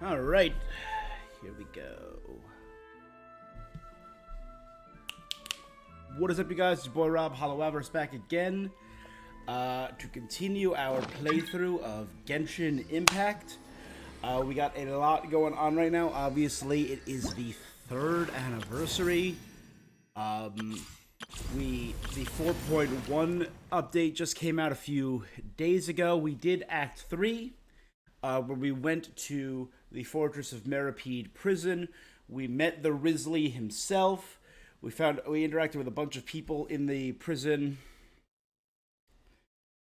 All right, here we go. What is up, you guys? It's your boy Rob Hollowavers back again to continue our playthrough of Genshin Impact. We got a lot going on right now. Obviously, it is the 3rd anniversary. The 4.1 update just came out a few days ago. We did Act 3, where we went to the Fortress of Meripede prison. We met the Risley himself. We interacted with a bunch of people in the prison.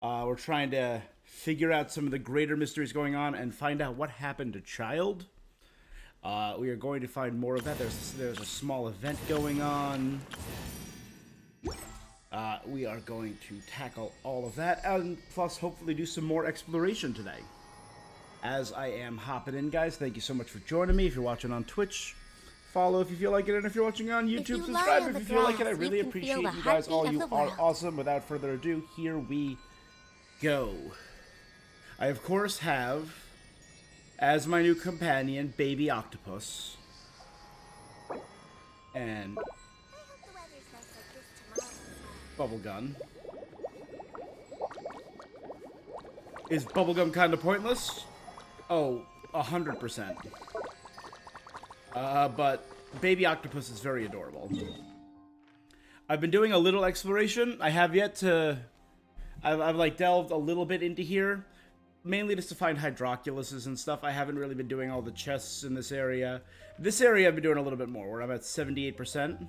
We're trying to figure out some of the greater mysteries going on and find out what happened to Child. We are going to find more of that. There's a small event going on. We are going to tackle all of that, and plus hopefully do some more exploration today. As I am hopping in, guys, thank you so much for joining me. If you're watching on Twitch, follow if you feel like it, and if you're watching on YouTube, subscribe if you feel like it. I really appreciate you guys all. You are awesome. Without further ado, here we go. I, of course, have, as my new companion, Baby Octopus. And Bubblegum. Is Bubblegum kind of pointless? Oh, 100%. But Baby Octopus is very adorable. I've been doing a little exploration. I have yet to... I've like delved a little bit into here, mainly just to find hydroculuses and stuff. I haven't really been doing all the chests in this area. This area I've been doing a little bit more, where I'm at 78%.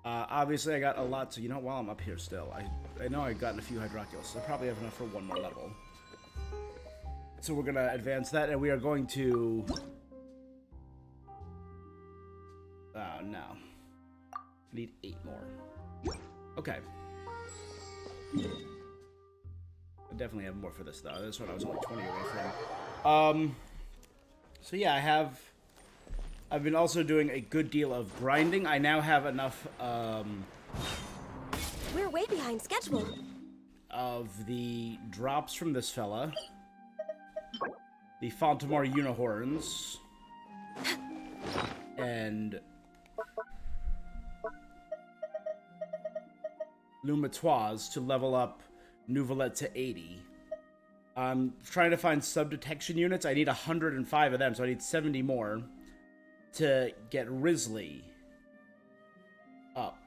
Obviously I got a lot, so you know, while I'm up here still, I know I've gotten a few hydroculuses. I probably have enough for one more level. So we're gonna advance that, and we are going to... Oh, no. I need 8 more. Okay. I definitely have more for this, though. This one I was only 20 away from. So yeah, I've been also doing a good deal of grinding. I now have enough, We're way behind schedule. of the drops from this fella. The Fontainne Unihorns. And Lumatoise to level up Nouvelette to 80. I'm trying to find sub-detection units. I need 105 of them, so I need 70 more to get Risley up.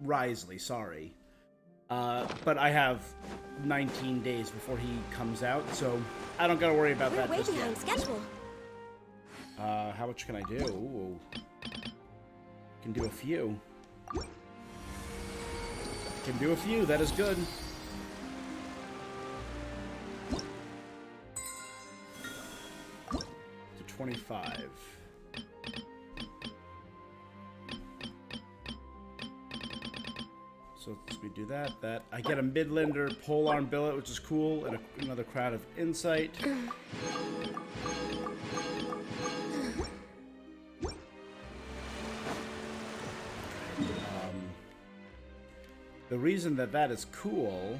Risley, sorry. But I have 19 days before he comes out, so I don't gotta worry about that We're way just behind yet. schedule. How much can I do? Ooh. Can do a few. Can do a few, that is good. To 25. So let's we do that. I get a Midlander polearm billet, which is cool, and another crowd of insight. The reason that is cool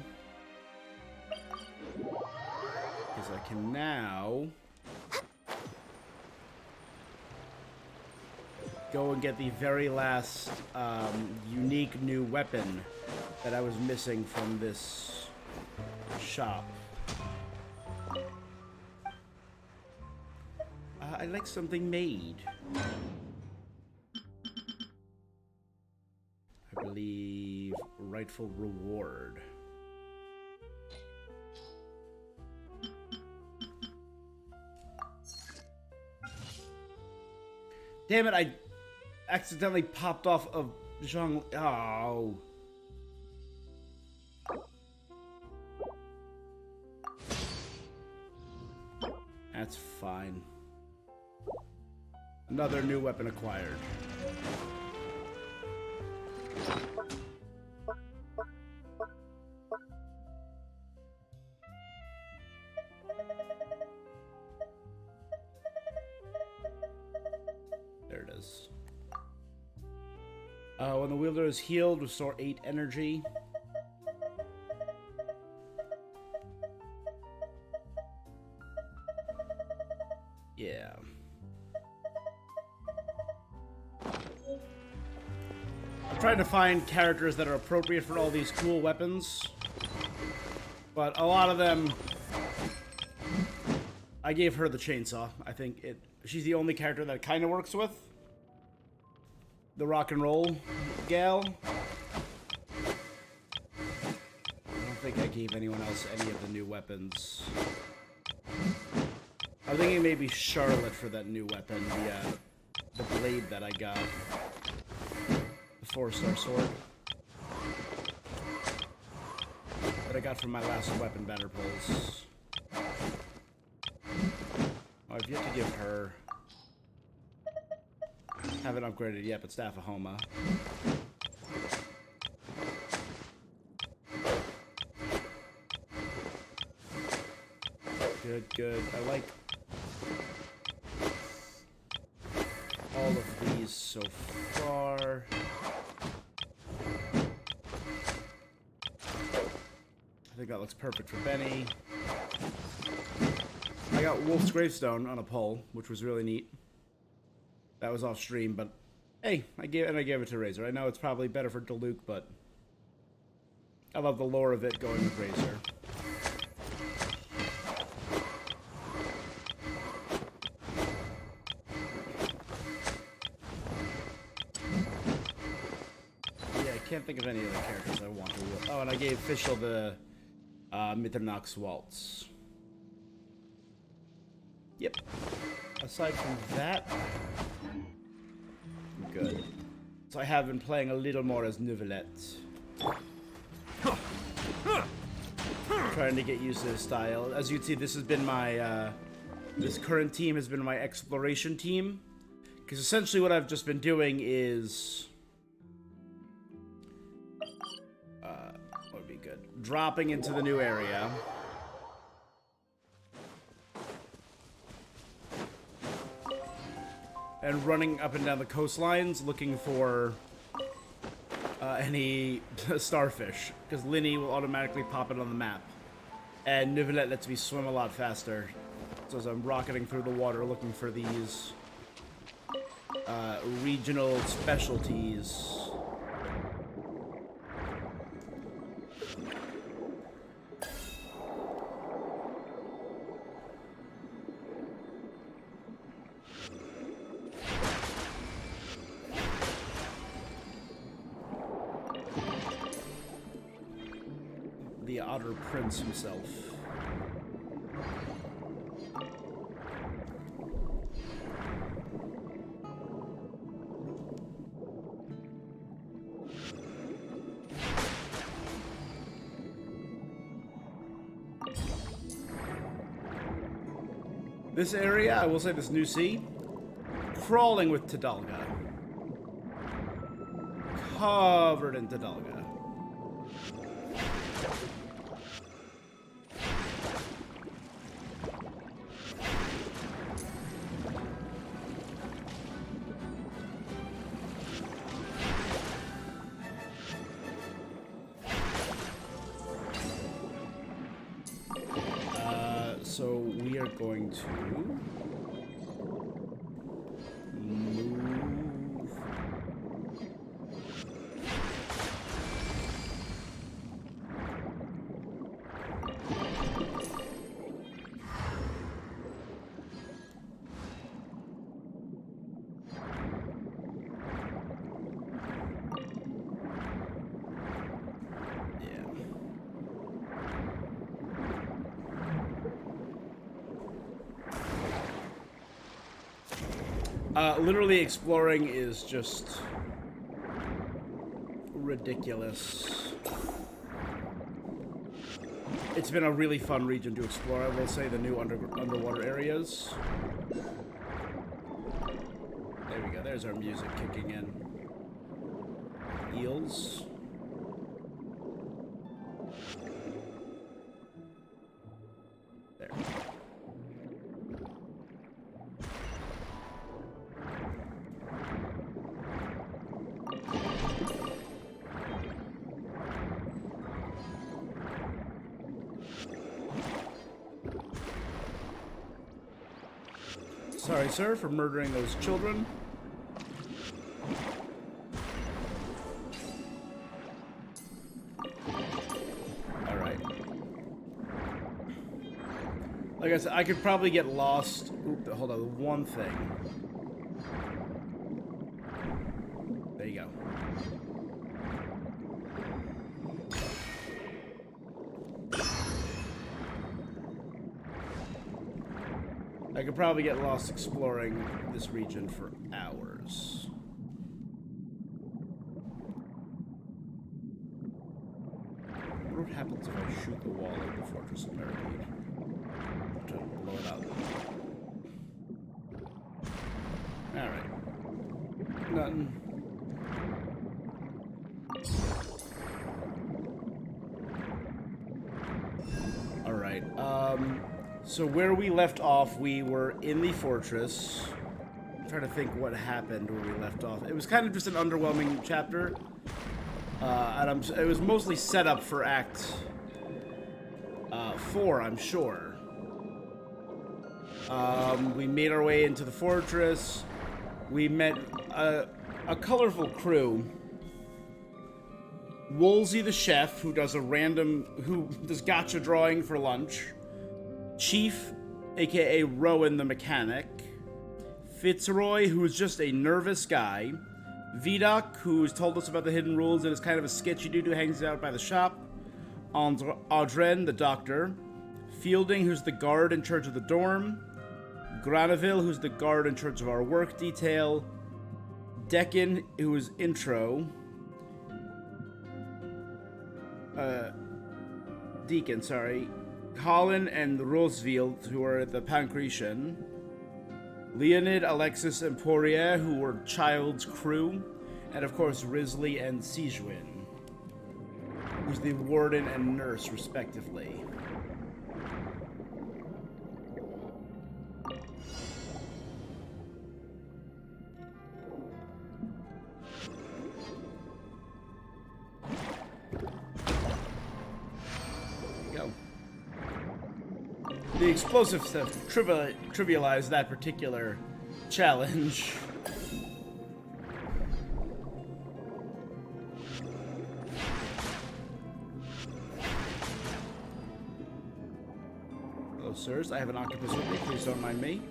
is I can now go and get the very last unique new weapon that I was missing from this shop. I like something made. I believe rightful reward. Damn it, I accidentally popped off of Zhang. Oh. That's fine. Another new weapon acquired. There it is. When the wielder is healed, restore 8 energy. trying to find characters that are appropriate for all these cool weapons. But a lot of them... I gave her the chainsaw. I think she's the only character that it kind of works with. The rock and roll gal. I don't think I gave anyone else any of the new weapons. I'm thinking maybe Charlotte for that new weapon, the blade that I got. The 4-star sword. That I got from my last weapon banner pulls. Oh, I've yet to give her... Haven't upgraded yet, but Staff of Homa. Good, good. I like all of these so far. I think that looks perfect for Benny. I got Wolf's Gravestone on a pole, which was really neat. That was off stream, but hey, I gave it to Razor. I know it's probably better for Diluc, but I love the lore of it going with Razor. Yeah, I can't think of any other characters I want to. Oh, and I gave Fischl the Mitternacht's Waltz. Yep. Aside from that, good. So I have been playing a little more as Neuvillette. Trying to get used to his style. As you can see, this has been my, this current team has been my exploration team. Because essentially what I've just been doing is... what would be good? Dropping into the new area. And running up and down the coastlines looking for any starfish, because Linny will automatically pop it on the map. And Neuvillette lets me swim a lot faster. So as I'm rocketing through the water looking for these regional specialties. The Otter Prince himself. This area, I will say this new sea, crawling with Tadalga. Covered in Tadalga. So we are going to move. Literally exploring is just ridiculous. It's been a really fun region to explore. I will say the new underwater areas. There we go. There's our music kicking in. Eels. There. Sorry, sir, for murdering those children. Like I said, I could probably get lost. Oop, hold on, one thing. There you go. I could probably get lost exploring this region for hours. What happens if I shoot the wall of the Fortress of Meravide? To blow it up. Alright. Nothing. Alright, so where we left off, we were in the fortress. I'm trying to think what happened where we left off. It was kind of just an underwhelming chapter. And it was mostly set up for Act 4, I'm sure. We made our way into the fortress. We met a colorful crew. Woolsey the chef, who does gotcha drawing for lunch. Chief, aka Rowan the mechanic. Fitzroy, who is just a nervous guy. Vidocq, who's told us about the hidden rules and is kind of a sketchy dude who hangs out by the shop. Audren, the doctor. Fielding, who's the guard in charge of the dorm. Granville, who's the guard in charge of our work detail. Deccan, who is intro. Deacon, sorry. Colin and Roosevelt, who are the Pancretian. Leonid, Alexis, and Poirier, who were Child's crew. And of course, Risley and Sijwin, who's the warden and nurse, respectively. The explosive stuff trivialized that particular challenge. Hello, sirs. I have an octopus with me. Please don't mind me.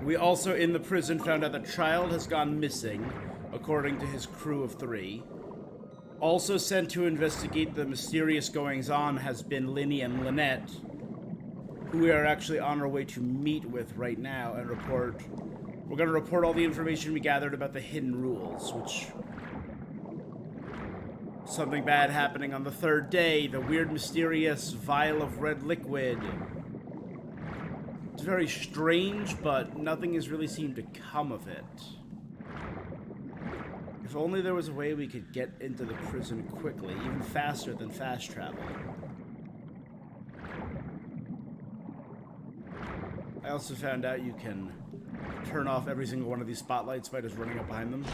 We also, in the prison, found out that Child has gone missing, according to his crew of 3. Also sent to investigate the mysterious goings-on has been Linny and Lynette, who we are actually on our way to meet with right now and report. We're going to report all the information we gathered about the hidden rules, which... Something bad happening on the 3rd day, the weird, mysterious vial of red liquid. It's very strange, but nothing has really seemed to come of it. If only there was a way we could get into the prison quickly, even faster than fast travel. I also found out you can turn off every single one of these spotlights by just running up behind them.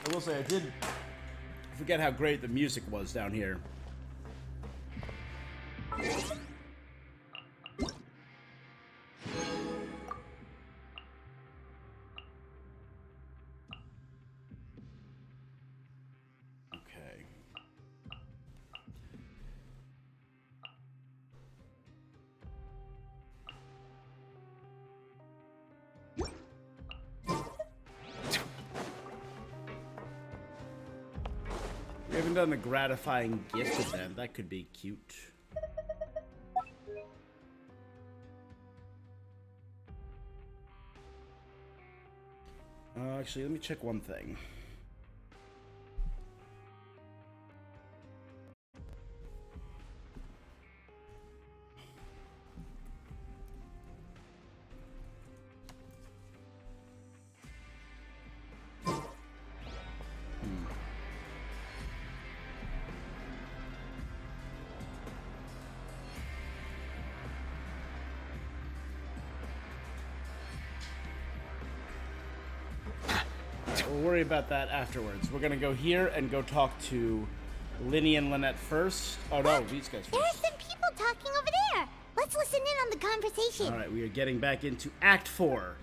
I will say, I did forget how great the music was down here. Okay. We haven't done the gratifying gift event. That could be cute. Actually, let me check one thing. we'll worry about that afterwards. We're gonna go here and go talk to Linny and Lynette first. Oh no, these guys first. There are some people talking over there. Let's listen in on the conversation. Alright, we are getting back into Act 4.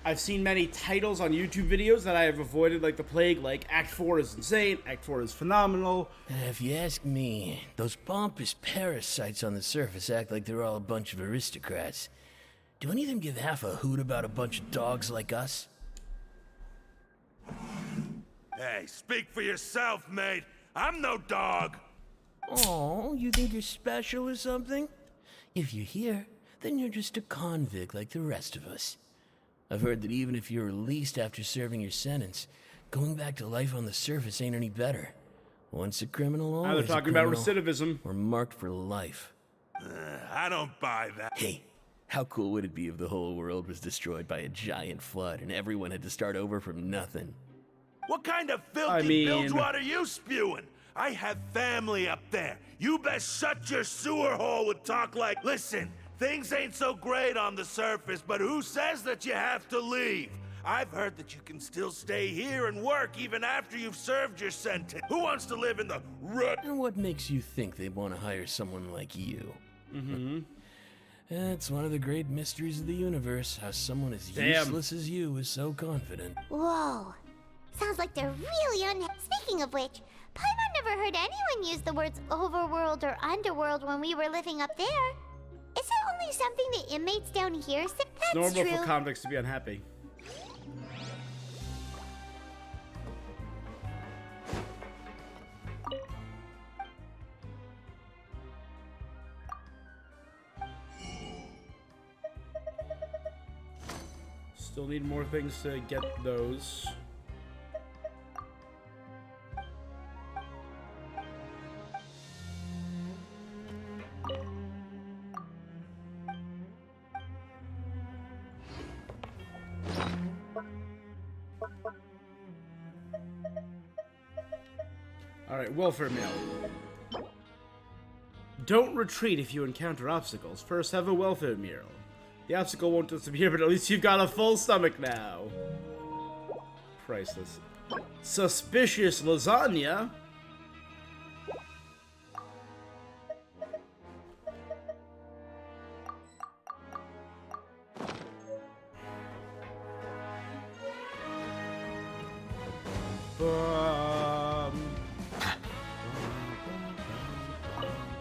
I've seen many titles on YouTube videos that I have avoided like the plague, like Act 4 is insane, Act 4 is phenomenal. If you ask me, those pompous parasites on the surface act like they're all a bunch of aristocrats. Do any of them give half a hoot about a bunch of dogs like us? Hey, speak for yourself, mate. I'm no dog. Oh, you think you're special or something? If you're here, then you're just a convict like the rest of us. I've heard that even if you're released after serving your sentence, going back to life on the surface ain't any better. Once a criminal, always Now they're talking about recidivism. We're marked for life. I don't buy that. Hey, how cool would it be if the whole world was destroyed by a giant flood and everyone had to start over from nothing? What kind of filthy bilge water you spewing? I have family up there. You best shut your sewer hole with talk like, listen, things ain't so great on the surface, but who says that you have to leave? I've heard that you can still stay here and work even after you've served your sentence. Who wants to live in the rut? And what makes you think they want to hire someone like you? Mm-hmm. It's one of the great mysteries of the universe, how someone as useless as you is so confident. Whoa. Sounds like they're really Speaking of which, Paimon never heard anyone use the words overworld or underworld when we were living up there. Is it only something the inmates down here say? That's normal true. for convicts to be unhappy. Still need more things to get those. Alright, welfare meal. Don't retreat if you encounter obstacles. First, have a welfare meal. The obstacle won't disappear, but at least you've got a full stomach now. Priceless. Suspicious lasagna?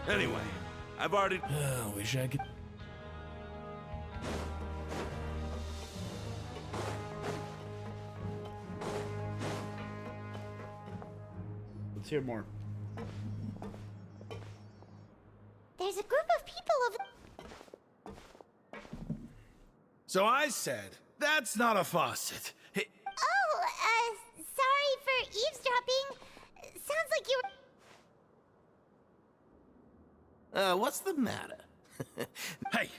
Anyway, I've already... Wish I could... Let's hear more. There's a group of people over... So I said, that's not a faucet. Hey, Oh, sorry for eavesdropping. Sounds like you were... what's the matter? hey,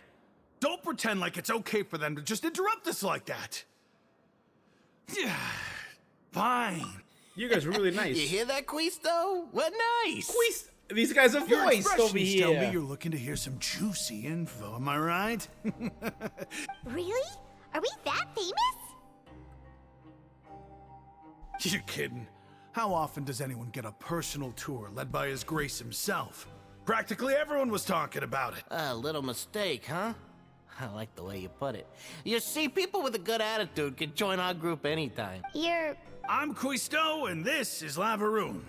don't pretend like it's okay for them to just interrupt us like that. Yeah, fine. You guys are really nice. You hear that, Quisto? What nice? These guys have Your voiced over expressions tell me here. you're looking to hear some juicy info, am I right? Really? Are we that famous? You're kidding. How often does anyone get a personal tour led by His Grace himself? Practically everyone was talking about it. A little mistake, huh? I like the way you put it. You see, people with a good attitude can join our group anytime. You're... I'm Quisto, and this is Lavaroon.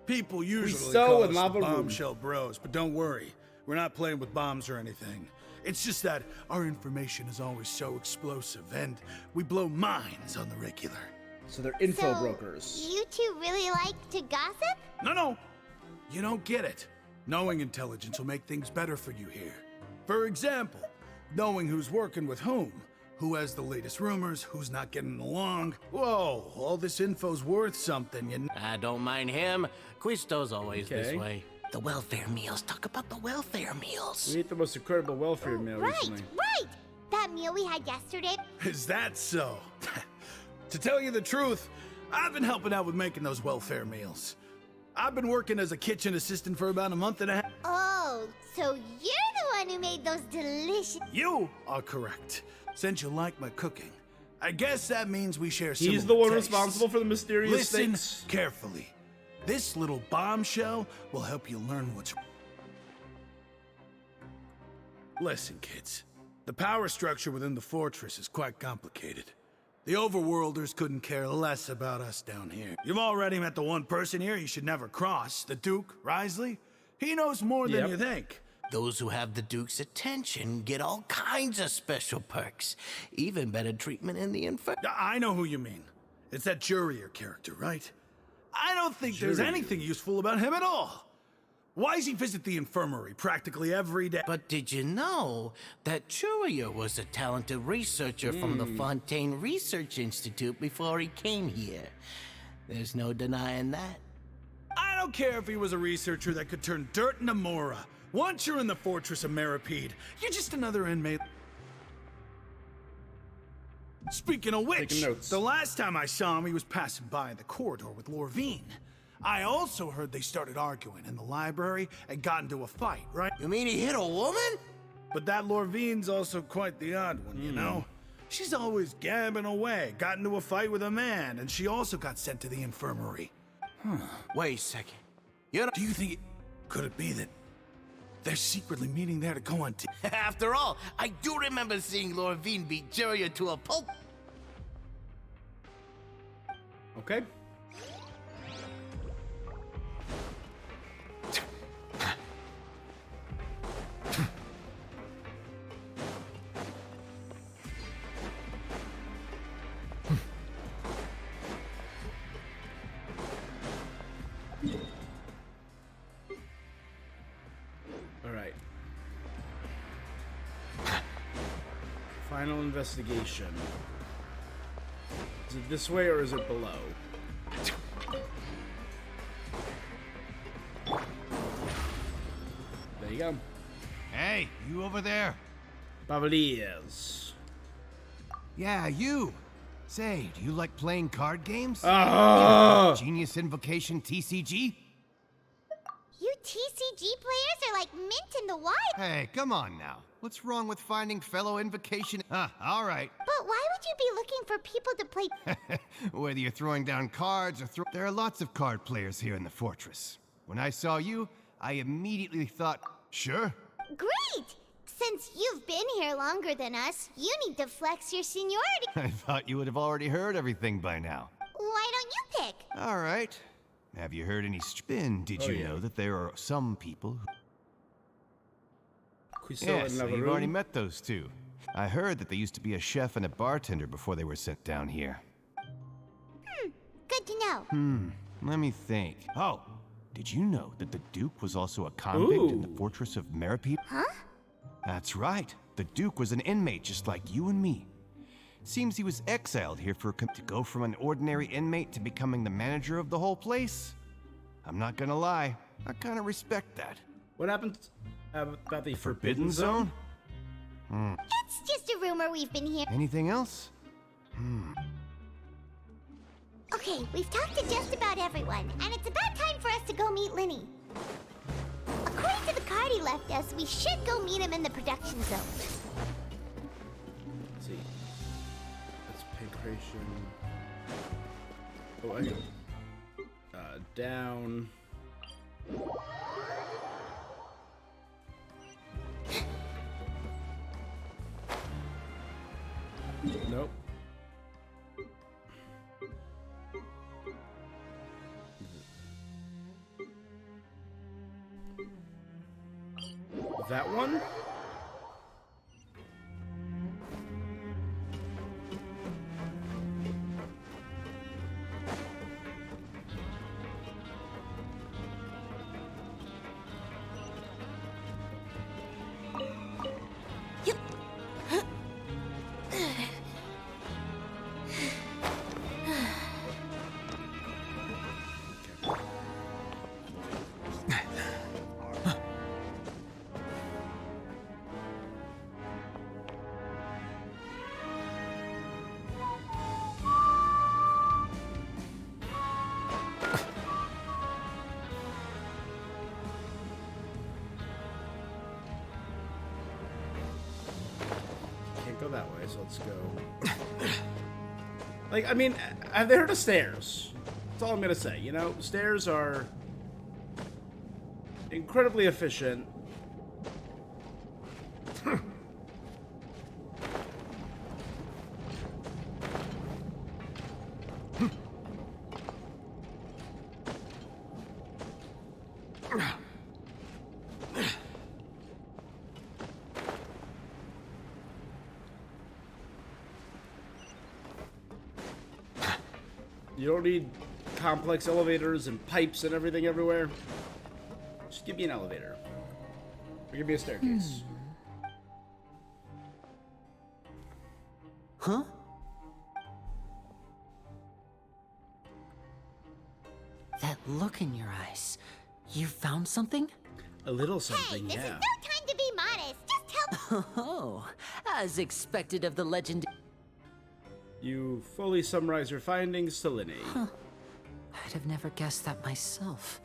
People usually Quisto call and us the Lavaroon. Bombshell Bros, but don't worry. We're not playing with bombs or anything. It's just that our information is always so explosive, and we blow minds on the regular. So they're info so brokers. you two really like to gossip? No. You don't get it. Knowing intelligence will make things better for you here. For example, knowing who's working with whom, who has the latest rumors, who's not getting along. Whoa, all this info's worth something, you know? I don't mind him. Quisto's always Okay. this way. The welfare meals. Talk about the welfare meals. We ate the most incredible welfare meal recently. Right! That meal we had yesterday. Is that so? To tell you the truth, I've been helping out with making those welfare meals. I've been working as a kitchen assistant for about a month and a half. Oh, so you're the one who made those delicious... You are correct. Since you like my cooking, I guess that means we share He's similar the one tastes. responsible for the mysterious Listen things. carefully. This little bombshell will help you learn what's... Listen, kids. The power structure within the fortress is quite complicated. The overworlders couldn't care less about us down here. You've already met the one person here you should never cross, the Duke, Risley. He knows more than you think. Those who have the Duke's attention get all kinds of special perks. Even better treatment in the infirmary. I know who you mean. It's that Jurier character, right? I don't think there's anything useful about him at all. Why does he visit the infirmary practically every day? But did you know that Jurier was a talented researcher from the FONTAINE Research Institute before he came here? There's no denying that. I don't care if he was a researcher that could turn dirt into Mora. Once you're in the fortress of Meripede, you're just another inmate. Speaking of which, the last time I saw him, he was passing by the corridor with Lorvine. I also heard they started arguing in the library and got into a fight, right? You mean he hit a woman? But that Lorvine's also quite the odd one, you know? She's always gabbing away, got into a fight with a man, and she also got sent to the infirmary. Wait a second. Do you think could it be that they're secretly meeting there to go on After all, I do remember seeing Lorvine beat Jurier to a pulp. Okay. Alright. Final investigation. Is it this way or is it below? There you go. Hey, you over there. Bavaliers. Yeah, you. Say, do you like playing card games? Genius Invocation TCG? You TCG players are like mint in the wild. Hey, come on now. What's wrong with finding fellow Invocation? All right. But why would you be looking for people to play? Whether you're throwing down cards or there are lots of card players here in the fortress. When I saw you, I immediately thought, sure. Great! Since you've been here longer than us, you need to flex your seniority. I thought you would have already heard everything by now. Why don't you pick? All right. Have you heard any spin? Did you know that there are some people who... Yes, so you've already met those two. I heard that they used to be a chef and a bartender before they were sent down here. Good to know. Let me think. Oh, did you know that the Duke was also a convict in the fortress of Meripede? Huh? That's right. The Duke was an inmate just like you and me. Seems he was exiled here to go from an ordinary inmate to becoming the manager of the whole place. I'm not gonna lie, I kind of respect that. What happened about the Forbidden Zone? It's just a rumor we've been hearing. Anything else? Okay, we've talked to just about everyone, and it's about time for us to go meet Linny. According to the card he left us, we should go meet him in the production zone. Let's see. That's pancreation. Oh, I got down. Nope. That one? Can't go that way, so let's go Like, I mean, have they heard of stairs? That's all I'm gonna say. You know, stairs are incredibly efficient. You don't need complex elevators and pipes and everything everywhere. Just give me an elevator. Or give me a staircase. Huh? That look in your eyes. You found something? A little something, Hey, this yeah. is no time to be modest. Just tell. Oh, as expected of the legend. You fully summarize your findings to Linny. I'd have never guessed that myself.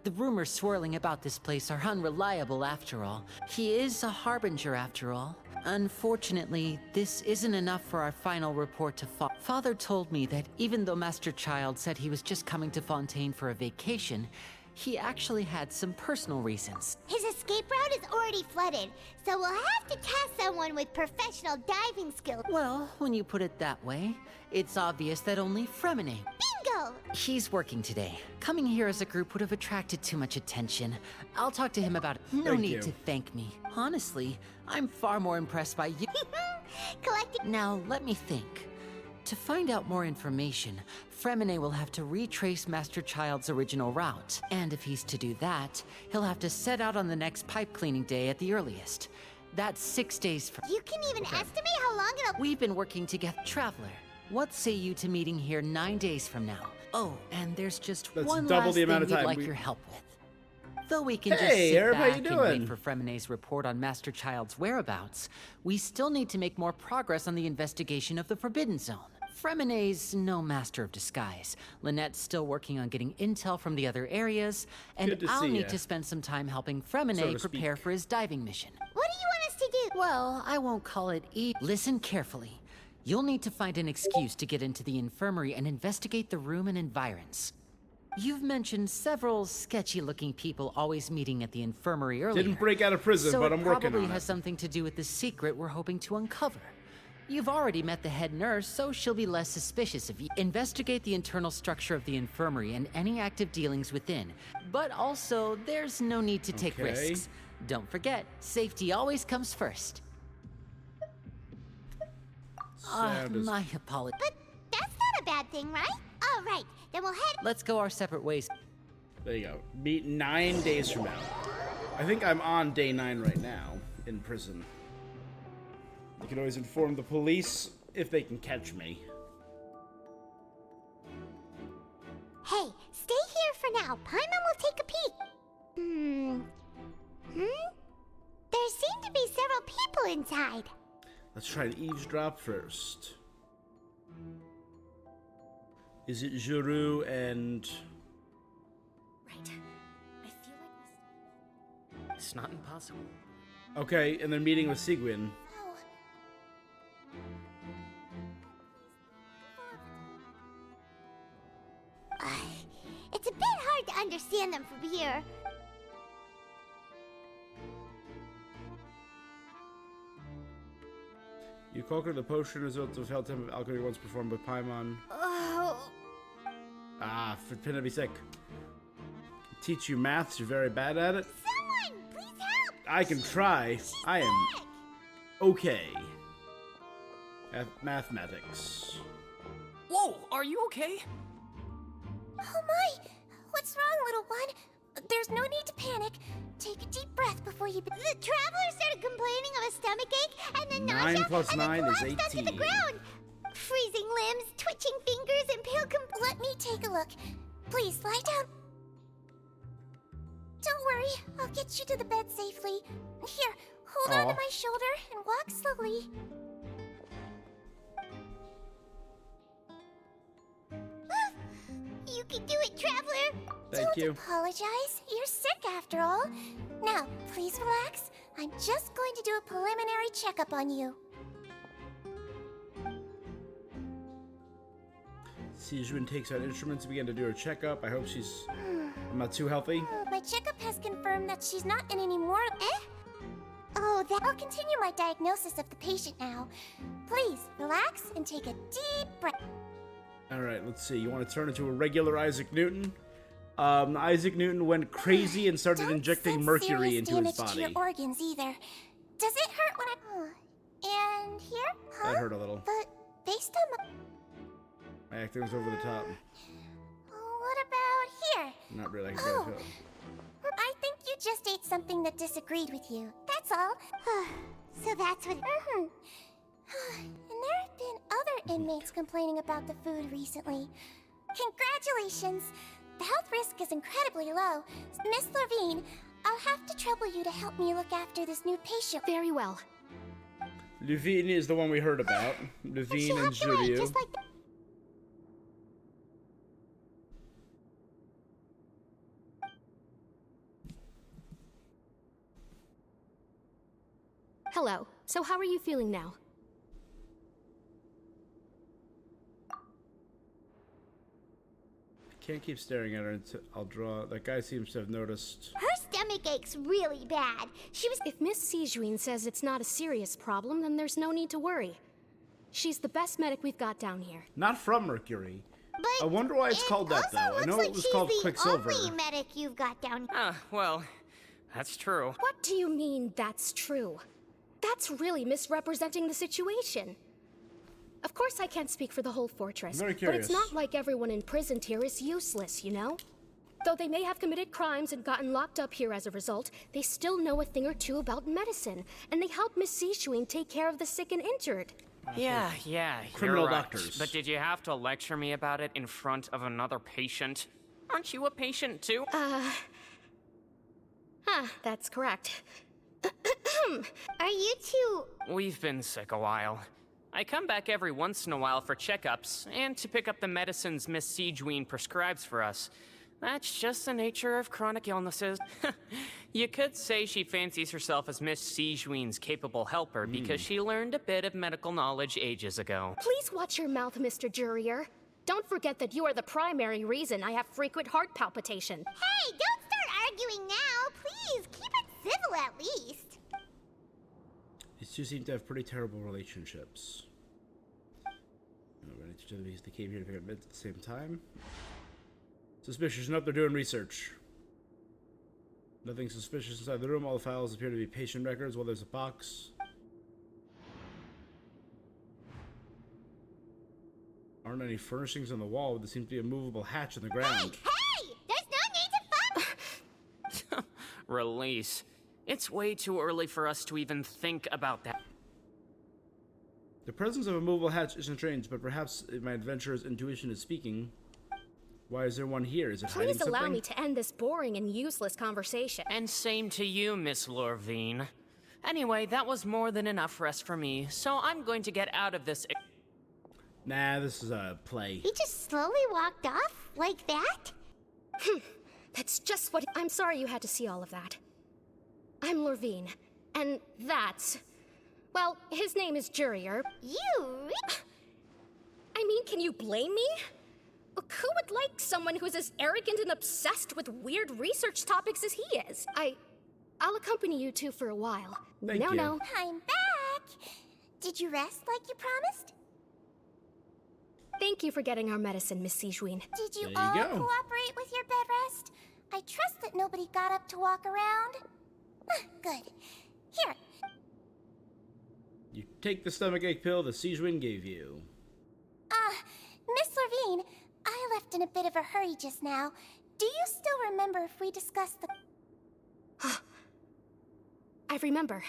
The rumors swirling about this place are unreliable after all. He is a harbinger after all. Unfortunately, this isn't enough for our final report to Father told me that even though Master Child said he was just coming to Fontaine for a vacation, he actually had some personal reasons. His escape route is already flooded, so we'll have to task someone with professional diving skills. Well, when you put it that way, it's obvious that only Fremine. Bingo! He's working today. Coming here as a group would have attracted too much attention. I'll talk to him about it. No Thank need you. to thank me. Honestly, I'm far more impressed by you. Collecting. Now, let me think. To find out more information, Fremine will have to retrace Master Child's original route. And if he's to do that, he'll have to set out on the next pipe cleaning day at the earliest. That's 6 days from... You can even estimate how long it'll. We've been working together. Traveler, what say you to meeting here 9 days from now? Oh, and there's just That's one double last the amount thing of we'd time like we- your help with. Though we can just Hey, sit Herb, how you back and doing? wait for Fremine's report on Master Child's whereabouts, we still need to make more progress on the investigation of the Forbidden Zone. Fremine's no master of disguise. Lynette's still working on getting intel from the other areas, and Good to I'll see need ya. to spend some time helping Fremine So to prepare speak. for his diving mission. What do you want us to do? Well, I won't call it Listen carefully. You'll need to find an excuse to get into the infirmary and investigate the room and environs. You've mentioned several sketchy-looking people always meeting at the infirmary earlier. Didn't break out of prison, so but I'm it working probably on has it. something to do with the secret we're hoping to uncover. You've already met the head nurse, so she'll be less suspicious of you. Investigate the internal structure of the infirmary and any active dealings within. But also, there's no need to take Okay. risks. Don't forget, safety always comes first. Sound is- My apologies. But that's not a bad thing, right? All right, then we'll head. Let's go our separate ways. There you go. Meet 9 days from now. I think I'm on day 9 right now in prison. You can always inform the police if they can catch me. Hey, stay here for now. Paimon will take a peek. There seem to be several people inside. Let's try and eavesdrop first. Is it Juru and... Right. I feel like It's not impossible. Okay, and they're meeting with Sigwin. It's a bit hard to understand them from here. You conquer the potion results of Hell Temple of Alchemy once performed by Paimon. Oh, Ah, for Pin be sick. Teach you maths, you're very bad at it. someone, please help! I can try. I am Sick. okay. Mathematics. Whoa, are you okay? Oh my! What's wrong, little one? There's no need to panic. Take a deep breath before you. The traveler started complaining of a stomachache, and then 9 nausea, plus and then 9 is collapsed onto the 18. ground. Freezing limbs, twitching fingers, and pale. Let me take a look. Please lie down. Don't worry, I'll get you to the bed safely. Here, hold on Aw. to my shoulder and walk slowly. You can do it, traveler. Thank Don't you. apologize. You're sick after all. Now, please relax. I'm just going to do a preliminary checkup on you. Sijun takes out instruments and began to do her checkup. I hope she's not too healthy. My checkup has confirmed that she's not in any more. Oh, I'll continue my diagnosis of the patient now. Please, relax and take a deep breath. Alright, let's see. You want to turn into a regular Isaac Newton? Isaac Newton went crazy and started injecting mercury into his body. To your organs either. Does it hurt when I... And here? Huh? That hurt a little. But based on My acting was over the top. What about here? Not really. I think you just ate something that disagreed with you. That's all. So that's what... And there have been other inmates complaining about the food recently. Congratulations! The health risk is incredibly low. Miss Levine, I'll have to trouble you to help me look after this new patient. Very well. Levine is the one we heard about. Levine and Julio. Just like Hello. So how are you feeling now? I can't keep staring at her until I'll draw. That guy seems to have noticed. her stomach aches really bad. She was... If Miss Sijun says it's not a serious problem, then there's no need to worry. She's the best medic we've got down here. Not from Mercury. But I wonder why it's called that, though. I know it was called Quicksilver. She's the only medic you've got down here. Well, that's true. What do you mean, that's true? That's really misrepresenting the situation. Of course I can't speak for the whole fortress, Very but curious. it's not like everyone imprisoned here is useless, you know? Though they may have committed crimes and gotten locked up here as a result, they still know a thing or two about medicine, and they help Miss Sijun take care of the sick and injured. Yeah, Criminal you're right. doctors. But did you have to lecture me about it in front of another patient? Aren't you a patient too? That's correct. Are you two... We've been sick a while. I come back every once in a while for checkups, and to pick up the medicines Miss Sijun prescribes for us. That's just the nature of chronic illnesses. You could say she fancies herself as Miss Sijun's capable helper because she learned a bit of medical knowledge ages ago. Please watch your mouth, Mr. Jurier. Don't forget that you are the primary reason I have frequent heart palpitation. Hey, don't start arguing now. Please, keep it civil at least. These two seem to have pretty terrible relationships. Alright, each other because they came here to pick up meds at the same time. Suspicious. Nope, they're doing research. Nothing suspicious inside the room. All the files appear to be patient records. Well, there's a box. Aren't any furnishings on the wall, but there seems to be a movable hatch in the ground. Hey! There's no need to fuss! Release. It's way too early for us to even think about that. The presence of a movable hatch isn't strange, but perhaps if my adventurer's intuition is speaking. Why is there one here? Is it hiding Please something? allow me to end this boring and useless conversation. And same to you, Miss Lorvine. Anyway, that was more than enough rest for me, so I'm going to get out of this. Nah, this is a play. He just slowly walked off like that? That's just what... I'm sorry you had to see all of that. I'm Lorvine, and that's... Well, his name is Jurier. I mean, can you blame me? Who would like someone who's as arrogant and obsessed with weird research topics as he is? I'll accompany you two for a while. Thank you. No. I'm back. Did you rest like you promised? Thank you for getting our medicine, Miss Sijun. Did you There you all go. cooperate with your bed rest? I trust that nobody got up to walk around. Good. Here. You take the stomachache pill that Sijun gave you. Miss Levine, I left in a bit of a hurry just now. Do you still remember if we discussed the... I remember.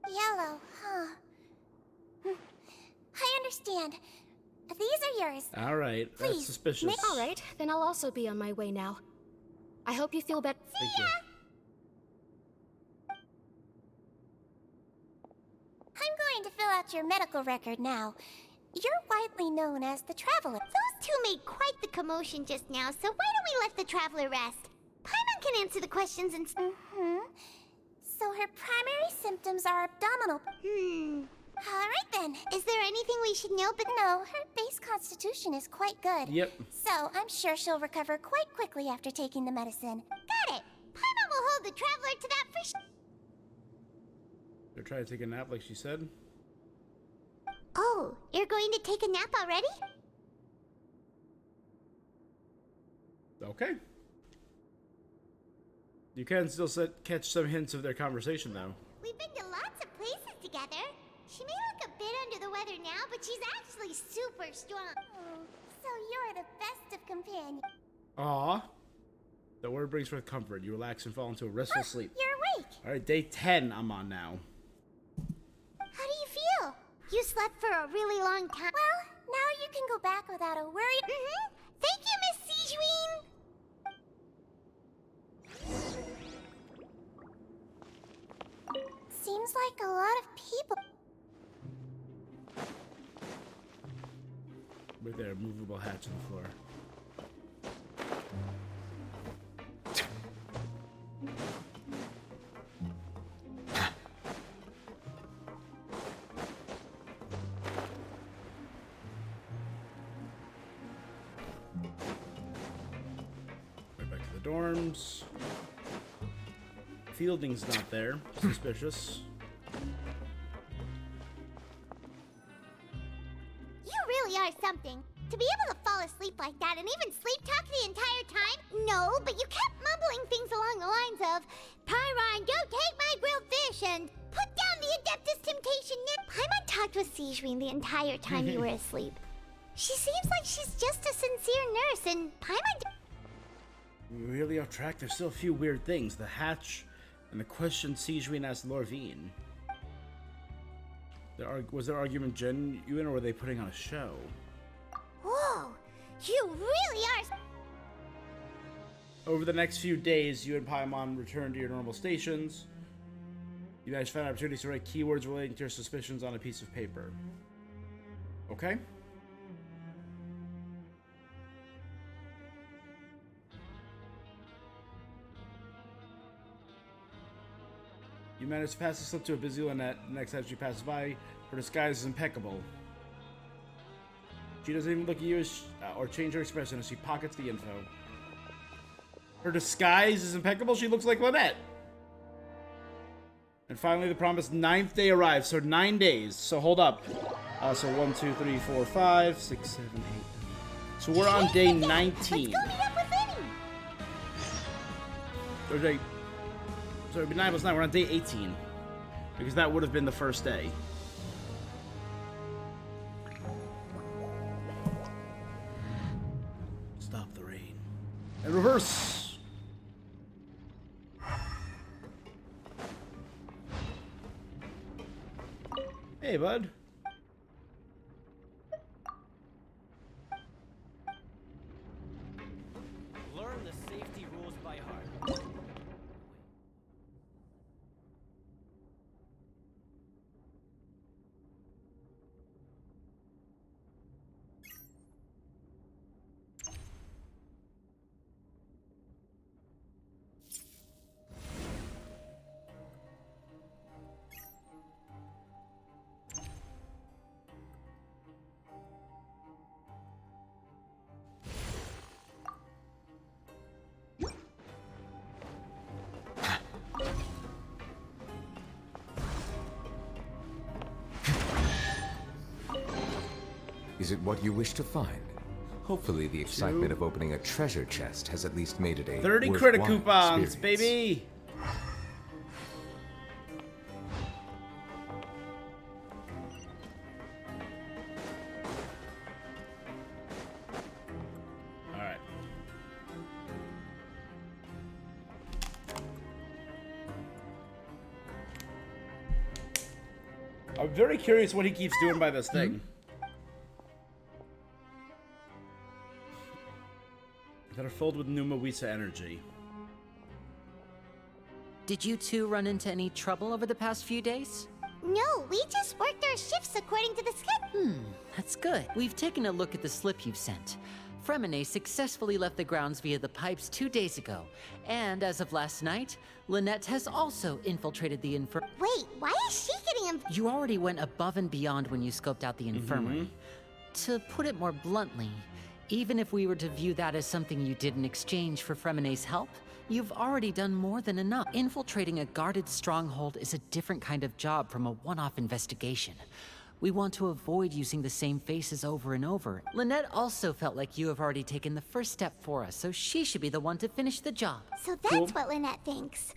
Yellow, huh? I understand. These are yours. Alright, that's Please, suspicious. All right, then I'll also be on my way now. I hope you feel better. Thank you. I'm going to fill out your medical record now. You're widely known as the Traveler. Those two made quite the commotion just now, so why don't we let the Traveler rest? Paimon can answer the questions and... So her primary symptoms are abdominal... Alright then. Is there anything we should know? But no, her base constitution is quite good. Yep. So I'm sure she'll recover quite quickly after taking the medicine. Got it. Paimon will hold the traveler to that for They're trying to take a nap like she said. Oh, you're going to take a nap already? Okay. You can still catch some hints of their conversation, though. We've been to lots of places together. She may look a bit under the weather now, but she's actually super strong. Oh, so you're the best of companions. Aw. The word brings forth comfort. You relax and fall into a restful sleep. You're awake. Alright, day 10 I'm on now. How do you feel? You slept for a really long time. Well, now you can go back without a worry. Thank you, Miss Sijuin. Seems like a lot of people. With their movable hatch on the floor. Right back to the dorms. Fielding's not there. Suspicious. You really are something. To be able to fall asleep like that and even sleep talk the entire time? No, but you kept mumbling things along the lines of, Pyron, don't take my grilled fish, and put down the Adeptus Temptation. Paimon talked with Sijuin the entire time you were asleep. She seems like she's just a sincere nurse, and Paimon... We're really off track. There's still a few weird things. The hatch and the question Sijuin asked Lorvine. Was their argument genuine, or were they putting on a show? Whoa, you really are... Over the next few days, you and Paimon return to your normal stations. You guys find opportunities to write keywords relating to your suspicions on a piece of paper. Okay? You manage to pass the slip to a busy Lynette. Next time she passes by, her disguise is impeccable. She doesn't even look at you or change her expression as she pockets the info. Her disguise is impeccable. She looks like Lynette. And finally, the promised 9th day arrives. So 9 days. So hold up. So 1, 2, 3, 4, 5, 6, 7, 8. So we're on day 19. Let's go meet up with Vinny. Or day... So it'd be 9 plus 9. We're on day 18. Because that would have been the first day. Stop the rain. And reverse! Hey, bud. Learn the safety rules by heart. Is it what you wish to find? Hopefully the excitement of opening a treasure chest has at least made it a 30 credit worthwhile coupons, experience. baby! Alright. I'm very curious what he keeps doing by this thing. That are filled with Numa Wisa energy. Did you two run into any trouble over the past few days? No, we just worked our shifts according to the schedule. That's good. We've taken a look at the slip you've sent. Fremine successfully left the grounds via the pipes 2 days ago. And as of last night, Lynette has also infiltrated the infirmary. Wait, why is she getting him? You already went above and beyond when you scoped out the infirmary. To put it more bluntly, even if we were to view that as something you did in exchange for Fremine's help, you've already done more than enough. Infiltrating a guarded stronghold is a different kind of job from a one-off investigation. We want to avoid using the same faces over and over. Lynette also felt like you have already taken the first step for us, so she should be the one to finish the job. So that's what Lynette thinks.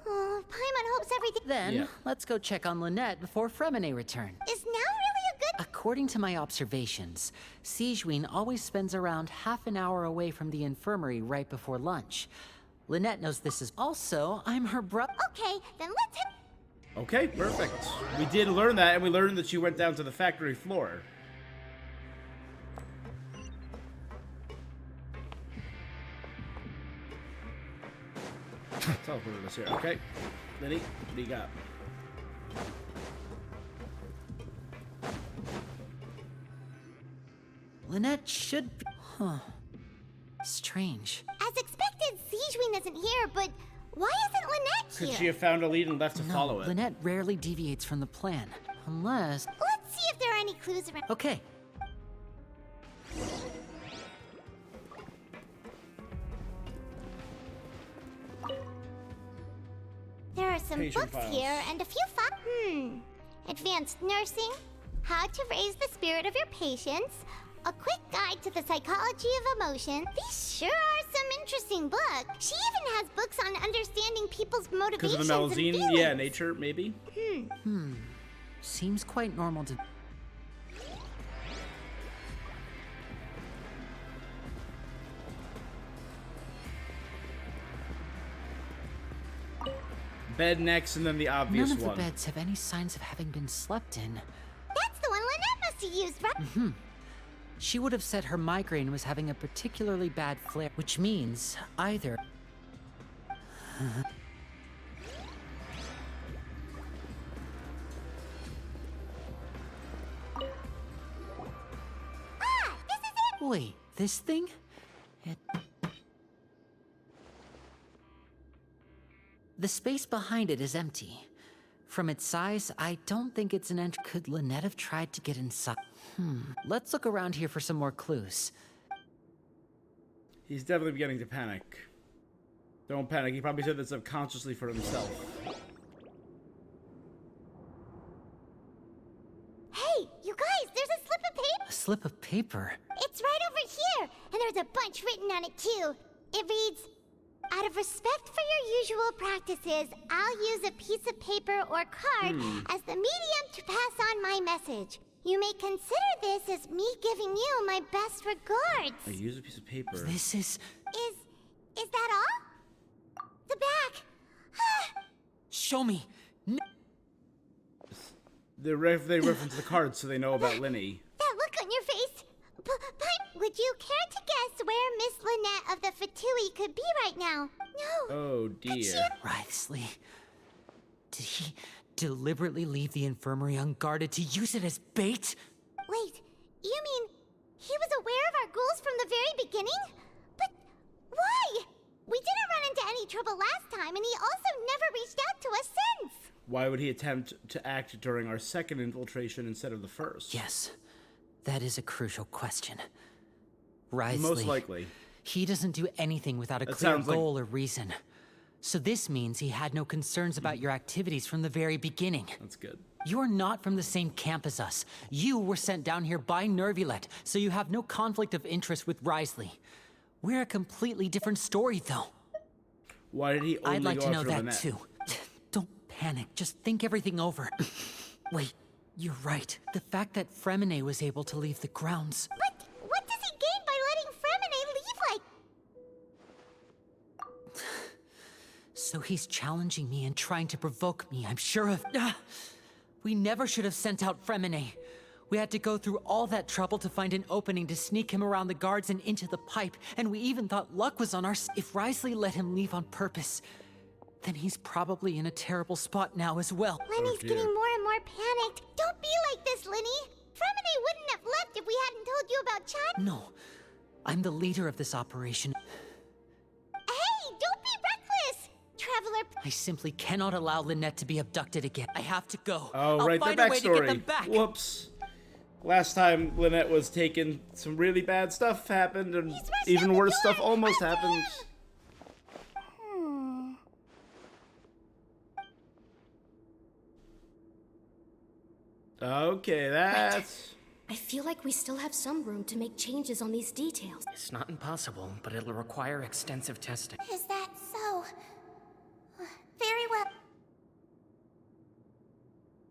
Oh, Paimon hopes everything... Then, let's go check on Lynette before Fremine return. Is now really a good... According to my observations, Sigewinne always spends around half an hour away from the infirmary right before lunch. Lynette knows this is also, I'm her brother. Okay, then let's hit... Okay, perfect. We did learn that, and we learned that she went down to the factory floor. Teleport us here. Okay. Lenny, what do you got? Lynette should be... Huh. Strange. As expected, Sigewinne isn't here, but why isn't Lynette here? Could she have found a lead and left to follow it? Lynette rarely deviates from the plan. Unless... Let's see if there are any clues around. Okay. There are some Patient books files. here and a few Advanced nursing, how to raise the spirit of your patients, a quick guide to the psychology of emotion. These sure are some interesting books. She even has books on understanding people's Because motivations of the and Malzine? feelings. Yeah, nature, maybe? Seems quite normal to... Bed next, and then the obvious None of one. the beds have any signs of having been slept in. That's the one Lynette must have used, right? She would have said her migraine was having a particularly bad flare, which means either... Ah, this is it! Wait, this thing? The space behind it is empty. From its size, I don't think it's an entry. Could Lynette have tried to get inside? Let's look around here for some more clues. He's definitely beginning to panic. Don't panic. He probably said that subconsciously for himself. Hey, you guys, there's a slip of paper. A slip of paper? It's right over here, and there's a bunch written on it too. It reads, out of respect for your usual practices, I'll use a piece of paper or card as the medium to pass on my message. You may consider this as me giving you my best regards. I use a piece of paper. This is... Is that all? The back. Show me! They reference the cards so they know about Linny. That look on your face. Would you care to guess where Miss Lynette of the Fatui could be right now? No. Oh dear. Wriothesley. Did he deliberately leave the infirmary unguarded to use it as bait? Wait, you mean he was aware of our goals from the very beginning? But why? We didn't run into any trouble last time, and he also never reached out to us since. Why would he attempt to act during our second infiltration instead of the first? Yes, that is a crucial question. Wriothesley. Most likely. He doesn't do anything without a That clear sounds like- goal or reason. So this means he had no concerns about your activities from the very beginning. That's good. You're not from the same camp as us. You were sent down here by Nervulet, so you have no conflict of interest with Wriothesley. We're a completely different story, though. Why did he only I'd like go to know after that, Lynette? too. Don't panic. Just think everything over. Wait, you're right. The fact that Fremine was able to leave the grounds... But what does he gain by letting Fremine leave like... So he's challenging me and trying to provoke me, I'm sure of... We never should have sent out Fremine. We had to go through all that trouble to find an opening to sneak him around the guards and into the pipe, and we even thought luck was on our side. If Wriothesley let him leave on purpose, then he's probably in a terrible spot now as well. Lenny's dear. getting more and more panicked. Don't be like this, Lenny. Fremine wouldn't have left if we hadn't told you about Chad. No. I'm the leader of this operation. Hey, don't be reckless! Traveler... I simply cannot allow Lynette to be abducted again. I have to go. Oh, I'll right, the find a way to get them backstory. back. Whoops. Last time Lynette was taken, some really bad stuff happened, and even worse stuff almost happened. Okay, that's... I feel like we still have some room to make changes on these details. It's not impossible, but it'll require extensive testing. Is that so? Very well.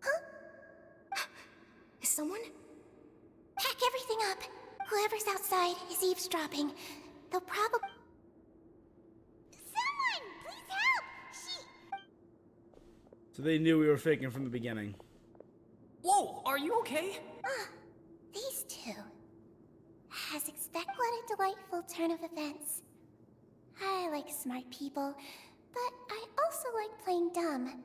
Huh? Is someone? Pack everything up. Whoever's outside is eavesdropping. They'll probably... Someone! Please help! So they knew we were faking from the beginning. Whoa, are you okay? These two. As expect, what a delightful turn of events. I like smart people, but I also like playing dumb.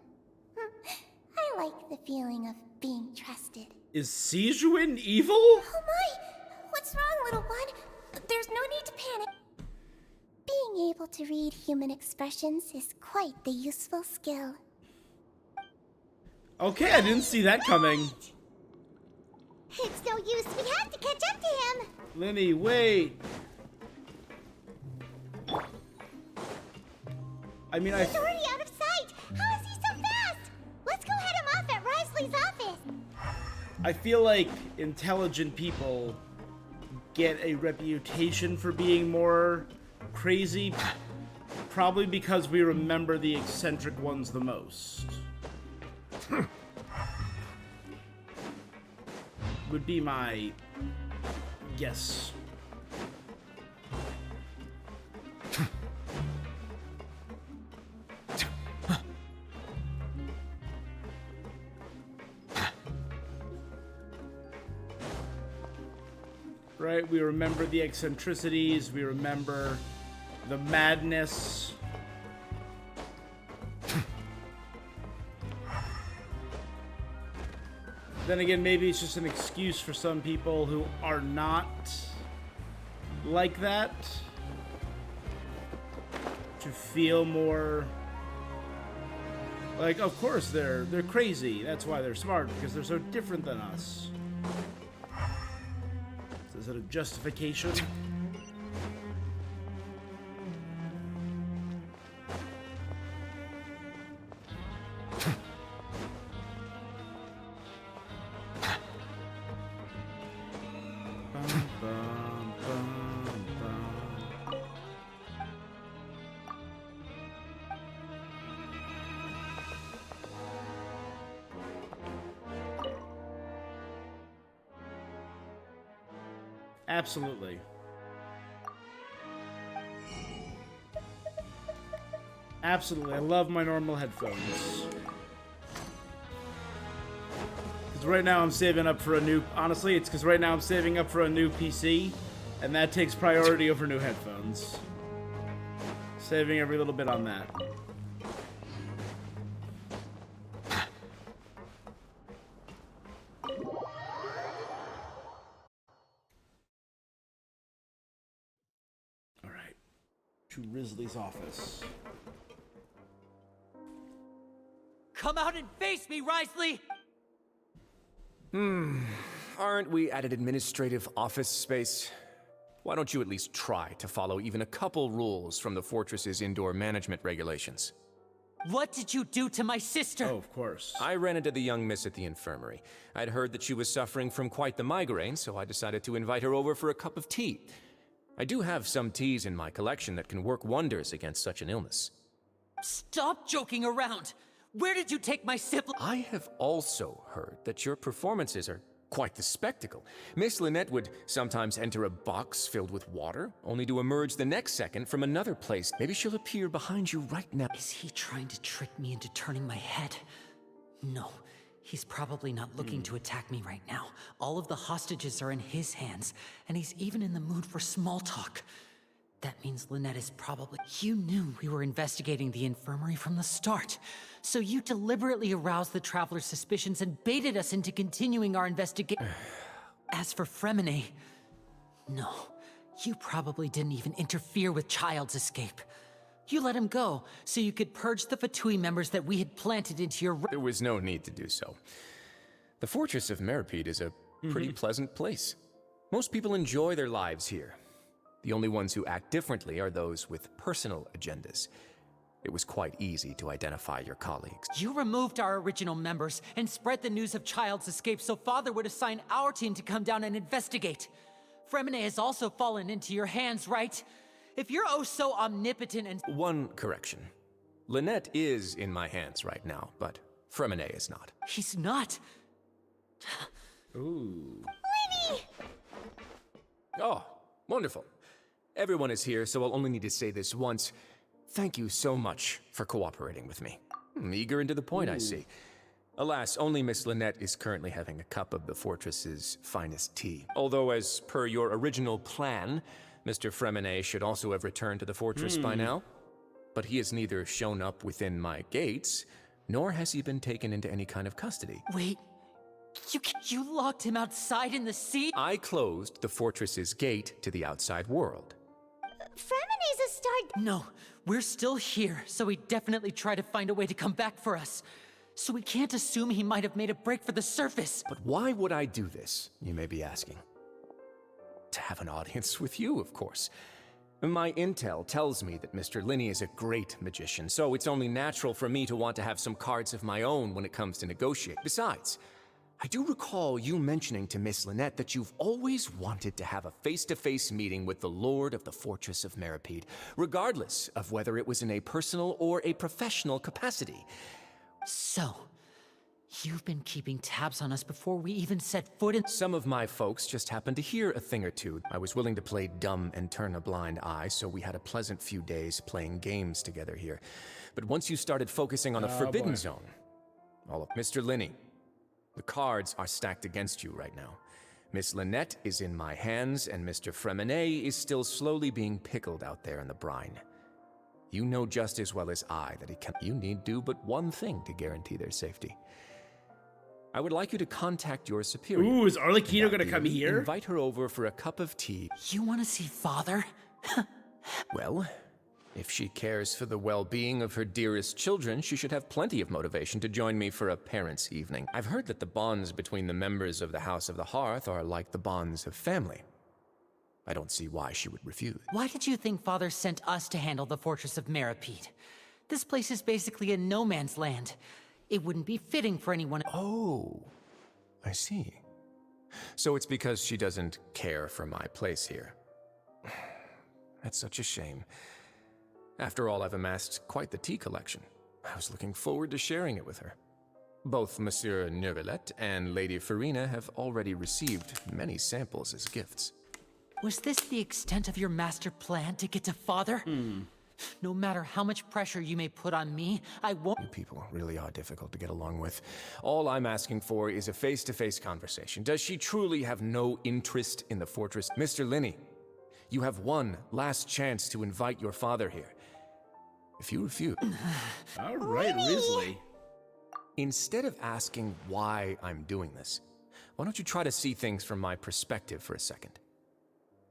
I like the feeling of being trusted. Is Sijuin evil? Oh my! What's wrong, little one? There's no need to panic. Being able to read human expressions is quite the useful skill. Okay, I didn't see that coming. It's no use. We have to catch up to him. Lenny, wait. I mean, He's already out of sight. How is he so fast? Let's go head him off at Risley's office. I feel like intelligent people get a reputation for being more crazy, probably because we remember the eccentric ones the most. Would be my guess. Right, we remember the eccentricities, we remember the madness. Then again, maybe it's just an excuse for some people who are not like that to feel more like, of course they're crazy. That's why they're smart, because they're so different than us. So is it a justification? Absolutely. Absolutely. I love my normal headphones. Because right now I'm saving up for a new... Honestly, it's because right now I'm saving up for a new PC, and that takes priority over new headphones. Saving every little bit on that. To Risley's office. Come out and face me, Risley! Aren't we at an administrative office space? Why don't you at least try to follow even a couple rules from the fortress's indoor management regulations? What did you do to my sister? Oh, of course. I ran into the young miss at the infirmary. I'd heard that she was suffering from quite the migraine, so I decided to invite her over for a cup of tea. I do have some teas in my collection that can work wonders against such an illness. Stop joking around! Where did you take my sibling? I have also heard that your performances are quite the spectacle. Miss Lynette would sometimes enter a box filled with water, only to emerge the next second from another place. Maybe she'll appear behind you right now. Is he trying to trick me into turning my head? No. He's probably not looking to attack me right now. All of the hostages are in his hands, and he's even in the mood for small talk. That means Lynette is probably... You knew we were investigating the infirmary from the start, so you deliberately aroused the Traveler's suspicions and baited us into continuing our investigation. As for Fremine... No, You probably didn't even interfere with Child's escape. You let him go so you could purge the Fatui members that we had planted into your... There was no need to do so. The Fortress of Meripede is a pretty pleasant place. Most people enjoy their lives here. The only ones who act differently are those with personal agendas. It was quite easy to identify your colleagues. You removed our original members and spread the news of Child's escape so Father would assign our team to come down and investigate. Fremine has also fallen into your hands, right? If you're oh so omnipotent and... One correction. Lynette is in my hands right now, but Fremine is not. He's not. Ooh. Lenny! Oh, wonderful. Everyone is here, so I'll only need to say this once. Thank you so much for cooperating with me. Eager and to the point, I see. Alas, only Miss Lynette is currently having a cup of the fortress's finest tea. Although, as per your original plan, Mr. Fremine should also have returned to the fortress by now. But he has neither shown up within my gates, nor has he been taken into any kind of custody. Wait, you locked him outside in the sea? I closed the fortress's gate to the outside world. Fremine's a star... No, we're still here, so he definitely tried to find a way to come back for us. So we can't assume he might have made a break for the surface. But why would I do this, you may be asking? To have an audience with you, of course. My intel tells me that Mr. Linney is a great magician, so it's only natural for me to want to have some cards of my own when it comes to negotiate. Besides, I do recall you mentioning to Miss Lynette that you've always wanted to have a face-to-face meeting with the Lord of the Fortress of Meripede, regardless of whether it was in a personal or a professional capacity. So, you've been keeping tabs on us before we even set foot in... Some of my folks just happened to hear a thing or two. I was willing to play dumb and turn a blind eye, so we had a pleasant few days playing games together here. But once you started focusing on the Forbidden Zone, all of Mr. Linney, the cards are stacked against you right now. Miss Lynette is in my hands, and Mr. Fremine is still slowly being pickled out there in the brine. You know just as well as I that you need do but one thing to guarantee their safety. I would like you to contact your superior. Ooh, is Arlecchino gonna come here? Invite her over for a cup of tea. You want to see Father? Well, if she cares for the well-being of her dearest children, she should have plenty of motivation to join me for a parents' evening. I've heard that the bonds between the members of the House of the Hearth are like the bonds of family. I don't see why she would refuse. Why did you think Father sent us to handle the Fortress of Meripede? This place is basically a no-man's land. It wouldn't be fitting for anyone... Oh, I see. So it's because she doesn't care for my place here. That's such a shame. After all, I've amassed quite the tea collection. I was looking forward to sharing it with her. Both Monsieur Neuvillette and Lady Farina have already received many samples as gifts. Was this the extent of your master plan to get to Father? No matter how much pressure you may put on me, I won't... You people really are difficult to get along with. All I'm asking for is a face-to-face conversation. Does she truly have no interest in the fortress? Mr. Linney, you have one last chance to invite your father here. If you refuse... All right, Risley. Instead of asking why I'm doing this, why don't you try to see things from my perspective for a second?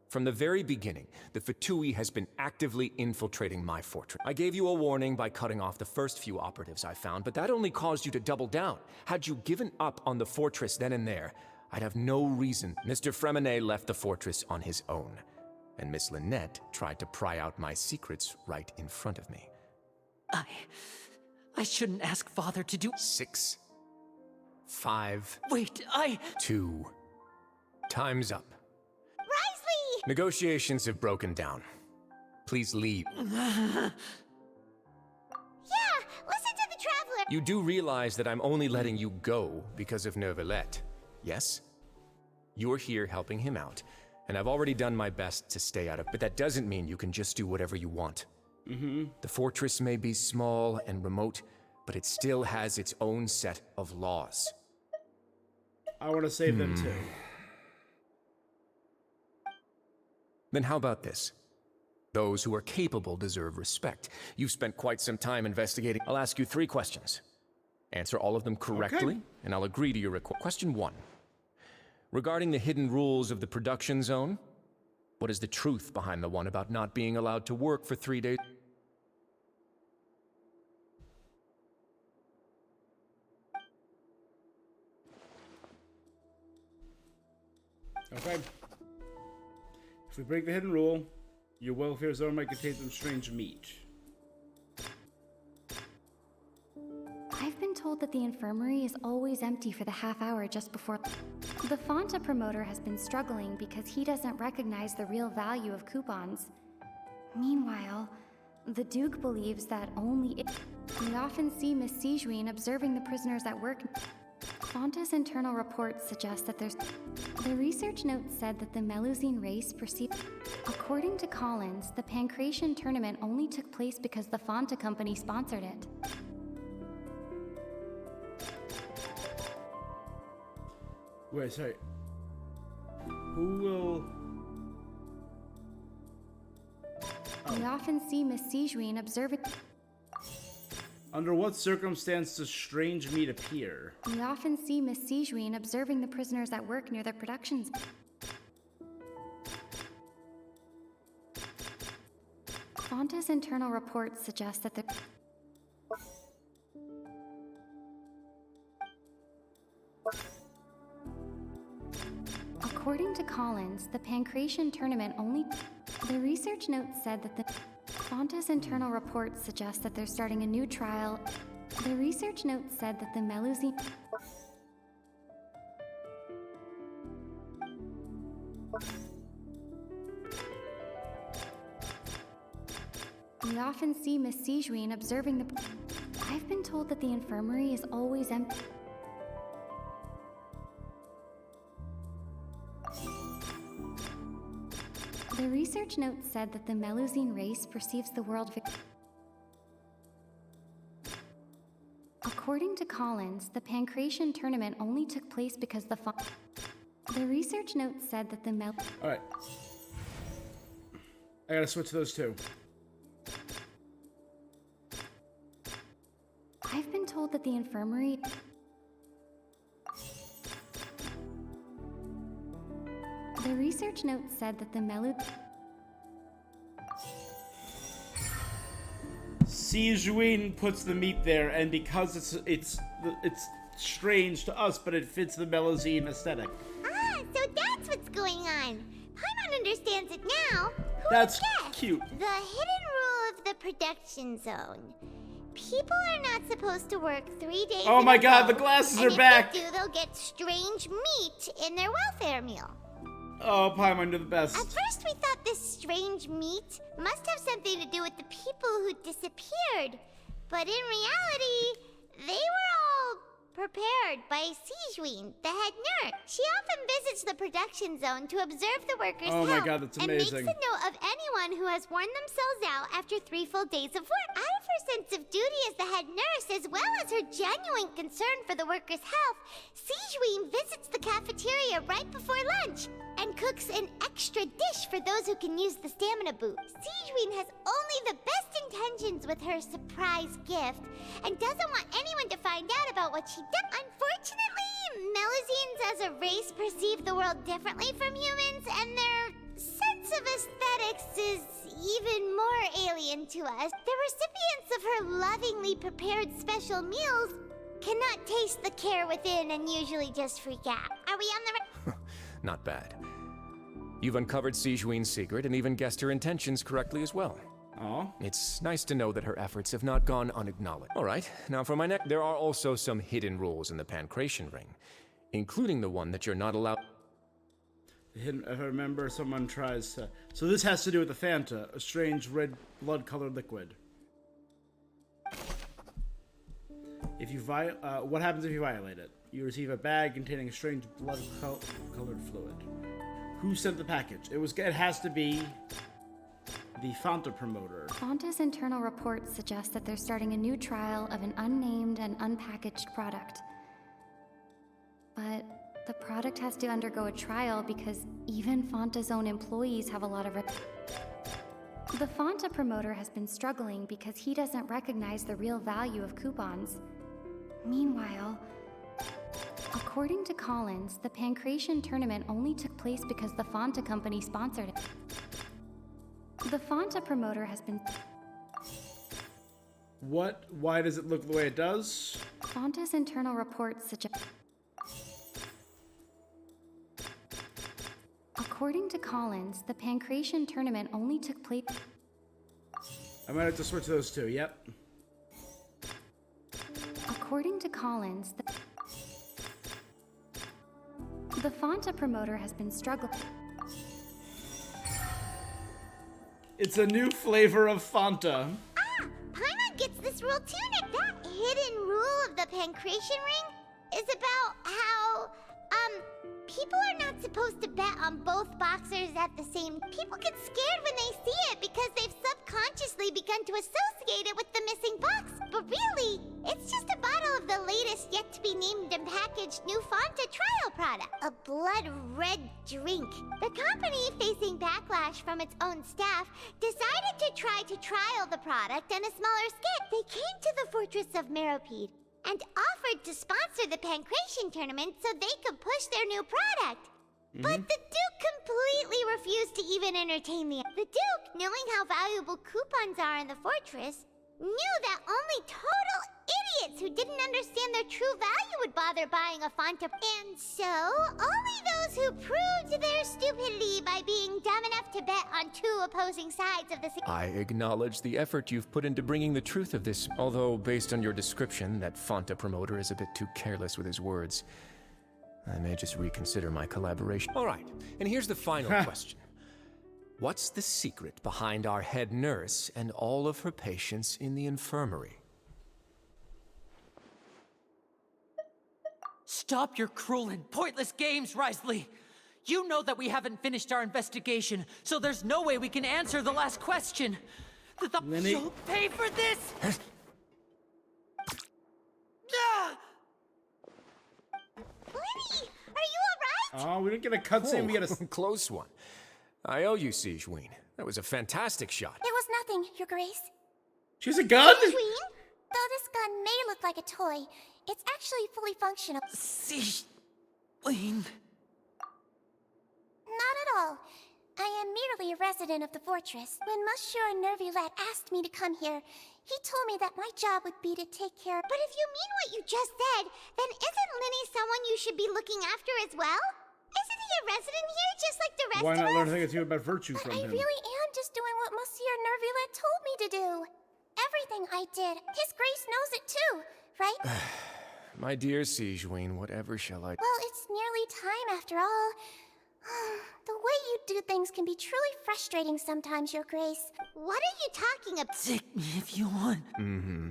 From the very beginning, the Fatui has been actively infiltrating my fortress. I gave you a warning by cutting off the first few operatives I found, but that only caused you to double down. Had you given up on the fortress then and there, I'd have no reason. Mr. Fremine left the fortress on his own, and Miss Lynette tried to pry out my secrets right in front of me. I shouldn't ask Father to do... 6, 5... Wait, 2... Time's up. Risley! Negotiations have broken down. Please leave. Yeah, listen to the Traveler! You do realize that I'm only letting you go because of Neuvillette, yes? You're here helping him out, and I've already done my best to stay out of... But that doesn't mean you can just do whatever you want. The fortress may be small and remote, but it still has its own set of laws. I want to save them too. Then how about this? Those who are capable deserve respect. You've spent quite some time investigating. I'll ask you 3 questions. Answer all of them correctly, and I'll agree to your request. Question 1. Regarding the hidden rules of the production zone, What is the truth behind the one about not being allowed to work for 3 days? Okay. If we break the hidden rule, your welfare zone might contain some strange meat. I've been told that the infirmary is always empty for the half hour just before. The Fonta promoter has been struggling because he doesn't recognize the real value of coupons. Meanwhile, the Duke believes that only we often see Miss Sijuin observing the prisoners at work. Fonta's internal reports suggest that the research note said that the Melusine race perceived. According to Collins, the Pancration tournament only took place because the Fonta company sponsored it. Wait, sorry. Who will... We often see Miss Sijuin observing... Under what circumstance does strange meat appear? We often see Miss Sijuin observing the prisoners at work near the productions. Fonta's internal reports suggest that the... According to Collins, the Pancration tournament only... The research note said that the... Fonta's internal reports suggest that they're starting a new trial. The research note said that the Melusine... We often see Miss Sijuin observing the... I've been told that the infirmary is always empty. The research note said that the Melusine race perceives the world According to Collins, the Pancration tournament only took place because the research note said that the Alright. I gotta switch those two. I've been told that the infirmary... The research note said that the Sijuin puts the meat there, and because it's strange to us, but it fits the Melusine aesthetic. Ah, so that's what's going on. Paimon understands it now. Who That's would guess? cute. The hidden rule of the production zone. People are not supposed to work 3 days Oh in my a god, row, the glasses and are back! If they do, they'll get strange meat in their welfare meal. Oh, Paimon, you're the best. At first, we thought this strange meat must have something to do with the people who disappeared. But in reality, they were all prepared by Sijuin, the head nurse. She often visits the production zone to observe the workers' Oh my health god, that's and makes a amazing. note of anyone who has worn themselves out after 3 full days of work. Out of her sense of duty as the head nurse, as well as her genuine concern for the workers' health, Sijuin visits the cafeteria right before lunch and cooks an extra dish for those who can use the stamina boost. Sijuin has only the best intentions with her surprise gift and doesn't want anyone to find out about what she does. Unfortunately, Melusines as a race perceive the world differently from humans, and their sense of aesthetics is even more alien to us. The recipients of her lovingly prepared special meals cannot taste the care within and usually just freak out. Are we on the right? Not bad. You've uncovered Sijuin's secret and even guessed her intentions correctly as well. Aw. It's nice to know that her efforts have not gone unacknowledged. All right, now for my next... There are also some hidden rules in the Pancration ring, including the one that you're not allowed... I remember someone tries to... So this has to do with the Fanta, a strange red blood-colored liquid. If you what happens if you violate it? You receive a bag containing a strange blood-colored fluid. Who sent the package? It has to be the Fonta promoter. Fonta's internal reports suggest that they're starting a new trial of an unnamed and unpackaged product. But the product has to undergo a trial because even Fonta's own employees have a lot of... The Fonta promoter has been struggling because he doesn't recognize the real value of coupons. Meanwhile, According to Collins, the Pancration tournament only took place because the Fonta company sponsored it. The Fonta promoter has been... What? Why does it look the way it does? Fonta's internal reports suggest... According to Collins, the Pancration tournament only took place... I might have to switch those two, yep. According to Collins, the Fonta promoter has been struggling... It's a new flavor of Fanta. Ah! Paimon gets this rule too, Nick. That hidden rule of the Pancration ring is about how, people are not supposed to bet on both boxers at the same... People get scared when they see it because they've subconsciously begun to associate it with the missing box. But really, it's just a bottle of the latest yet-to-be-named and packaged new Fonta trial product. A blood-red drink. The company, facing backlash from its own staff, decided to try to trial the product on a smaller scale. They came to the fortress of Meropide and offered to sponsor the Pancration tournament so they could push their new product. But the Duke completely refused to even entertain the... The Duke, knowing how valuable coupons are in the fortress, knew that only total idiots who didn't understand their true value would bother buying a Fonta. And so, only those who proved their stupidity by being dumb enough to bet on two opposing sides of the... I acknowledge the effort you've put into bringing the truth of this, although based on your description, that Fonta promoter is a bit too careless with his words. I may just reconsider my collaboration. All right, and here's the final question. What's the secret behind our head nurse and all of her patients in the infirmary? Stop your cruel and pointless games, Risley! You know that we haven't finished our investigation, so there's no way we can answer the last question. You'll pay for this! Lenny, are you alright? Oh, we didn't get a cutscene, we get a... Close one. I owe you, Siegeween. That was a fantastic shot. It was nothing, Your Grace. She's a gun? Queen? Though this gun may look like a toy, it's actually fully functional. Siegeween... Not at all. I am merely a resident of the fortress. When Monsieur Nervulet asked me to come here, he told me that my job would be to take care of... But if you mean what you just said, then isn't Lenny someone you should be looking after as well? Isn't he a resident here just like the rest of us? Why not learn a thing or two about virtue from him? I really am just doing what Monsieur Nervulet told me to do. Everything I did. His Grace knows it too, right? My dear Siegeween, whatever shall I... Well, it's nearly time after all. The way you do things can be truly frustrating sometimes, Your Grace. What are you talking about? Take me if you want.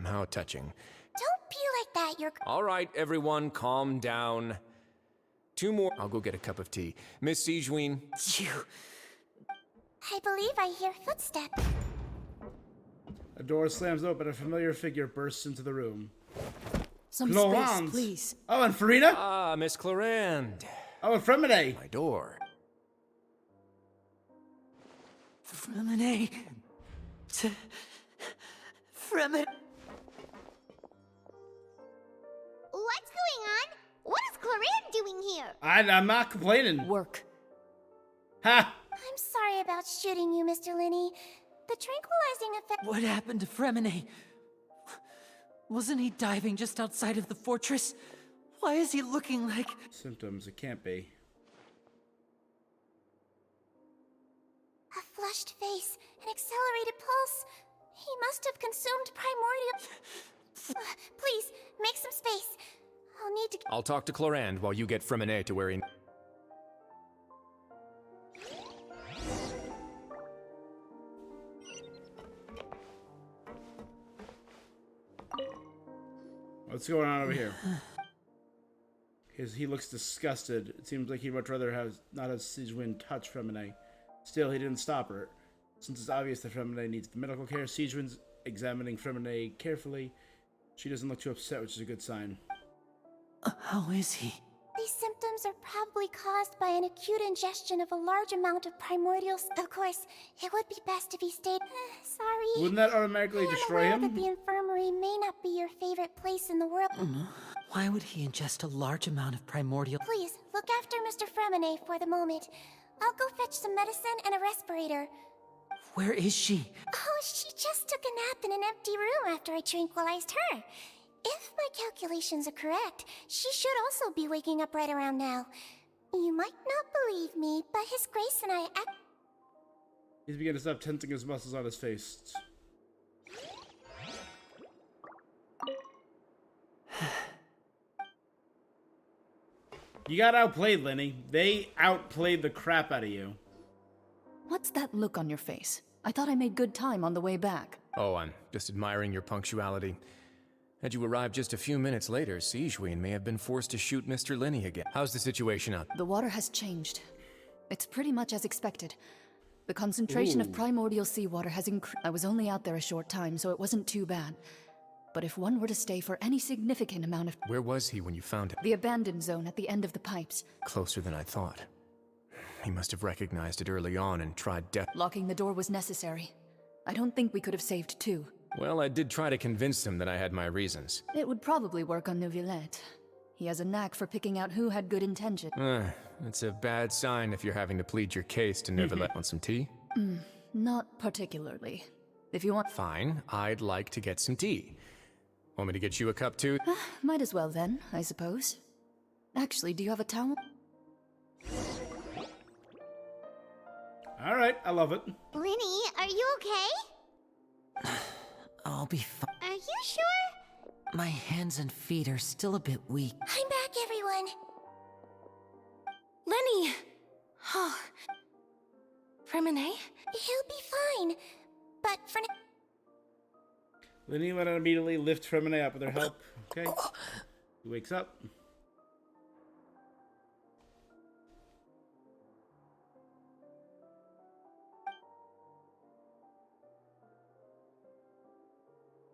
How touching. Don't be like that, Your... All right, everyone, calm down. 2 more. I'll go get a cup of tea. Miss Siegeween. I believe I hear footsteps. A door slams open, a familiar figure bursts into the room. Some Florence. space, please. Oh, and Farina? Ah, Miss Clarande. Oh, and Fremine. My door. Fremine. Fremine. What's going on? What is Clarande doing here? I'm not complaining. Work. Ha! I'm sorry about shooting you, Mr. Linney. The tranquilizing effect... What happened to Fremine? Wasn't he diving just outside of the fortress? Why is he looking like... Symptoms, it can't be. A flushed face, an accelerated pulse. He must have consumed primordial... Please, make some space. I'll need to... I'll talk to Clarande while you get Fremine to where he... What's going on over here? He looks disgusted. It seems like he'd much rather not have Siegeween touch Fremine. Still, he didn't stop her. Since it's obvious that Fremine needs the medical care, Siegeween's examining Fremine carefully. She doesn't look too upset, which is a good sign. How is he? These symptoms are probably caused by an acute ingestion of a large amount of primordials. Of course, it would be best if he stayed... sorry. Wouldn't that automatically destroy him? That the infirmary may not be your favorite place in the world. Why would he ingest a large amount of primordial? Please, look after Mr. Fremine for the moment. I'll go fetch some medicine and a respirator. Where is she? Oh, she just took a nap in an empty room after I tranquilized her. If my calculations are correct, she should also be waking up right around now. You might not believe me, but His Grace and I He's beginning to stop tensing his muscles on his face. You got outplayed, Lenny. They outplayed the crap out of you. What's that look on your face? I thought I made good time on the way back. Oh, I'm just admiring your punctuality. Had you arrived just a few minutes later, Sigewinne may have been forced to shoot Mr. Lenny again. How's the situation up? The water has changed. It's pretty much as expected. The concentration of primordial seawater has increased. I was only out there a short time, so it wasn't too bad. But if one were to stay for any significant amount of... Where was he when you found him? The abandoned zone at the end of the pipes. Closer than I thought. He must have recognized it early on and tried death. Locking the door was necessary. I don't think we could have saved two. Well, I did try to convince him that I had my reasons. It would probably work on Neuvillette. He has a knack for picking out who had good intention. It's a bad sign if you're having to plead your case to Neuvillette. Want some tea? Not particularly. If you want... Fine, I'd like to get some tea. Want me to get you a cup too? Might as well then, I suppose. Actually, do you have a towel? Alright, I love it. Lenny, are you okay? I'll be fine. Are you sure? My hands and feet are still a bit weak. I'm back, everyone. Lenny! Oh. Fremine? He'll be fine. But for now... Lenny went and immediately lift Fremine up with her help. Okay. He wakes up.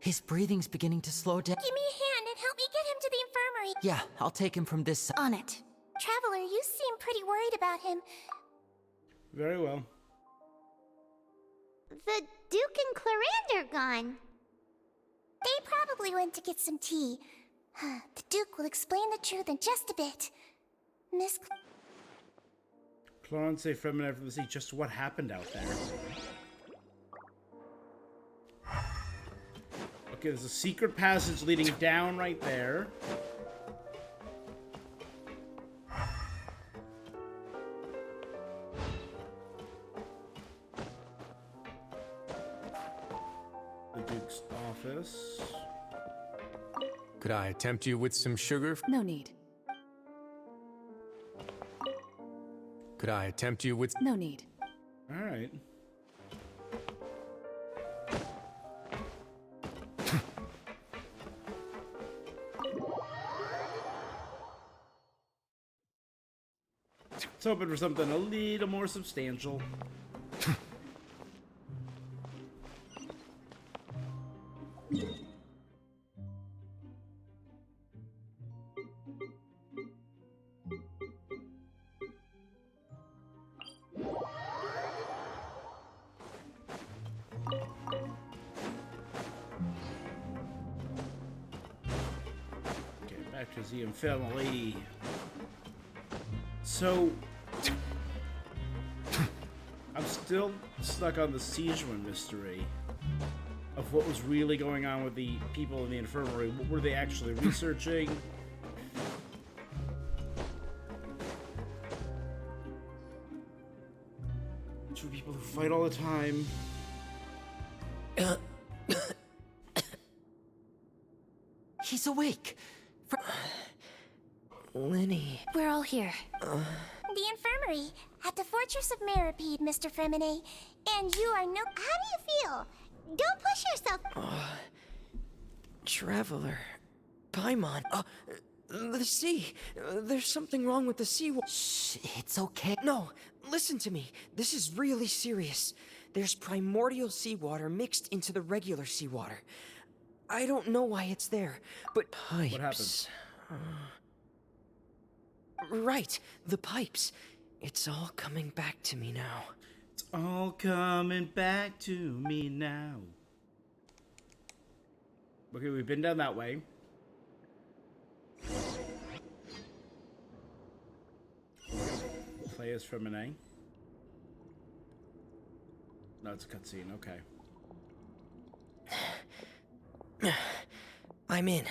His breathing's beginning to slow down. Give me a hand and help me get him to the infirmary. Yeah, I'll take him from this side. On it. Traveler, you seem pretty worried about him. Very well. The Duke and Clarande are gone. They probably went to get some tea. The Duke will explain the truth in just a bit. Miss... Clarence say Fremine from the sea. Just what happened out there? Okay, there's a secret passage leading down right there. The Duke's office. Could I tempt you with some sugar? No need. Could I tempt you with... No need. Alright. Let's hoping for something a little more substantial. Okay, back to the family. So, I'm still stuck on the Sigewinne mystery of what was really going on with the people in the infirmary. What were they actually researching? Two people who fight all the time. He's awake. Lenny. We're all here. The infirmary at the Fortress of Meripede, Mr. Fremine. And you are no... How do you feel? Don't push yourself. Traveler. Paimon. The sea. There's something wrong with the sea. Shh, it's okay. No, listen to me. This is really serious. There's primordial seawater mixed into the regular seawater. I don't know why it's there, but pipes. What happened? Right, the pipes. It's all coming back to me now. It's all coming back to me now. Okay, we've been down that way. Play as from an A. No, it's a cutscene. Okay. I'm in.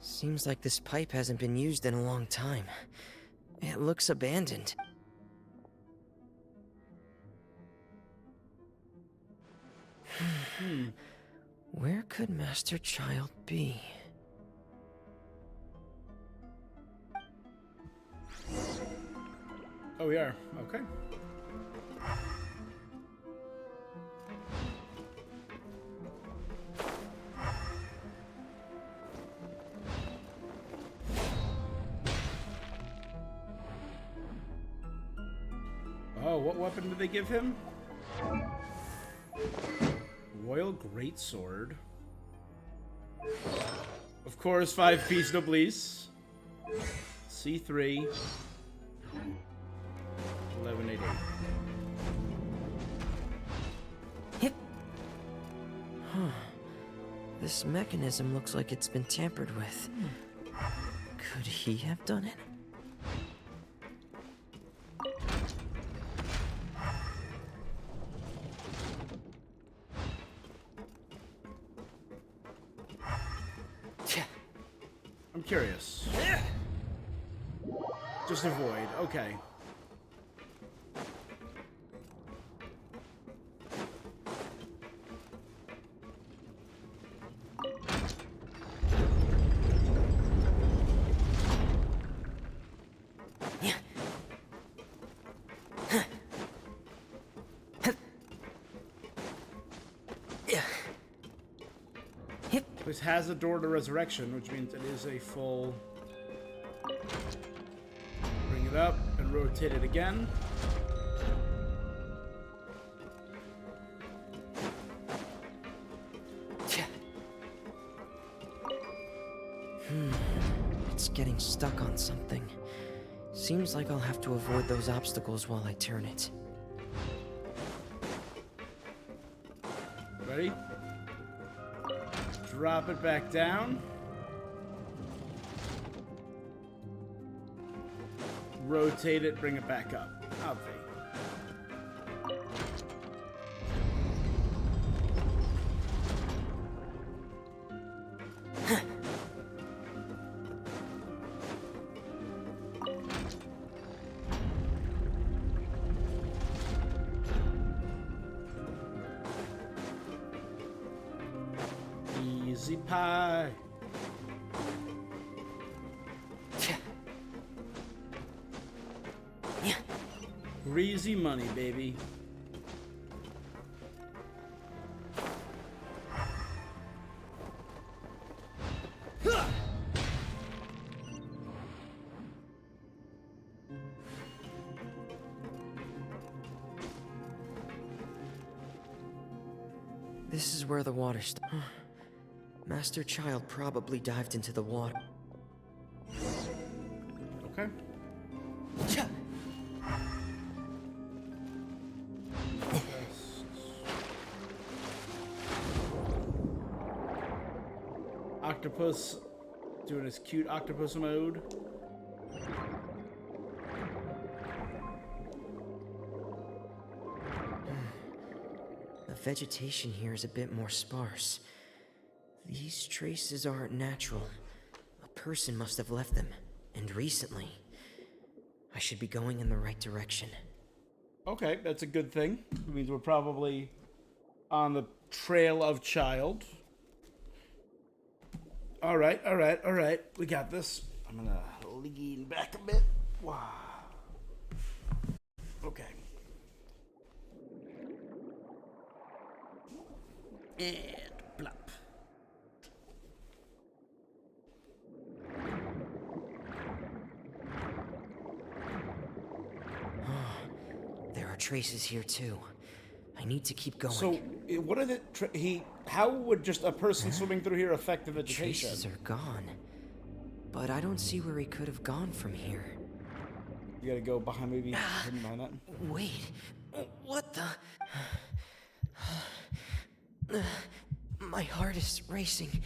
Seems like this pipe hasn't been used in a long time. It looks abandoned. Where could Master Child be? Oh, we are. Okay. Oh, what weapon did they give him? Royal Greatsword. Of course, 5 piece noblesse. C3. 1188. Hip. Huh. This mechanism looks like it's been tampered with. Could he have done it? I'm curious. Just avoid. Okay. This has a door to resurrection, which means it is a full... Bring it up and rotate it again. It's getting stuck on something. Seems like I'll have to avoid those obstacles while I turn it. Ready? Drop it back down. Rotate it, bring it back up. Obvi. Easy pie. Greasy money, baby. This is where the water Master Child probably dived into the water. Okay. Octopus doing his cute octopus mode. The vegetation here is a bit more sparse. These traces aren't natural. A person must have left them, and recently. I should be going in the right direction. Okay, that's a good thing. It means we're probably on the trail of Child. Alright. We got this. I'm gonna lean back a bit. Wow. Okay. And plop. There are traces here too. I need to keep going. So, what are the how would just a person swimming through here affect the vegetation? Traces are gone. But I don't see where he could have gone from here. You gotta go behind, maybe hidden behind that. Wait. What the? My heart is racing,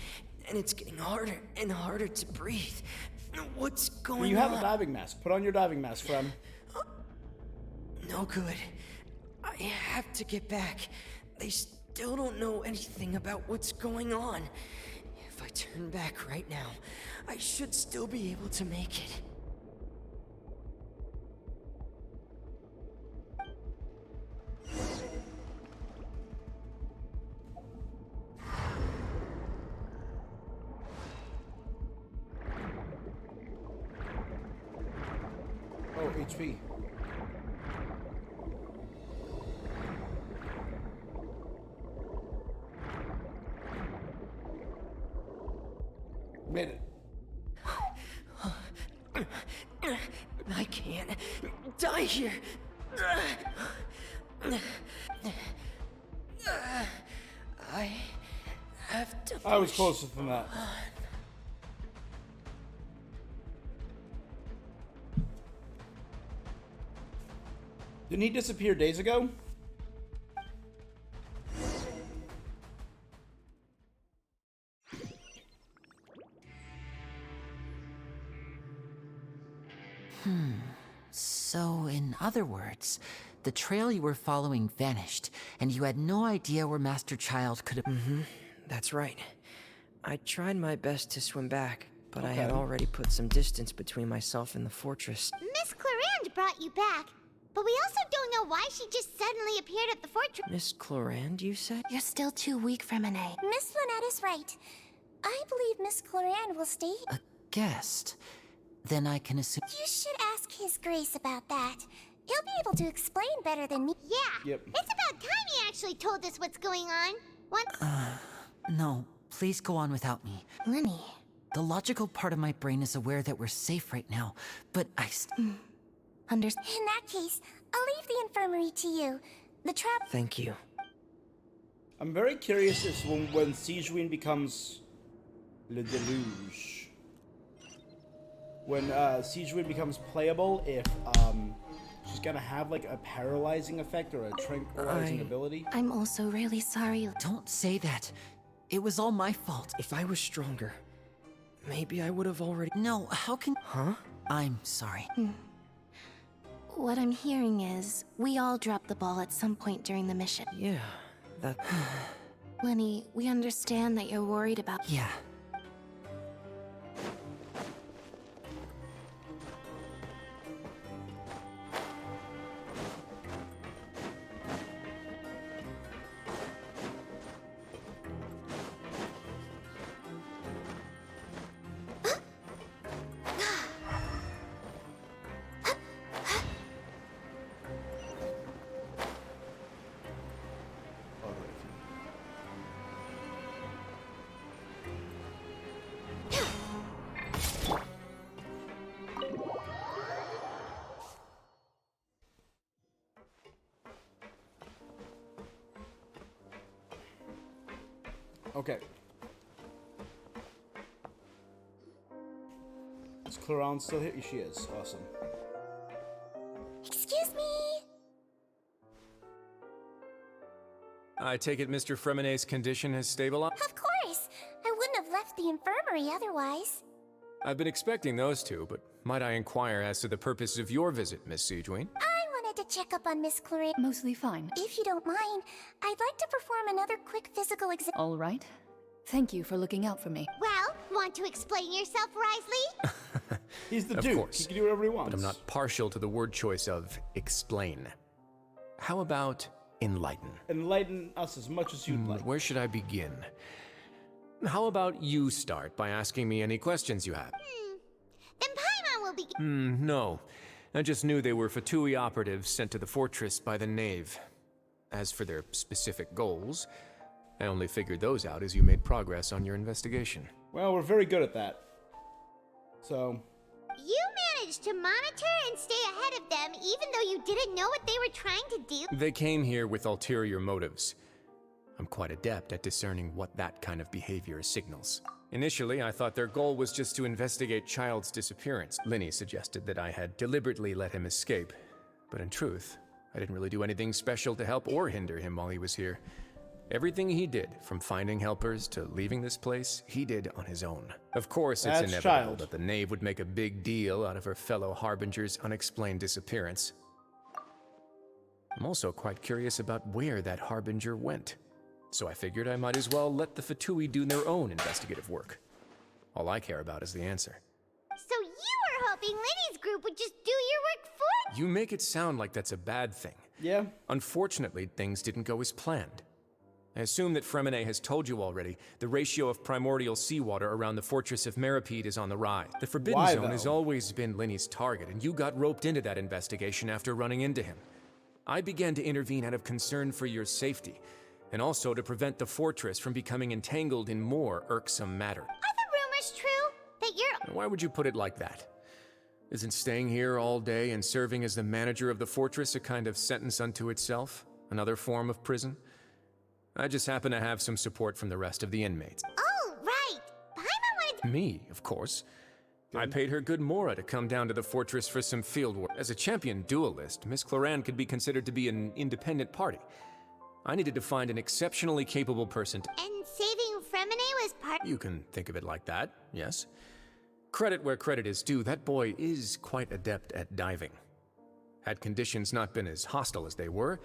and it's getting harder and harder to breathe. What's going on? You have a diving mask. Put on your diving mask, friend. No good. I have to get back. They still don't know anything about what's going on. If I turn back right now, I should still be able to make it. Oh, HP. Made it. I can't die here. I have to. I was closer than that. Didn't he disappear days ago? So, in other words, the trail you were following vanished, and you had no idea where Master Child could have... That's right. I tried my best to swim back, but I had already put some distance between myself and the fortress. Miss Clarande brought you back, but we also don't know why she just suddenly appeared at the fortress. Miss Clarande, you said? You're still too weak for Monet. Miss Lynette is right. I believe Miss Clarande will stay. A guest? Then I can assume... You should ask His Grace about that. He'll be able to explain better than me. Yeah. Yep. It's about time he actually told us what's going on. No, please go on without me. Lenny. The logical part of my brain is aware that we're safe right now, but I... In that case, I'll leave the infirmary to you. The trap... Thank you. I'm very curious as to when Sijuin becomes Le Deluge. When Sijuin becomes playable, if she's gonna have like a paralyzing effect or a tranquilizing ability. I'm also really sorry. Don't say that. It was all my fault. If I was stronger, maybe I would have already... No, how can... Huh? I'm sorry. What I'm hearing is, we all dropped the ball at some point during the mission. Yeah, that... Lenny, we understand that you're worried about... Yeah. Okay. Is Clarande still here? She is. Awesome. Excuse me! I take it Mr. Fremenet's condition has stabilized? Of course! I wouldn't have left the infirmary otherwise. I've been expecting those two, but might I inquire as to the purpose of your visit, Miss Sijuin? I wanted to check up on Miss Clarande. Mostly fine. If you don't mind, I'd like to perform another quick physical exam. All right. Thank you for looking out for me. Well, want to explain yourself, Risley? He's the Of Duke. course. He can do whatever he wants. But I'm not partial to the word choice of explain. How about enlighten? Enlighten us as much as you'd like. Where should I begin? How about you start by asking me any questions you have? Then Paimon will begin. No. I just knew they were Fatui operatives sent to the fortress by the Knave. As for their specific goals, I only figured those out as you made progress on your investigation. Well, we're very good at that. So... You managed to monitor and stay ahead of them even though you didn't know what they were trying to do? They came here with ulterior motives. I'm quite adept at discerning what that kind of behavior signals. Initially, I thought their goal was just to investigate Child's disappearance. Linny suggested that I had deliberately let him escape, but in truth, I didn't really do anything special to help or hinder him while he was here. Everything he did, from finding helpers to leaving this place, he did on his own. Of course, it's That's inevitable child. that the knave would make a big deal out of her fellow Harbinger's unexplained disappearance. I'm also quite curious about where that Harbinger went, so I figured I might as well let the Fatui do their own investigative work. All I care about is the answer. So you were hoping Liddy's group would just do your work for you? You make it sound like that's a bad thing. Yeah. Unfortunately, things didn't go as planned. I assume that Fremine has told you already, the ratio of primordial seawater around the fortress of Meripede is on the rise. The Forbidden Why, Zone though? has always been Linny's target, and you got roped into that investigation after running into him. I began to intervene out of concern for your safety, and also to prevent the fortress from becoming entangled in more irksome matter. Are the rumors true? That you're... Why would you put it like that? Isn't staying here all day and serving as the manager of the fortress a kind of sentence unto itself? Another form of prison? I just happen to have some support from the rest of the inmates. Oh, right. Paimon wanted... Me, of course. I paid her good mora to come down to the fortress for some field work. As a champion duelist, Miss Cloran could be considered to be an independent party. I needed to find an exceptionally capable person to... And saving Fremine was part... You can think of it like that, yes. Credit where credit is due, that boy is quite adept at diving. Had conditions not been as hostile as they were,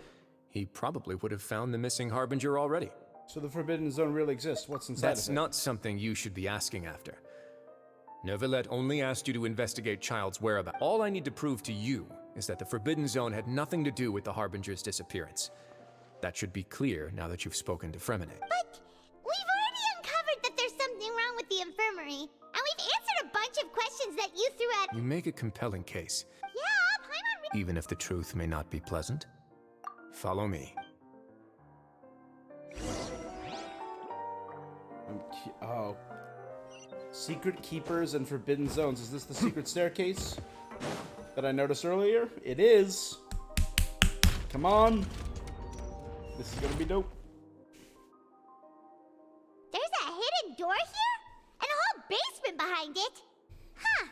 he probably would have found the missing Harbinger already. So the Forbidden Zone really exists. What's inside That's of it? not something you should be asking after. Neuvillette only asked you to investigate Child's whereabouts. All I need to prove to you is that the Forbidden Zone had nothing to do with the Harbinger's disappearance. That should be clear now that you've spoken to Fremine. But we've already uncovered that there's something wrong with the infirmary, and we've answered a bunch of questions that you threw at... You make a compelling case, Yeah, Paimon... even if the truth may not be pleasant. Follow me. Oh. Secret Keepers and Forbidden Zones. Is this the secret staircase that I noticed earlier? It is. Come on. This is gonna be dope. There's a hidden door here? And a whole basement behind it? Huh.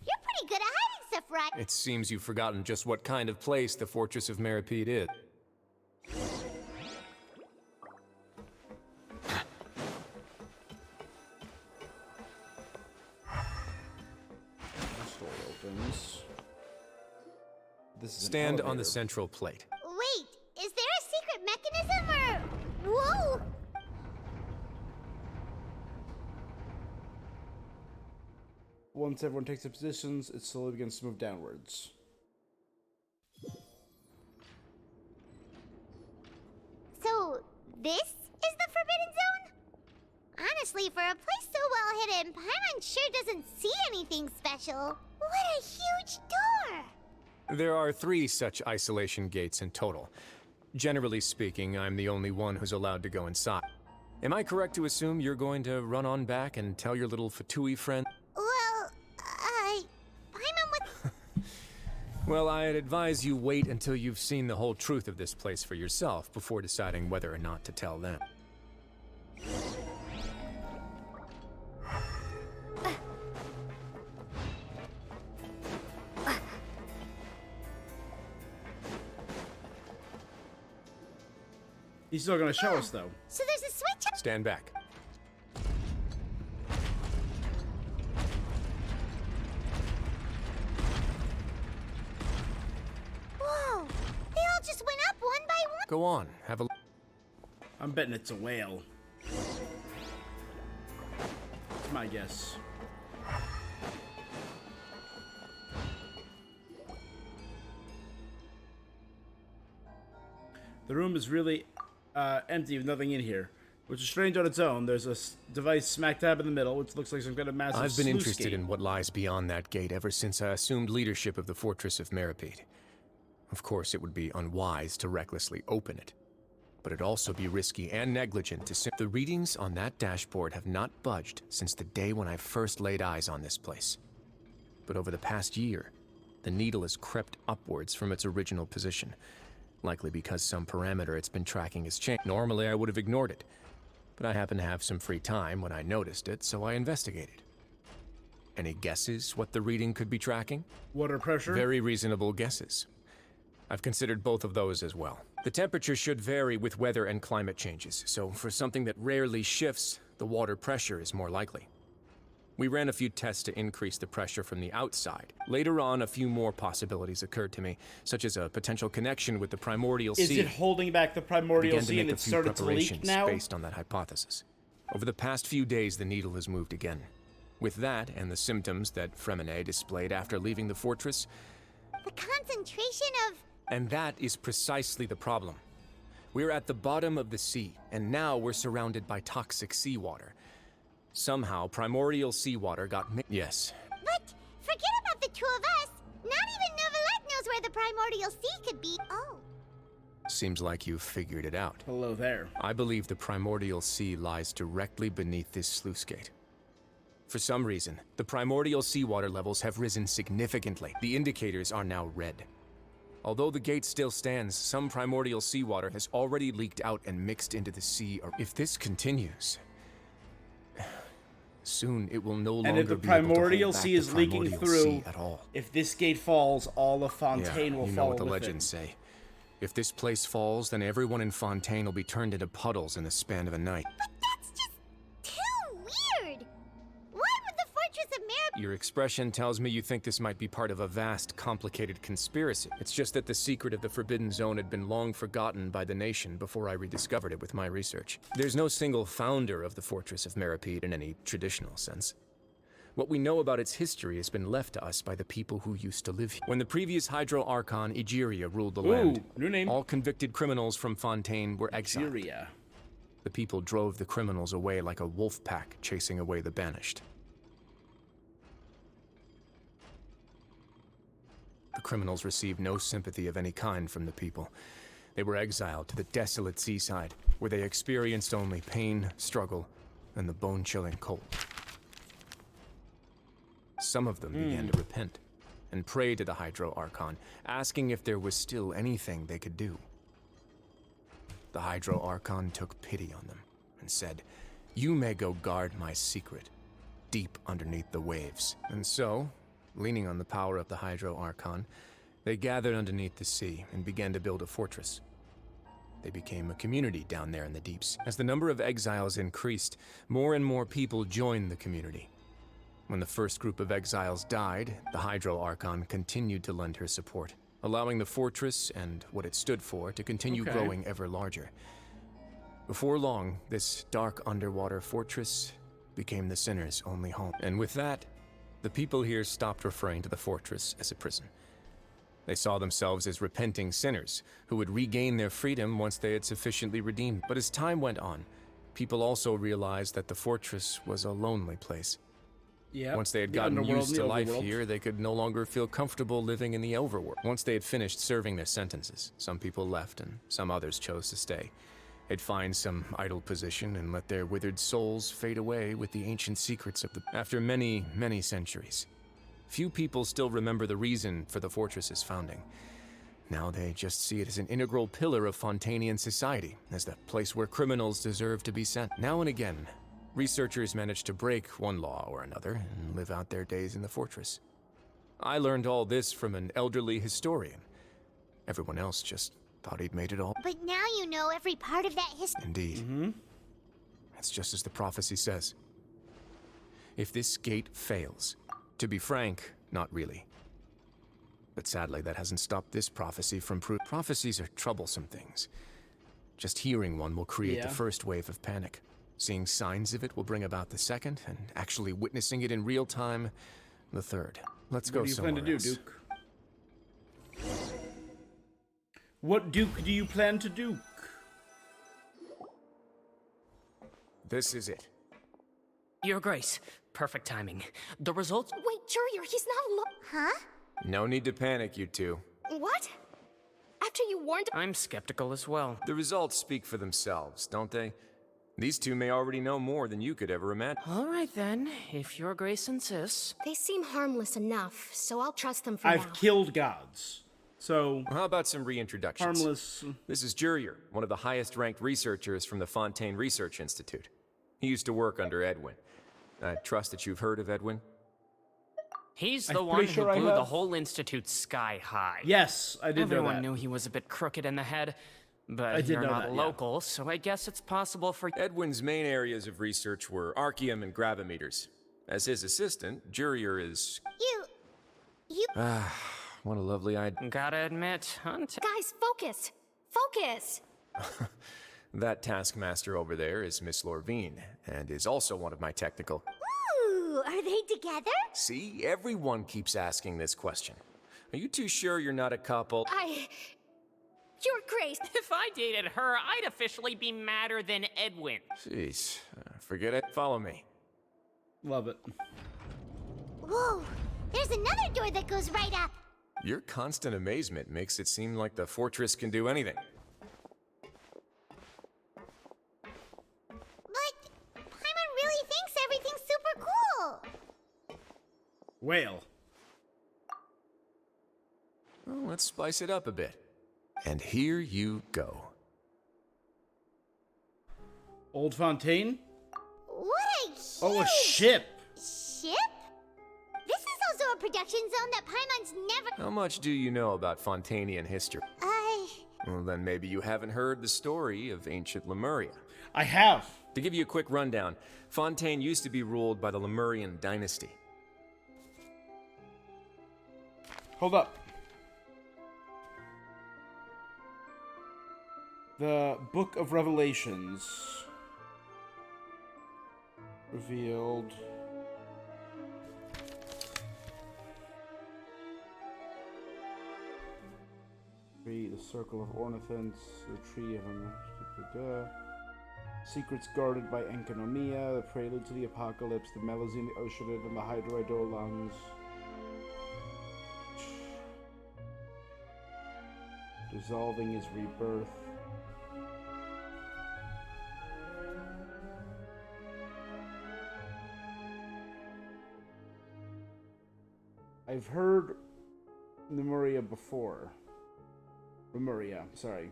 You're pretty good at hiding stuff, right? It seems you've forgotten just what kind of place the Fortress of Meripede is. This door opens. This is Stand an on the elevator. central plate. Wait, is there a secret mechanism or... Whoa! Once everyone takes their positions, it slowly begins to move downwards. So, this is the Forbidden Zone? Honestly, for a place so well hidden, Paimon sure doesn't see anything special. What a huge door! There are 3 such isolation gates in total. Generally speaking, I'm the only one who's allowed to go inside. Am I correct to assume you're going to run on back and tell your little Fatui friend? Well, Paimon would... Well, I'd advise you wait until you've seen the whole truth of this place for yourself before deciding whether or not to tell them. He's still gonna show us, though. So there's a switch... Stand back. Whoa! They all just went up one by one? Go on, have a... I'm betting it's a whale. That's my guess. The room is really empty with nothing in here, which is strange on its own. There's a device smack dab in the middle, which looks like some kind of massive I've been sluice interested gate. in what lies beyond that gate ever since I assumed leadership of the Fortress of Meripede. Of course, it would be unwise to recklessly open it, but it'd also be risky and negligent to the readings on that dashboard have not budged since the day when I first laid eyes on this place. But over the past year, the needle has crept upwards from its original position, likely because some parameter it's been tracking has changed. Normally, I would have ignored it, but I happened to have some free time when I noticed it, so I investigated. Any guesses what the reading could be tracking? Water pressure? Very reasonable guesses. I've considered both of those as well. The temperature should vary with weather and climate changes, so for something that rarely shifts, the water pressure is more likely. We ran a few tests to increase the pressure from the outside. Later on, a few more possibilities occurred to me, such as a potential connection with the primordial sea. Is it holding back the primordial sea and it started to leak now? Based on that hypothesis. Over the past few days, the needle has moved again. With that, and the symptoms that Fremine displayed after leaving the fortress... The concentration of... And that is precisely the problem. We're at the bottom of the sea, and now we're surrounded by toxic seawater. Somehow, primordial seawater got Yes. But forget about the two of us. Not even Neuvillette knows where the primordial sea could be. Oh. Seems like you've figured it out. Hello there. I believe the primordial sea lies directly beneath this sluice gate. For some reason, the primordial seawater levels have risen significantly. The indicators are now red. Although the gate still stands, some primordial seawater has already leaked out and mixed into the sea. If this continues, soon it will no longer and if the be able to primordial hold back sea is the leaking primordial through, sea at all. If this gate falls, all of Fontaine will you know fall what the with legends it. say. If this place falls, then everyone in Fontaine will be turned into puddles in the span of a night. But that's just too weird. Why would the Fortress of Meribee... Your expression tells me you think this might be part of a vast, complicated conspiracy. It's just that the secret of the Forbidden Zone had been long forgotten by the nation before I rediscovered it with my research. There's no single founder of the Fortress of Meribee in any traditional sense. What we know about its history has been left to us by the people who used to live here. When the previous Hydro Archon, Egeria, ruled the land, new name. All convicted criminals from Fontaine were exiled. Egeria. The people drove the criminals away like a wolf pack chasing away the banished. The criminals received no sympathy of any kind from the people. They were exiled to the desolate seaside, where they experienced only pain, struggle, and the bone-chilling cold. Some of them began to repent and pray to the Hydro Archon, asking if there was still anything they could do. The Hydro Archon took pity on them and said, "You may go guard my secret, deep underneath the waves." And so, leaning on the power of the Hydro Archon, they gathered underneath the sea and began to build a fortress. They became a community down there in the deeps. As the number of exiles increased, more and more people joined the community. When the first group of exiles died, the Hydro Archon continued to lend her support, allowing the fortress and what it stood for to continue growing ever larger. Before long, this dark underwater fortress became the sinner's only home. And with that, the people here stopped referring to the fortress as a prison. They saw themselves as repenting sinners who would regain their freedom once they had sufficiently redeemed. But as time went on, people also realized that the fortress was a lonely place. Once they had gotten used to life here, they could no longer feel comfortable living in the overworld. Once they had finished serving their sentences, some people left and some others chose to stay. They'd find some idle position and let their withered souls fade away with the ancient secrets of the... After many, many centuries, few people still remember the reason for the fortress's founding. Now they just see it as an integral pillar of Fontainian society, as the place where criminals deserve to be sent. Now and again, researchers manage to break one law or another and live out their days in the fortress. I learned all this from an elderly historian. Everyone else just thought he'd made it all. But now you know every part of that history. Indeed. That's just as the prophecy says. If this gate fails, to be frank, not really. But sadly, that hasn't stopped this prophecy from Prophecies are troublesome things. Just hearing one will create the first wave of panic. Seeing signs of it will bring about the second, and actually witnessing it in real time, the third. Let's go somewhere else. What do you plan to do, Duke? What Duke do you plan to do? This is it. Your Grace, perfect timing. The results... Wait, Jurier, he's not Huh? No need to panic, you two. What? After you warned... I'm skeptical as well. The results speak for themselves, don't they? These two may already know more than you could ever imagine. All right then, if Your Grace insists. They seem harmless enough, so I'll trust them for now. I've killed gods. So... How about some reintroductions? Harmless. This is Jurier, one of the highest-ranked researchers from the Fontaine Research Institute. He used to work under Edwin. I trust that you've heard of Edwin? He's the one who blew the whole institute sky high. Yes, I did know that. Everyone knew he was a bit crooked in the head, But you're not local, so I guess it's possible for... Edwin's main areas of research were archaeum and gravimeters. As his assistant, Jurier is... You... What a lovely idea. Gotta admit, Guys, focus! Focus! That taskmaster over there is Miss Lorvine, and is also one of my technical... Ooh, are they together? See, everyone keeps asking this question. Are you too sure you're not a couple? You're crazy. If I dated her, I'd officially be madder than Edwin. Jeez, forget it. Follow me. Love it. Whoa, there's another door that goes right up. Your constant amazement makes it seem like the fortress can do anything. But Paimon really thinks everything's super cool. Whale. Well, let's spice it up a bit. And here you go. Old Fontaine? What a huge... Oh, a ship! Ship? This is also a production zone that Paimon's never... How much do you know about Fontainian history? Well, then maybe you haven't heard the story of ancient Lemuria. I have. To give you a quick rundown, Fontaine used to be ruled by the Lemurian dynasty. Hold up. The Book of Revelations revealed the Circle of Ornithants, the Tree of Secrets guarded by Enkonomia, the Prelude to the Apocalypse, the Melazine, the Oceanid, and the Hydroidolons. Dissolving his rebirth. I've heard Lemuria before. Lemuria, sorry.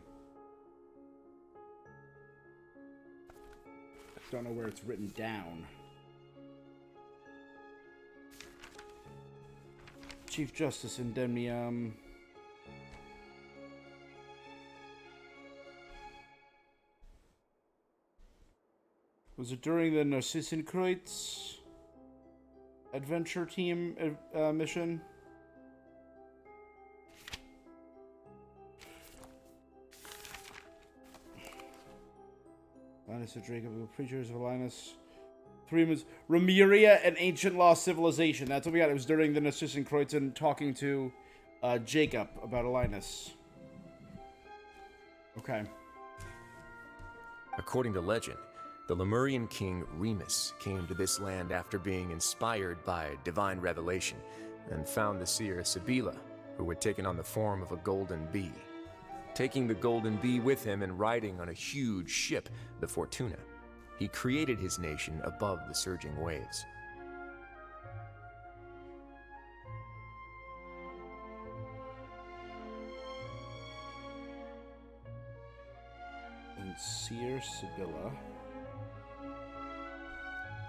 I don't know where it's written down. Chief Justice Indemnium. Was it during the Narcissenkreuz adventure team mission? Linus and Jacob, the preachers of Linus. Three was Remuria, an ancient lost civilization. That's what we got. It was during the Narcissenkreuz and talking to Jacob about Linus. Okay. According to legend, the Lemurian king Remus came to this land after being inspired by divine revelation and found the seer Sibila, who had taken on the form of a golden bee. Taking the golden bee with him and riding on a huge ship, the Fortuna, he created his nation above the surging waves. And Seer Sibila.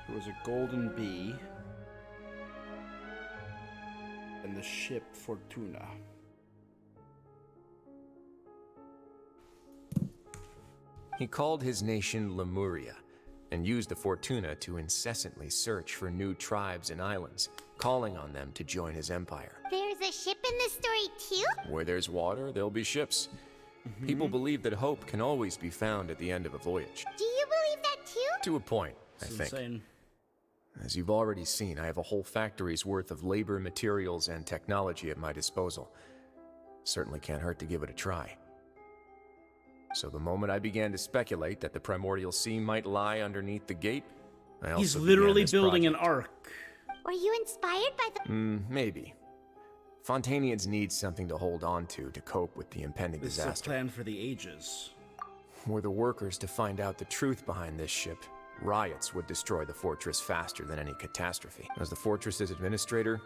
There was a golden bee. And the ship Fortuna. He called his nation Lemuria, and used the Fortuna to incessantly search for new tribes and islands, calling on them to join his empire. There's a ship in this story too? Where there's water, there'll be ships. People believe that hope can always be found at the end of a voyage. Do you believe that too? To a point, I think. Insane. As you've already seen, I have a whole factory's worth of labor, materials, and technology at my disposal. Certainly can't hurt to give it a try. So the moment I began to speculate that the primordial sea might lie underneath the gate, I also He's literally building project. an ark. Were you inspired by the... Maybe. Fontainians need something to hold on to cope with the impending This disaster. is a plan for the ages. Were the workers to find out the truth behind this ship, riots would destroy the fortress faster than any catastrophe. As the fortress's administrator,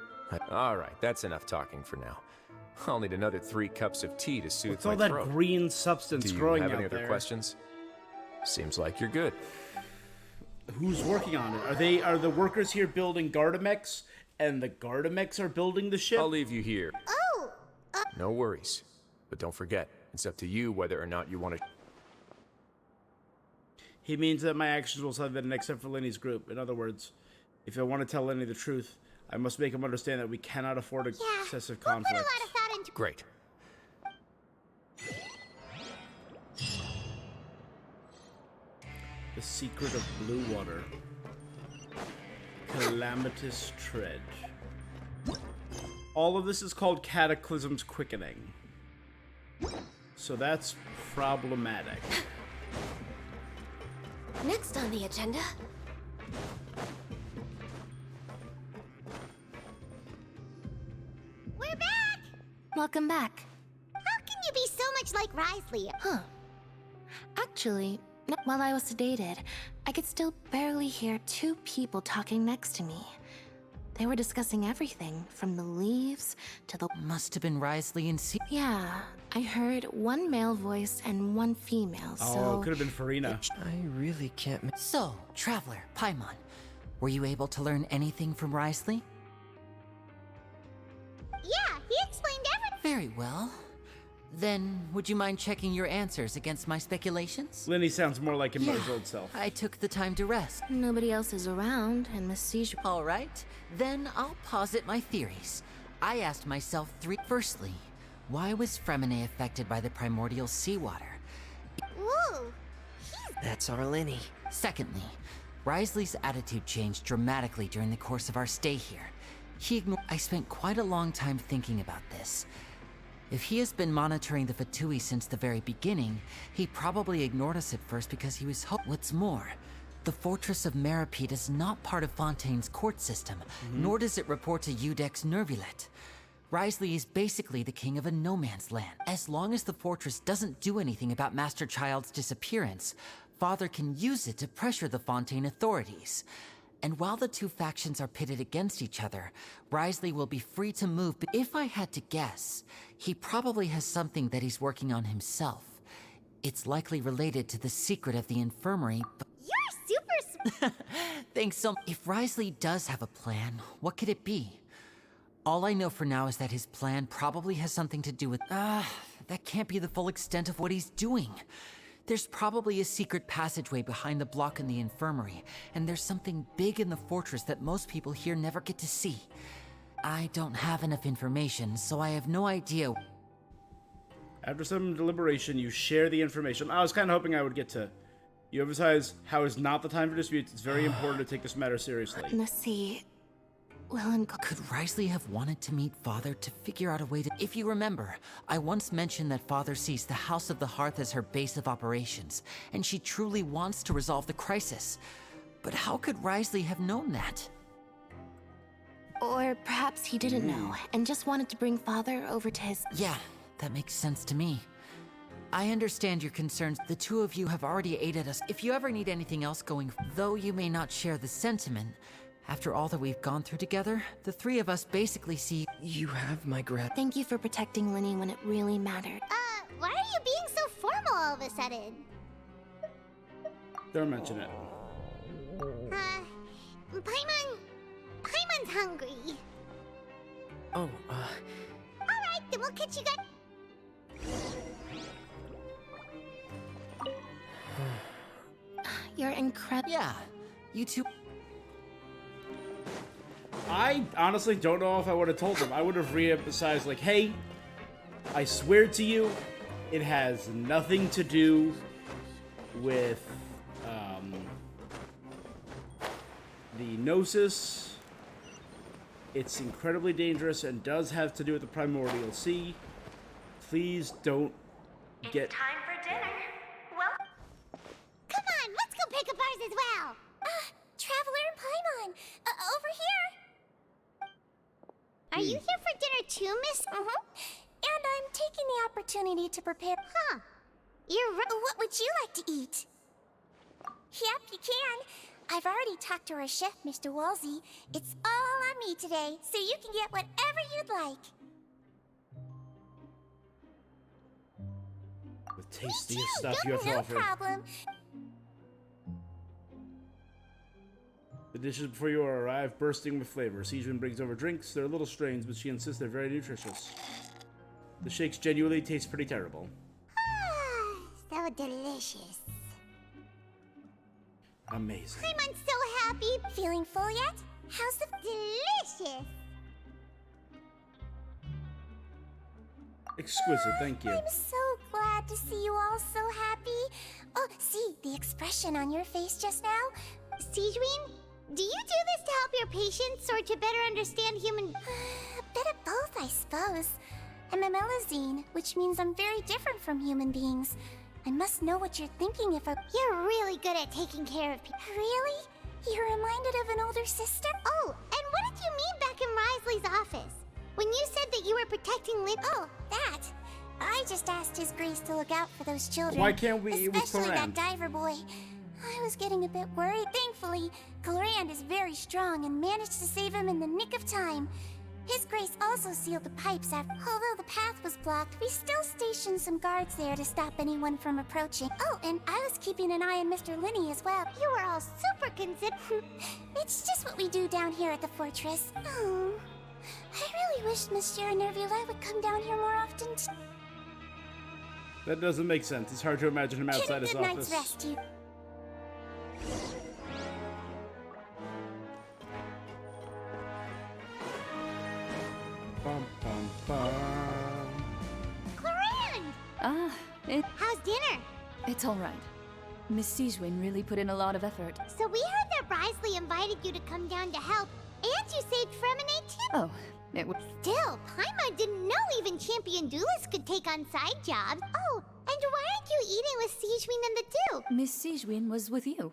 Alright, that's enough talking for now. I'll need another 3 cups of tea to soothe What's my all that throat. green substance growing out Do you have any other there? questions? Seems like you're good. Who's working on it? Are the workers here building Gardamex, and the Gardamex are building the ship? I'll leave you here. Oh! No worries. But don't forget, It's up to you whether or not you want to. He means that my actions will have been except for Lenny's group. In other words, if I want to tell Lenny the truth, I must make him understand that we cannot afford excessive conflict. We'll put a lot of thought into. Great. The secret of blue water. Calamitous tread. All of this is called Cataclysm's Quickening. So that's problematic. Next on the agenda. We're back! Welcome back. How can you be so much like Risley? Huh. Actually, while I was sedated, I could still barely hear two people talking next to me. They were discussing everything, from the leaves to the... Must have been Risley and C... Yeah, I heard one male voice and one female, so... Oh, it could have been Farina. I really can't... So, Traveler, Paimon, were you able to learn anything from Risley? Yeah, he explained everything. Very well. Then, would you mind checking your answers against my speculations? Lenny sounds more like him than his old self. I took the time to rest. Nobody else is around, and Miss Siege... All right, then I'll posit my theories. I asked myself three... Firstly, why was Fremine affected by the primordial seawater? Whoa! That's our Lenny. Secondly, Risley's attitude changed dramatically during the course of our stay here. He ignored... I spent quite a long time thinking about this. If he has been monitoring the Fatui since the very beginning, he probably ignored us at first because he was What's more, the Fortress of Meripede is not part of Fontaine's court system, nor does it report to Udex Nervulet. Risley is basically the king of a no-man's land. As long as the fortress doesn't do anything about Master Child's disappearance, Father can use it to pressure the Fontaine authorities. And while the two factions are pitted against each other, Risley will be free to move, but if I had to guess, he probably has something that he's working on himself. It's likely related to the secret of the infirmary, but... You're super... Thanks so much. If Risley does have a plan, what could it be? All I know for now is that his plan probably has something to do with... that can't be the full extent of what he's doing. There's probably a secret passageway behind the block in the infirmary, and there's something big in the fortress that most people here never get to see. I don't have enough information, so I have no idea. After some deliberation, you share the information. I was kind of hoping I would get to... You emphasize how is not the time for disputes. It's very important to take this matter seriously. Let's see... Could Risley have wanted to meet Father to figure out a way to... If you remember, I once mentioned that Father sees the House of the Hearth as her base of operations, and she truly wants to resolve the crisis. But how could Risley have known that? Or perhaps he didn't know, and just wanted to bring Father over to his... Yeah, that makes sense to me. I understand your concerns. The two of you have already aided us. If you ever need anything else going... Though you may not share the sentiment... After all that we've gone through together, the three of us basically see... You have my Thank you for protecting Lenny when it really mattered. Why are you being so formal all of a sudden? Don't mention it. Paimon's hungry. Oh, Alright, then we'll catch you guys... You're incredible. Yeah, you two... I honestly don't know if I would have told them. I would have re-emphasized, like, hey, I swear to you, it has nothing to do with the Gnosis. It's incredibly dangerous and does have to do with the Primordial Sea. Please don't get... Time for dinner. Well... Come on, let's go pick up ours as well. Traveler and Paimon, over here. Are you here for dinner too, miss? And I'm taking the opportunity to prepare... Huh. You're right. What would you like to eat? Yep, you can. I've already talked to our chef, Mr. Wolsey. It's all on me today, so you can get whatever you'd like. The tastiest stuff you have to offer. No problem. The dishes before you arrive bursting with flavor. Sijun brings over drinks. They're little strange, but she insists they're very nutritious. The shakes genuinely taste pretty terrible. delicious. Amazing. Paimon's so happy. Feeling full yet? How's the delicious? Exquisite, thank you. I'm so glad to see you all so happy. Oh, see, the expression on your face just now? Sigewinne, do you do this to help your patients or to better understand human... A bit of both, I suppose. I'm a Melazine, which means I'm very different from human beings. I must know what you're thinking if I... You're really good at taking care of people. Really? You're reminded of an older sister? Oh, and what did you mean back in Risley's office? When you said that you were protecting Lynn... Oh, that. I just asked His Grace to look out for those children. Why can't we eat with especially that Clorand? diver boy. I was getting a bit worried. Thankfully, Clorand is very strong and managed to save him in the nick of time. His Grace also sealed the pipes after... Although the path was blocked, we still stationed some guards there to stop anyone from approaching. Oh, and I was keeping an eye on Mr. Linney as well. You were all super considerate. It's just what we do down here at the fortress. Oh... I really wish Monsieur Nervula would come down here more often. That doesn't make sense. It's hard to imagine him outside his Get a good office. night's rest, you. Bum, bum, bum. Clorand! How's dinner? It's all right. Miss Sigewinne really put in a lot of effort. So we heard that Risley invited you to come down to help, and you saved Fremonade too. Oh, it was... Still, Paimon didn't know even champion duelists could take on side jobs. Oh, and why aren't you eating with Sigewinne and the Duke? Miss Sigewinne was with you.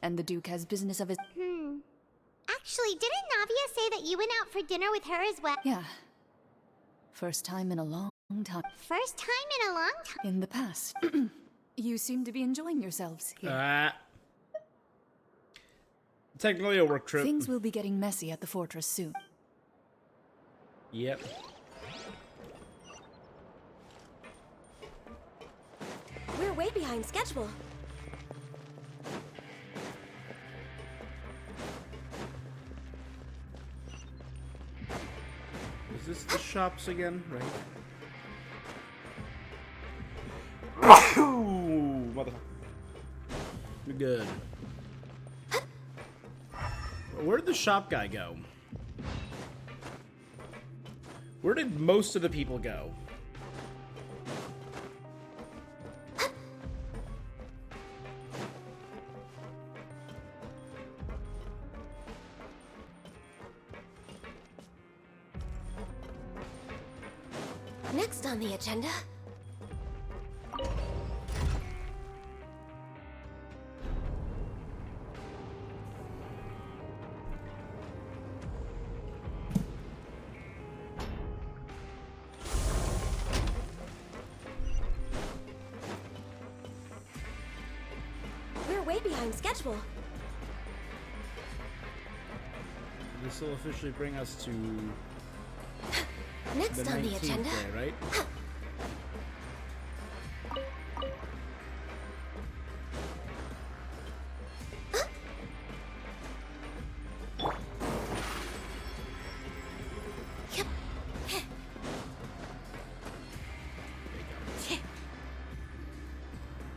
And the Duke has business of his... Actually, didn't Navia say that you went out for dinner with her as well? Yeah. First time in a long time. First time in a long time? In the past. You seem to be enjoying yourselves here. Technically a work trip. Things will be getting messy at the fortress soon. Yep. We're way behind schedule. Is this the shops again? Right. Mother. We're good. Where'd the shop guy go? Where did most of the people go? Next on the agenda. We're way behind schedule. This will officially bring us to Next the on the 19th agenda. day, right?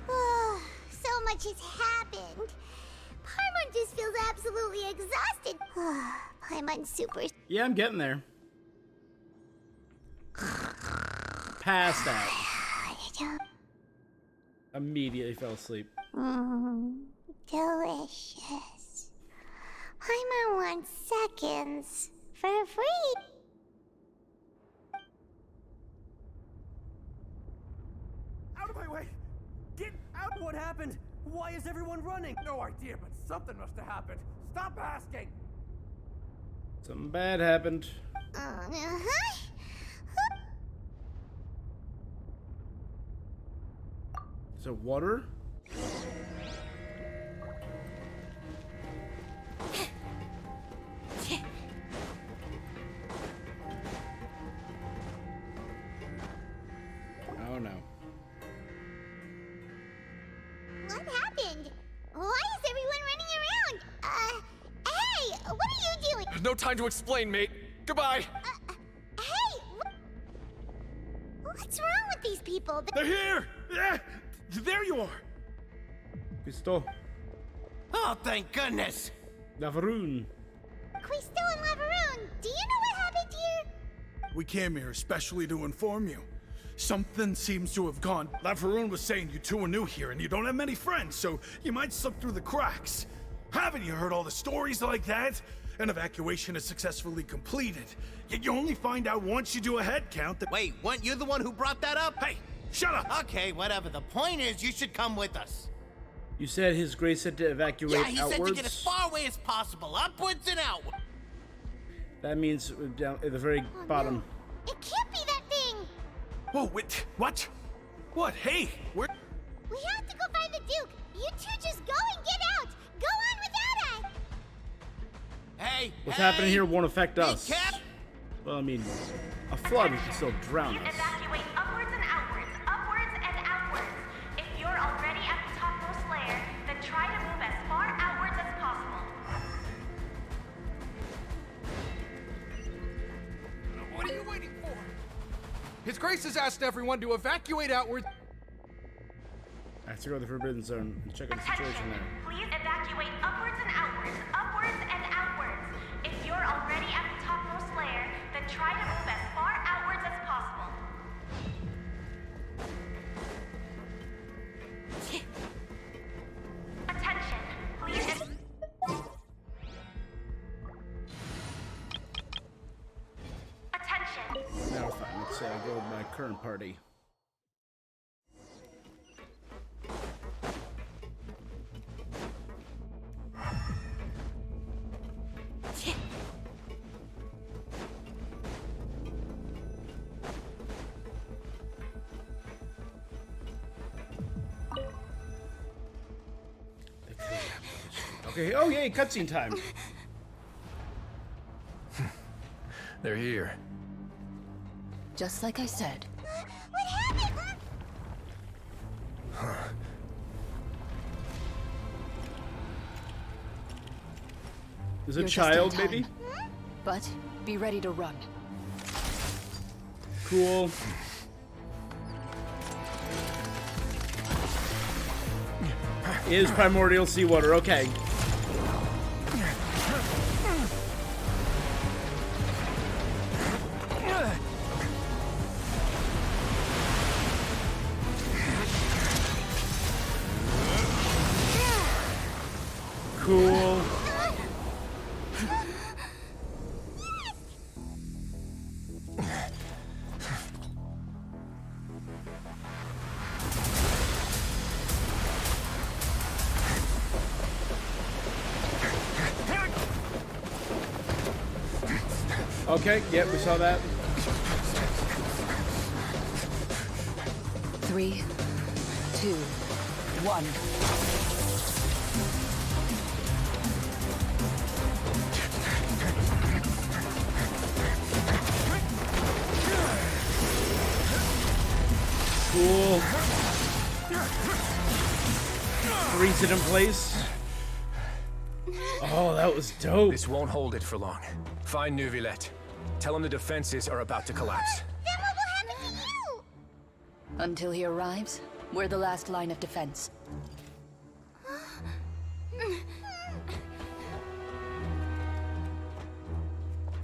Oh, so much has happened. Paimon just feels absolutely exhausted. Paimon's super... Yeah, I'm getting there. Passed out. Immediately fell asleep. Delicious. Paimon wants seconds for free. Out of my way! Get out! What happened? Why is everyone running? No idea, but something must have happened. Stop asking! Something bad happened. Is it water? Oh no. What happened? Why is everyone running around? Hey! What are you doing? No time to explain, mate. Goodbye. Hey! What's wrong with these people? They're here! Yeah! There you are! Quisto. Oh, thank goodness! Lavaroon. Quisto and Lavaroon, do you know what happened here? We came here especially to inform you. Something seems to have gone. Lavaroon was saying you two are new here and you don't have many friends, so you might slip through the cracks. Haven't you heard all the stories like that? An evacuation is successfully completed. Yet you only find out once you do a head count that— Wait, weren't you the one who brought that up? Hey, shut up! Okay, whatever. The point is, you should come with us. You said His Grace said to evacuate Yeah, he outwards? said to get as far away as possible, upwards and outwards. That means down at the very bottom. No. It can't be that thing! Whoa, wait, what? What? Hey, where— We have to go find the Duke! You two just go and get out! Go on without us! Hey, What's happening here won't affect us. Cap. Well, I mean, a flood can still drown us. Evacuate upwards and outwards, upwards and outwards. If you're already at the topmost layer, then try to move as far outwards as possible. What are you waiting for? His Grace has asked everyone to evacuate outward. I have to go to the Forbidden Zone and check out the situation there. Please evacuate upwards and outwards, upwards and outwards. If you're already at the topmost layer, then try to move as far outwards as possible. Attention, please. Attention. Now fine, let's say I go with my current party. Okay, oh yay, cutscene time. They're here. Just like I said. What happened? There's a You're just child, in time. maybe? But be ready to run. Cool. Is primordial seawater, okay. Cool. Okay, yep, we saw that. 3, 2, 1. Cool. Freeze it in place. Oh, that was dope. This won't hold it for long. Find Neuvillette. Tell him the defenses are about to collapse. Then what will happen to you? Until he arrives, we're the last line of defense.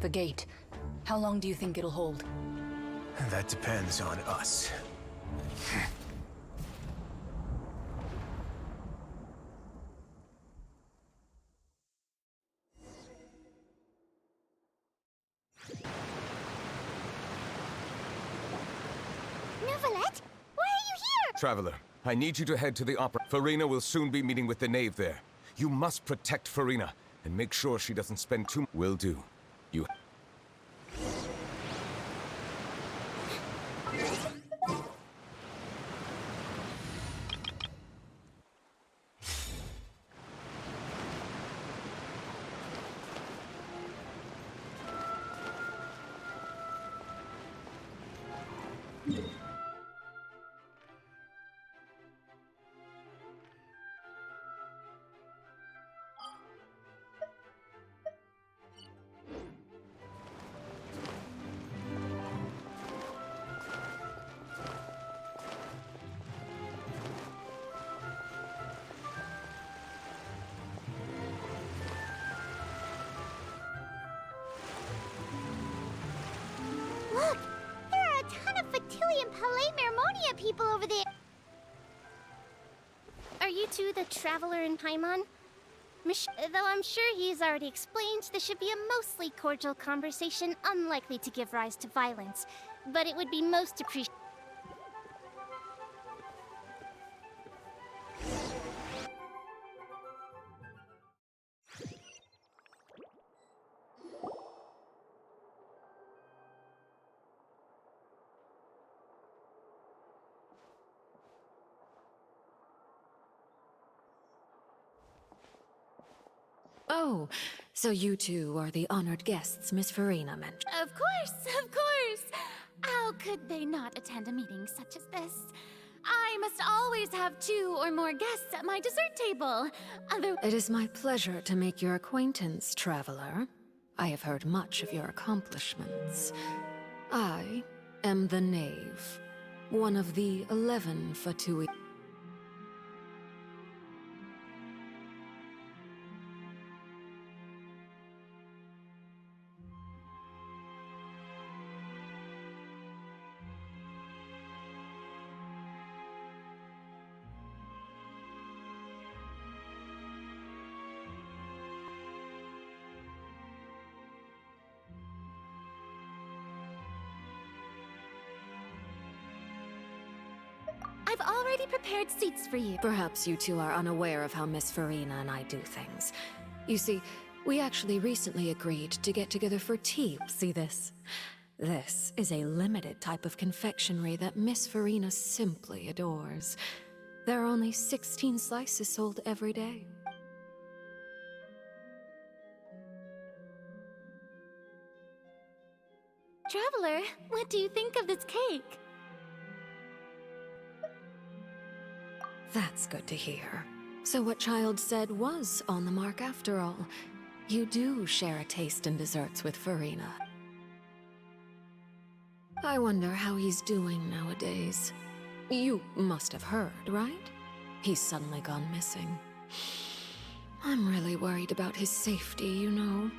The gate. How long do you think it'll hold? That depends on us. Neuvillette? Why are you here? Traveler, I need you to head to the opera. Farina will soon be meeting with the knave there. You must protect Farina and make sure she doesn't spend too— Will do. You— people over there. Are you two the traveler in Paimon? Though I'm sure he's already explained, this should be a mostly cordial conversation, unlikely to give rise to violence. But it would be most appreciated. Oh, so you two are the honored guests Miss Farina mentioned. Of course, of course! How could they not attend a meeting such as this? I must always have 2 or more guests at my dessert table. It is my pleasure to make your acquaintance, traveler. I have heard much of your accomplishments. I am the Knave, one of the 11 Fatui. I've already prepared seats for you. Perhaps you two are unaware of how Miss Farina and I do things. You see, we actually recently agreed to get together for tea. See this? This is a limited type of confectionery that Miss Farina simply adores. There are only 16 slices sold every day. Traveler, what do you think of this cake? That's good to hear. So what Child said was on the mark after all. You do share a taste in desserts with Farina. I wonder how he's doing nowadays. You must have heard, right? He's suddenly gone missing. I'm really worried about his safety, you know.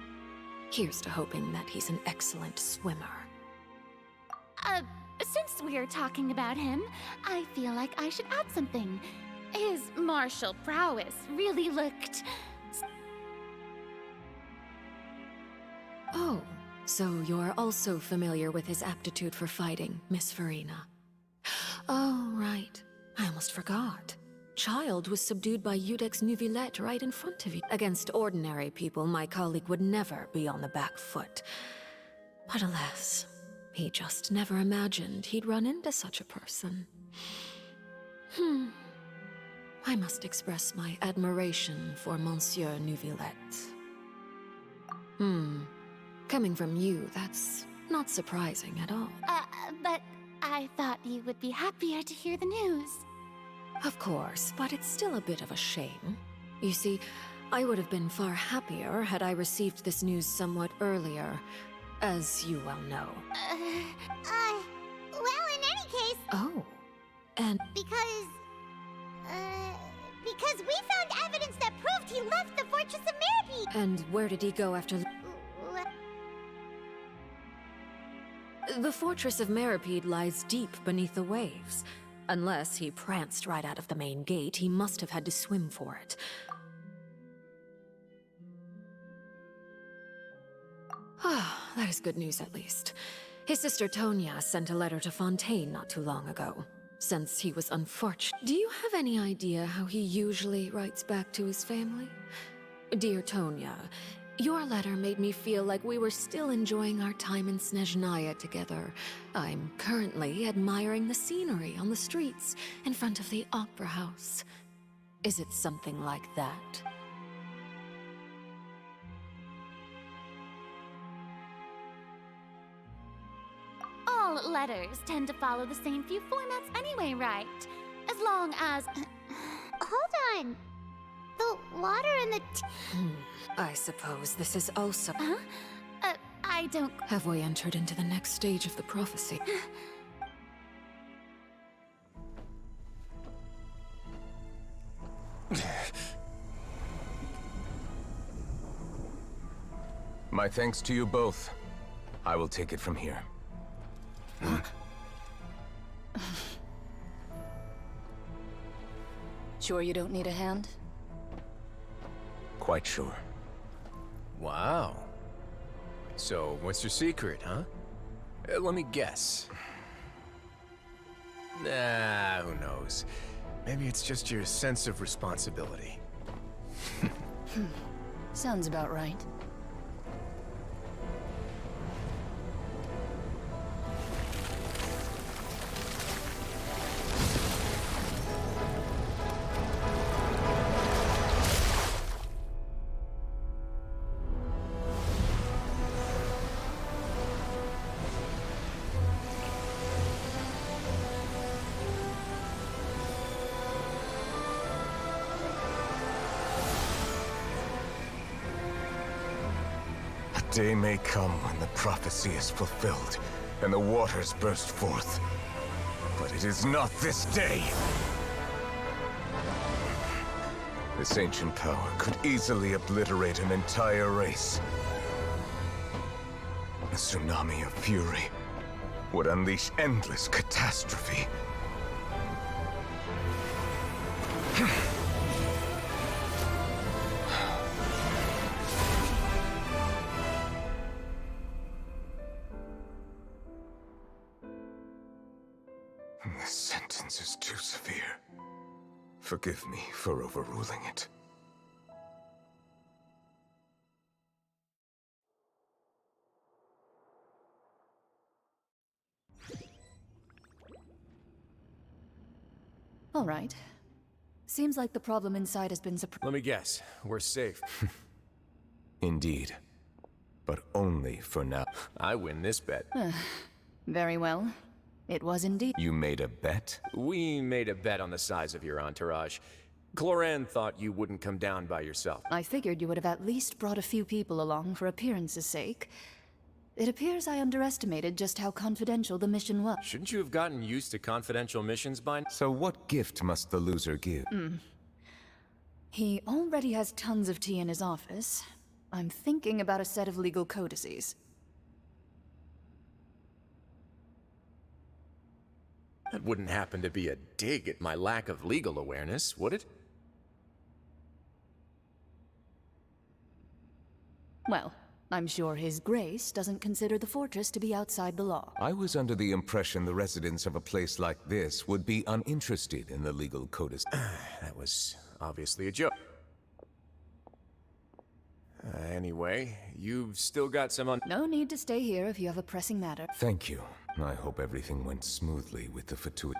Here's to hoping that he's an excellent swimmer. Since we're talking about him, I feel like I should add something. His martial prowess really looked... Oh, so you're also familiar with his aptitude for fighting, Miss Farina. Oh, right. I almost forgot. Child was subdued by Udex Nuvillette right in front of you. Against ordinary people, my colleague would never be on the back foot. But alas, he just never imagined he'd run into such a person. I must express my admiration for Monsieur Nuvillette. Coming from you, that's not surprising at all. But I thought you would be happier to hear the news. Of course, but it's still a bit of a shame. You see, I would have been far happier had I received this news somewhat earlier, as you well know. Well, in any case... Oh, and... Because we found evidence that proved he left the Fortress of Meripede! And where did he go after... The Fortress of Meripede lies deep beneath the waves. Unless he pranced right out of the main gate, he must have had to swim for it. Ah, that is good news at least. His sister Tonya sent a letter to Fontaine not too long ago. Since he was unfortunate. Do you have any idea how he usually writes back to his family? Dear Tonya, your letter made me feel like we were still enjoying our time in Snezhnaya together. I'm currently admiring the scenery on the streets in front of the Opera House. Is it something like that? All letters tend to follow the same few formats anyway, right? As long as... Hold on. The water and the... I suppose this is also... Huh? I don't... Have we entered into the next stage of the prophecy? My thanks to you both. I will take it from here. sure you don't need a hand? Quite sure. Wow. So, what's your secret, huh? Let me guess. Nah, who knows? Maybe it's just your sense of responsibility. Sounds about right. A day may come when the prophecy is fulfilled, and the waters burst forth. But it is not this day! This ancient power could easily obliterate an entire race. A tsunami of fury would unleash endless catastrophe. This sentence is too severe. Forgive me for overruling it. All right. Seems like the problem inside has been Let me guess. We're safe. Indeed. But only for now. I win this bet. Very well. It was indeed. You made a bet? We made a bet on the size of your entourage. Cloran thought you wouldn't come down by yourself. I figured you would have at least brought a few people along for appearance's sake. It appears I underestimated just how confidential the mission was. Shouldn't you have gotten used to confidential missions by now? So what gift must the loser give? He already has tons of tea in his office. I'm thinking about a set of legal codices. That wouldn't happen to be a dig at my lack of legal awareness, would it? Well, I'm sure His Grace doesn't consider the fortress to be outside the law. I was under the impression the residents of a place like this would be uninterested in the legal codice. That was obviously a joke. Anyway, you've still got some No need to stay here if you have a pressing matter. Thank you. I hope everything went smoothly with the fatuity.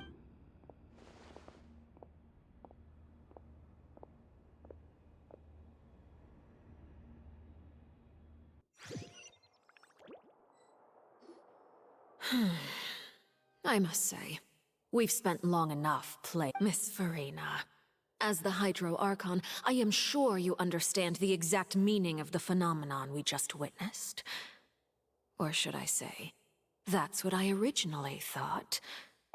I must say, we've spent long enough playing Miss Farina. As the Hydro Archon, I am sure you understand the exact meaning of the phenomenon we just witnessed. Or should I say, that's what I originally thought.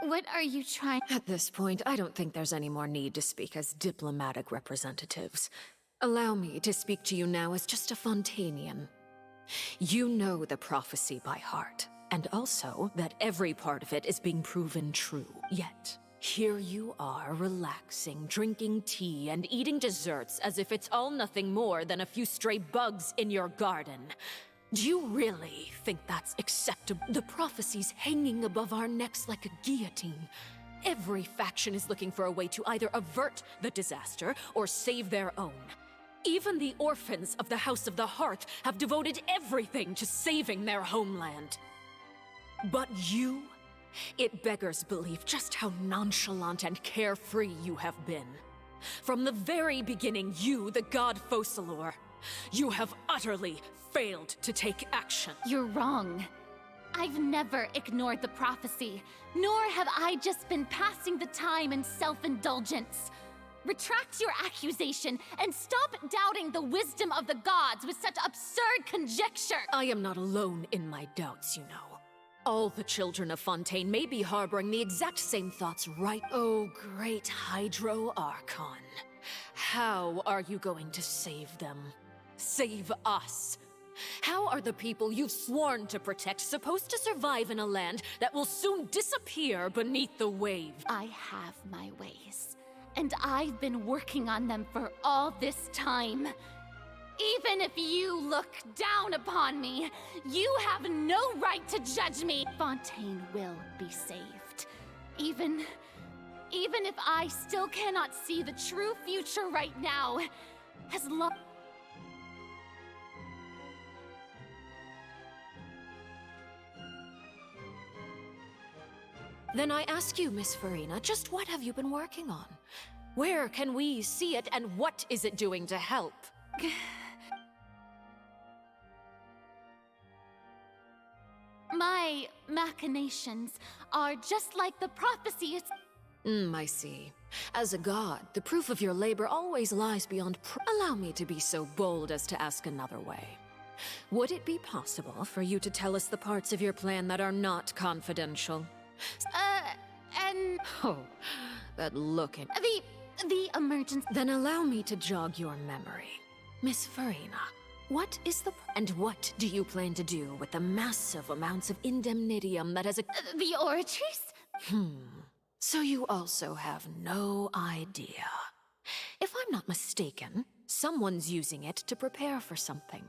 What are you trying? At this point, I don't think there's any more need to speak as diplomatic representatives. Allow me to speak to you now as just a Fontainian. You know the prophecy by heart, and also that every part of it is being proven true. Yet, here you are, relaxing, drinking tea, and eating desserts as if it's all nothing more than a few stray bugs in your garden. Do you really think that's acceptable? The prophecy's hanging above our necks like a guillotine. Every faction is looking for a way to either avert the disaster or save their own. Even the orphans of the House of the Hearth have devoted everything to saving their homeland. But you, it beggars belief just how nonchalant and carefree you have been. From the very beginning, you, the god Focalor, you have utterly failed to take action. You're wrong. I've never ignored the prophecy, nor have I just been passing the time in self-indulgence. Retract your accusation and stop doubting the wisdom of the gods with such absurd conjecture. I am not alone in my doubts, you know. All the children of Fontaine may be harboring the exact same thoughts right. Oh, great Hydro Archon. How are you going to save them? Save us? How are the people you've sworn to protect supposed to survive in a land that will soon disappear beneath the wave? I have my ways. And I've been working on them for all this time. Even if you look down upon me, you have no right to judge me. Fontaine will be saved. Even if I still cannot see the true future right now, as long... Then I ask you, Miss Farina, just what have you been working on? Where can we see it, and what is it doing to help? My machinations are just like the prophecy. I see. As a god, the proof of your labor always lies beyond Allow me to be so bold as to ask another way. Would it be possible for you to tell us the parts of your plan that are not confidential? Oh, that look in... The emergency... Then allow me to jog your memory. Miss Farina, what is the... And what do you plan to do with the massive amounts of indemnitium that has... The Oratrice? So you also have no idea. If I'm not mistaken, someone's using it to prepare for something.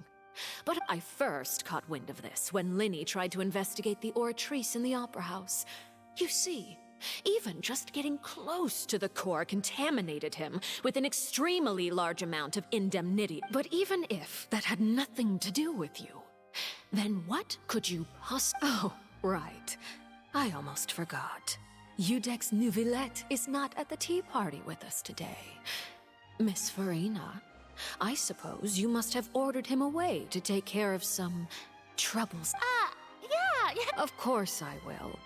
But I first caught wind of this when Linny tried to investigate the Oratrice in the Opera House. You see, even just getting close to the core contaminated him with an extremely large amount of indemnity. But even if that had nothing to do with you, then what could you Oh, right. I almost forgot. Udex Nouvillette is not at the tea party with us today. Miss Farina, I suppose you must have ordered him away to take care of some troubles. Yeah. Of course I will.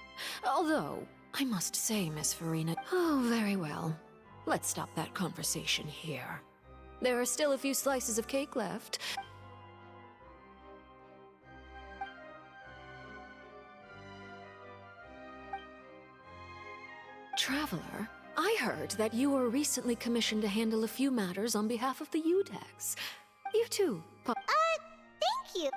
Although, I must say, Miss Farina... Oh, very well. Let's stop that conversation here. There are still a few slices of cake left. Traveler, I heard that you were recently commissioned to handle a few matters on behalf of the Udex. You too, Thank you.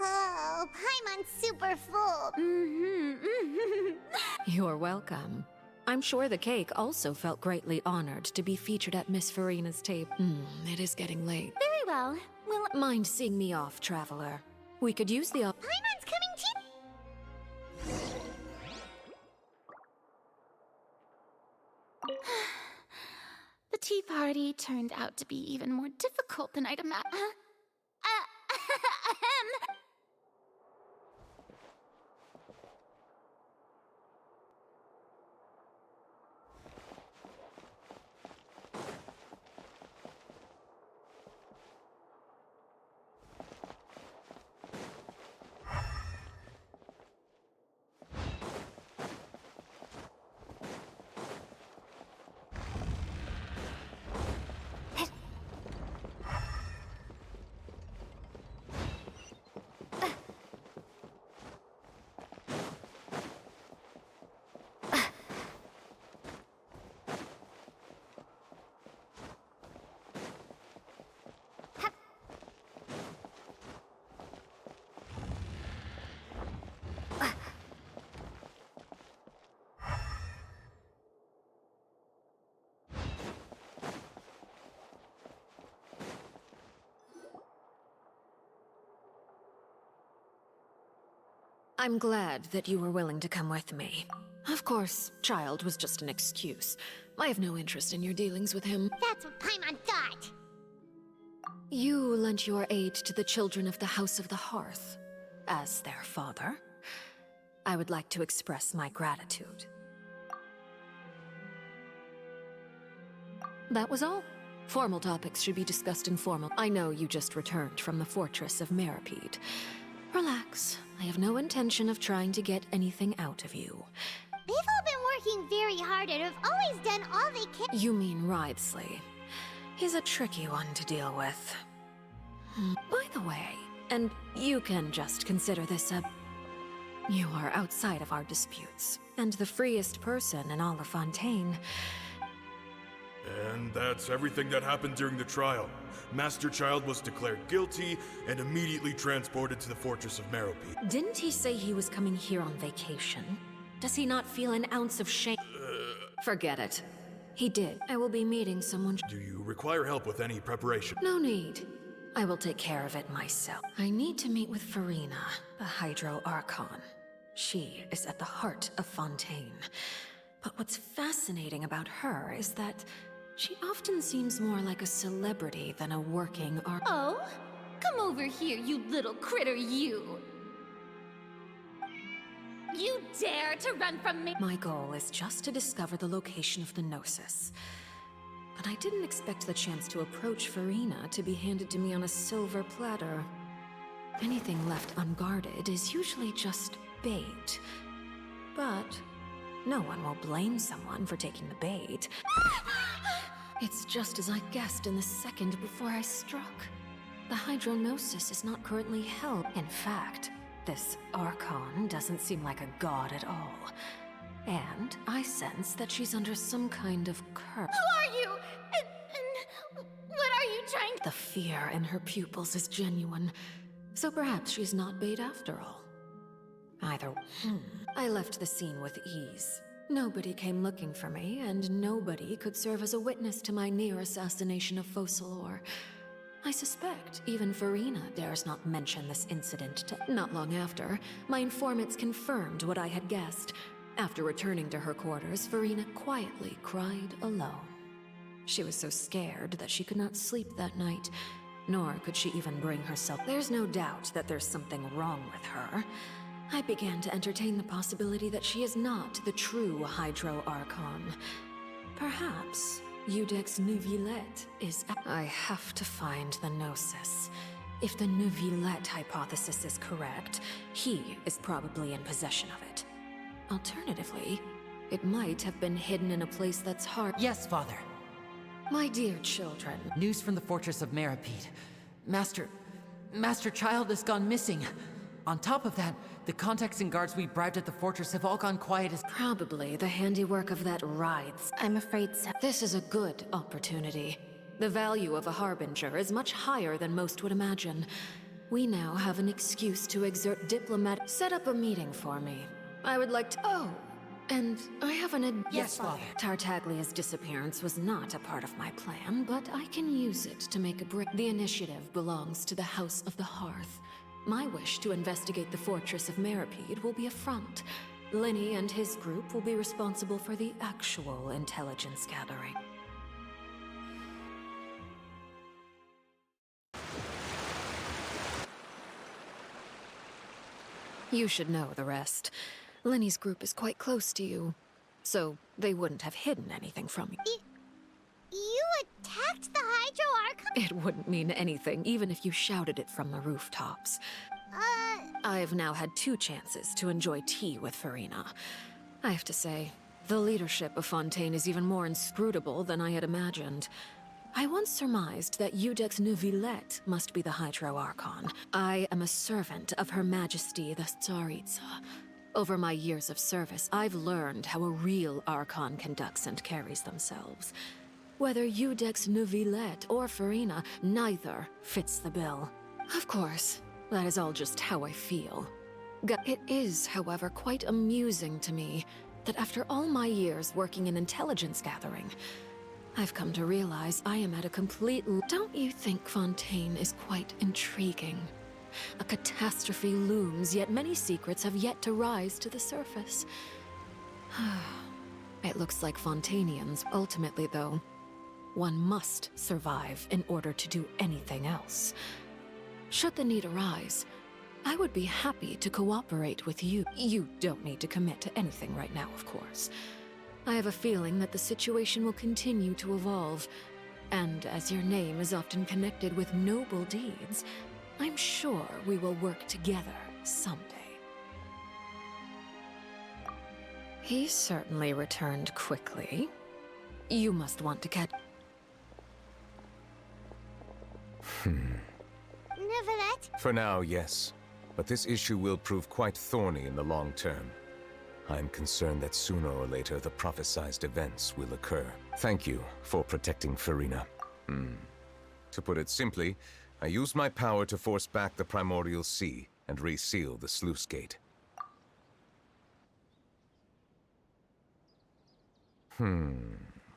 Oh, Paimon's super full. You're welcome. I'm sure the cake also felt greatly honored to be featured at Miss Farina's table. It is getting late. Very well. Will... Mind seeing me off, Traveler? We could use the Paimon's coming too. The tea party turned out to be even more difficult than I'd imagined. I'm glad that you were willing to come with me. Of course, child was just an excuse. I have no interest in your dealings with him. That's what Paimon thought. You lent your aid to the children of the House of the Hearth. As their father, I would like to express my gratitude. That was all. Formal topics should be discussed informal. I know you just returned from the fortress of Meripede. Relax. I have no intention of trying to get anything out of you. They've all been working very hard and have always done all they can. You mean Writhsley. He's a tricky one to deal with. By the way, and you can just consider this you are outside of our disputes, and the freest person in all of Fontaine. And that's everything that happened during the trial. Master Child was declared guilty and immediately transported to the Fortress of Meropide. Didn't he say he was coming here on vacation? Does he not feel an ounce of shame? Forget it. He did. I will be meeting someone. Do you require help with any preparation? No need. I will take care of it myself. I need to meet with Farina, the Hydro Archon. She is at the heart of Fontaine. But what's fascinating about her is that she often seems more like a celebrity than a working Archon. Oh, come over here, you little critter, you! You dare to run from me? My goal is just to discover the location of the Gnosis. But I didn't expect the chance to approach Farina to be handed to me on a silver platter. Anything left unguarded is usually just bait. But no one will blame someone for taking the bait. It's just as I guessed in the second before I struck. The Hydrognosis is not currently held. In fact, this Archon doesn't seem like a god at all. And I sense that she's under some kind of curse. Who are you? And what are you trying to— The fear in her pupils is genuine. So perhaps she's not bait after all. Either I left the scene with ease. Nobody came looking for me, and nobody could serve as a witness to my near assassination of Focalor. I suspect even Farina dares not mention this incident to— Not long after, my informants confirmed what I had guessed. After returning to her quarters, Farina quietly cried alone. She was so scared that she could not sleep that night, nor could she even bring herself— There's no doubt that there's something wrong with her. I began to entertain the possibility that she is not the true Hydro Archon. Perhaps Iudex Neuvillette is— I have to find the Gnosis. If the Neuvillette hypothesis is correct, he is probably in possession of it. Alternatively, it might have been hidden in a place that's hard— Yes, Father. My dear children. News from the Fortress of Meropide. Master Child has gone missing. On top of that, the contacts and guards we bribed at the fortress have all gone quiet as— Probably the handiwork of that Writhes. I'm afraid so. This is a good opportunity. The value of a Harbinger is much higher than most would imagine. We now have an excuse to exert diplomatic— Set up a meeting for me. I would like to— Oh, and I have an— Yes, Father. Tartaglia's disappearance was not a part of my plan, but I can use it to make a break. The initiative belongs to the House of the Hearth. My wish to investigate the Fortress of Meropide will be a front. Lenny and his group will be responsible for the actual intelligence gathering. You should know the rest. Lenny's group is quite close to you, so they wouldn't have hidden anything from you. You attacked the Hydro Archon? It wouldn't mean anything, even if you shouted it from the rooftops. I've now had 2 chances to enjoy tea with Farina. I have to say, the leadership of Fontaine is even more inscrutable than I had imagined. I once surmised that Iudex Neuvillette must be the Hydro Archon. I am a servant of Her Majesty the Tsaritsa. Over my years of service, I've learned how a real Archon conducts and carries themselves. Whether Iudex Neuvillette or Farina, neither fits the bill. Of course, that is all just how I feel. It is, however, quite amusing to me that after all my years working in intelligence gathering, I've come to realize I am at a complete— Don't you think Fontaine is quite intriguing? A catastrophe looms, yet many secrets have yet to rise to the surface. It looks like Fontainians. Ultimately, though, one must survive in order to do anything else. Should the need arise, I would be happy to cooperate with you. You don't need to commit to anything right now, of course. I have a feeling that the situation will continue to evolve, and as your name is often connected with noble deeds, I'm sure we will work together someday. He certainly returned quickly. You must want to catch— Neuvillette? For now, yes. But this issue will prove quite thorny in the long term. I'm concerned that sooner or later the prophesized events will occur. Thank you for protecting Farina. To put it simply, I used my power to force back the primordial sea and reseal the sluice gate.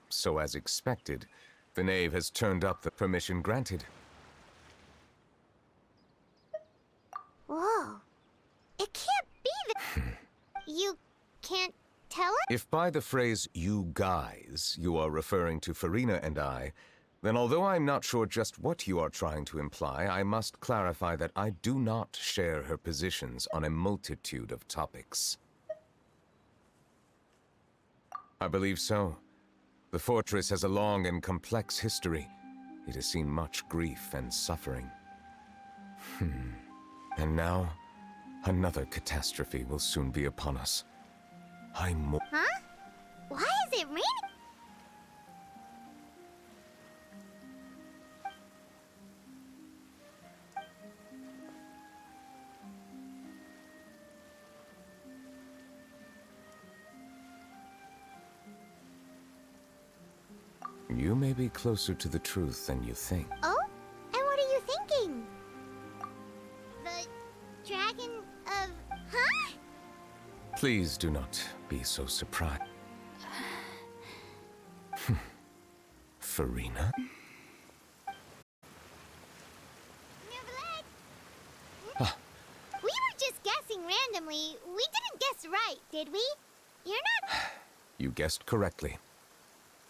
So as expected, the knave has turned up the permission granted. Whoa. It can't be that. You can't tell us? If by the phrase, you guys, you are referring to Farina and I, then although I'm not sure just what you are trying to imply, I must clarify that I do not share her positions on a multitude of topics. I believe so. The fortress has a long and complex history. It has seen much grief and suffering. And now, another catastrophe will soon be upon us. Huh? Why is it raining? You may be closer to the truth than you think. Oh? And what are you thinking? The dragon of... Huh? Please do not be so surprised. Farina? We were just guessing randomly. We didn't guess right, did we? You're not... You guessed correctly.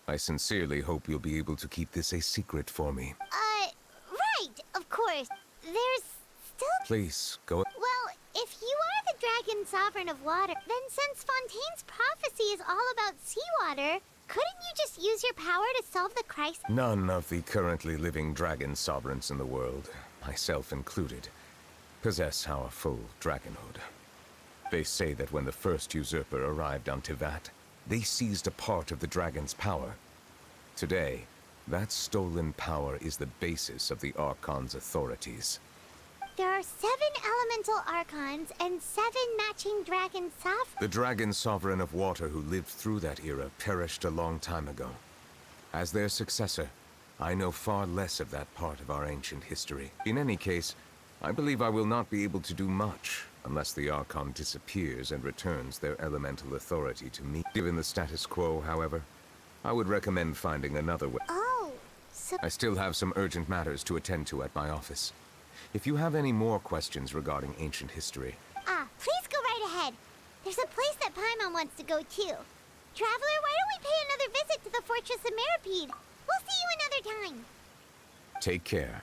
I sincerely hope you'll be able to keep this a secret for me. Right, of course. There's still... Please, go... Well, if you are the dragon sovereign of water, then since Fontaine's prophecy is all about seawater, couldn't you just use your power to solve the crisis? None of the currently living dragon sovereigns in the world, myself included, possess our full dragonhood. They say that when the first usurper arrived on Tivat, they seized a part of the dragon's power. Today, that stolen power is the basis of the Archon's authorities. There are 7 elemental archons and 7 matching dragon sovereigns. The dragon sovereign of water who lived through that era perished a long time ago. As their successor, I know far less of that part of our ancient history. In any case, I believe I will not be able to do much unless the Archon disappears and returns their elemental authority to me. Given the status quo, however, I would recommend finding another way. Oh, so... I still have some urgent matters to attend to at my office. If you have any more questions regarding ancient history... please go right ahead. There's a place that Paimon wants to go too. Traveler, why don't we pay another visit to the Fortress of Meripede? We'll see you another time. Take care.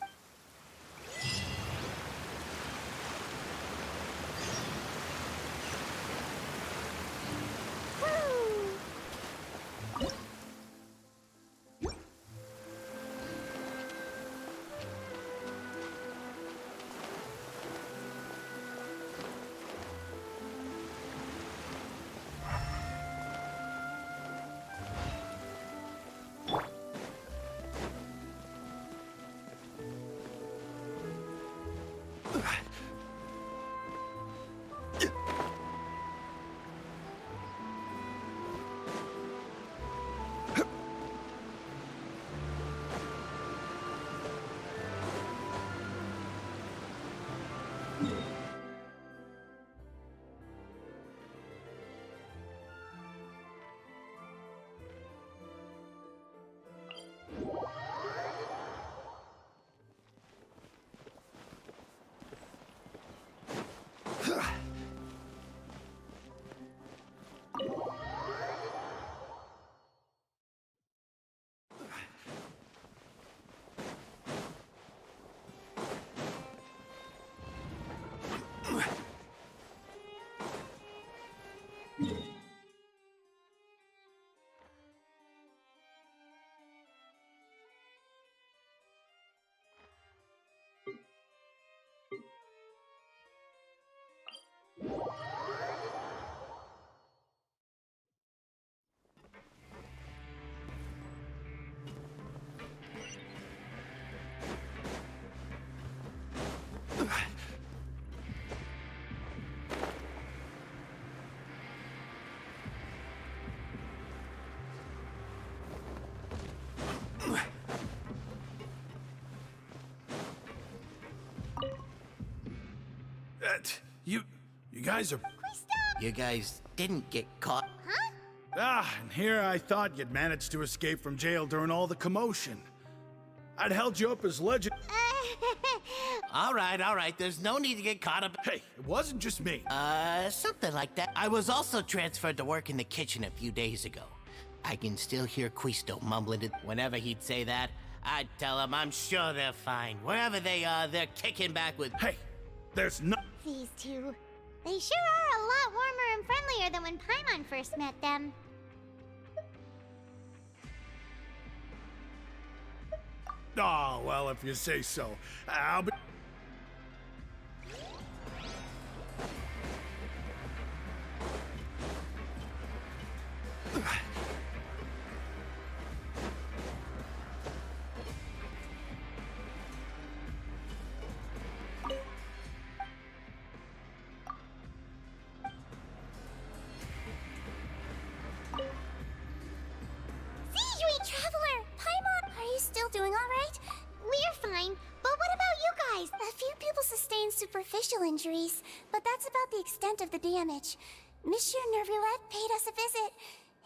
You guys are... You guys didn't get caught. And here I thought you'd managed to escape from jail during all the commotion. I'd held you up as legend... All right, there's no need to get caught up. Hey, it wasn't just me. Something like that. I was also transferred to work in the kitchen a few days ago. I can still hear Quisto mumbling it. Whenever he'd say that, I'd tell him I'm sure they're fine. Wherever they are, they're kicking back with... Hey, there's no... These two. They sure are a lot warmer and friendlier than when Paimon first met them. Oh, well, if you say so. I'll be... Traveler! Paimon! Are you still doing alright? We're fine, but what about you guys? A few people sustained superficial injuries, but that's about the extent of the damage. Monsieur Nervillette paid us a visit.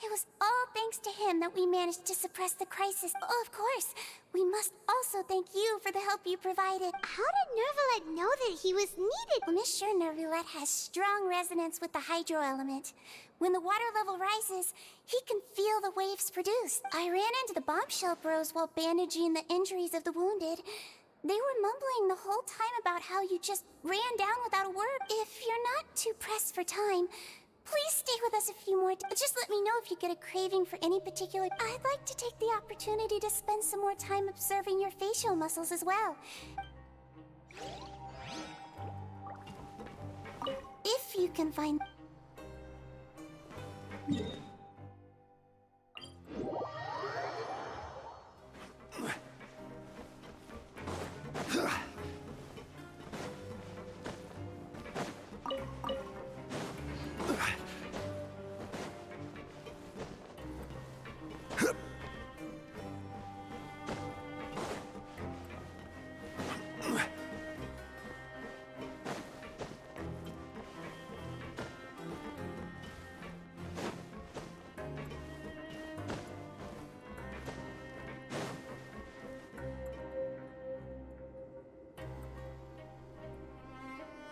It was all thanks to him that we managed to suppress the crisis. Oh, of course, we must also thank you for the help you provided. How did Nervillette know that he was needed? Well, Monsieur Nervillette has strong resonance with the hydro element. When the water level rises, he can feel the waves produced. I ran into the bombshell bros while bandaging the injuries of the wounded. They were mumbling the whole time about how you just ran down without a word. If you're not too pressed for time, please stay with us a few more days. Just let me know if you get a craving for any particular... I'd like to take the opportunity to spend some more time observing your facial muscles as well. If you can find...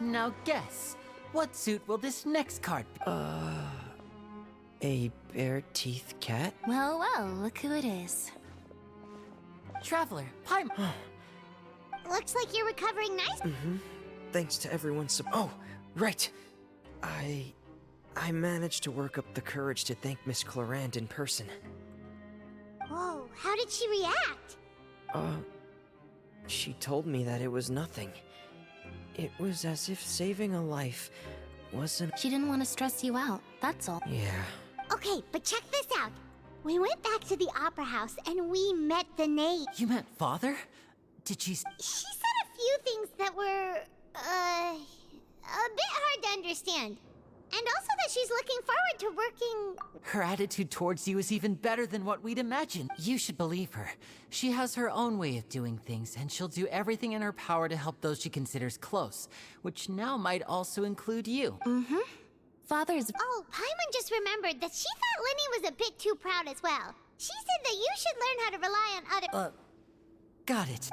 Now guess, what suit will this next card be? A bare-teeth cat? Well, well, look who it is. Traveler, Paimon. Looks like you're recovering nice. Thanks to everyone's oh, right. I managed to work up the courage to thank Miss Clorand in person. Whoa, how did she react? She told me that it was nothing. It was as if saving a life wasn't... She didn't want to stress you out, that's all. Yeah. Okay, but check this out. We went back to the opera house and we met the knave. You met Father? Did she... She said a few things that were, a bit hard to understand. And also that she's looking forward to working... Her attitude towards you is even better than what we'd imagined. You should believe her. She has her own way of doing things, and she'll do everything in her power to help those she considers close, which now might also include you. Father's... Oh, Paimon just remembered that she thought Linny was a bit too proud as well. She said that you should learn how to rely on other... Got it.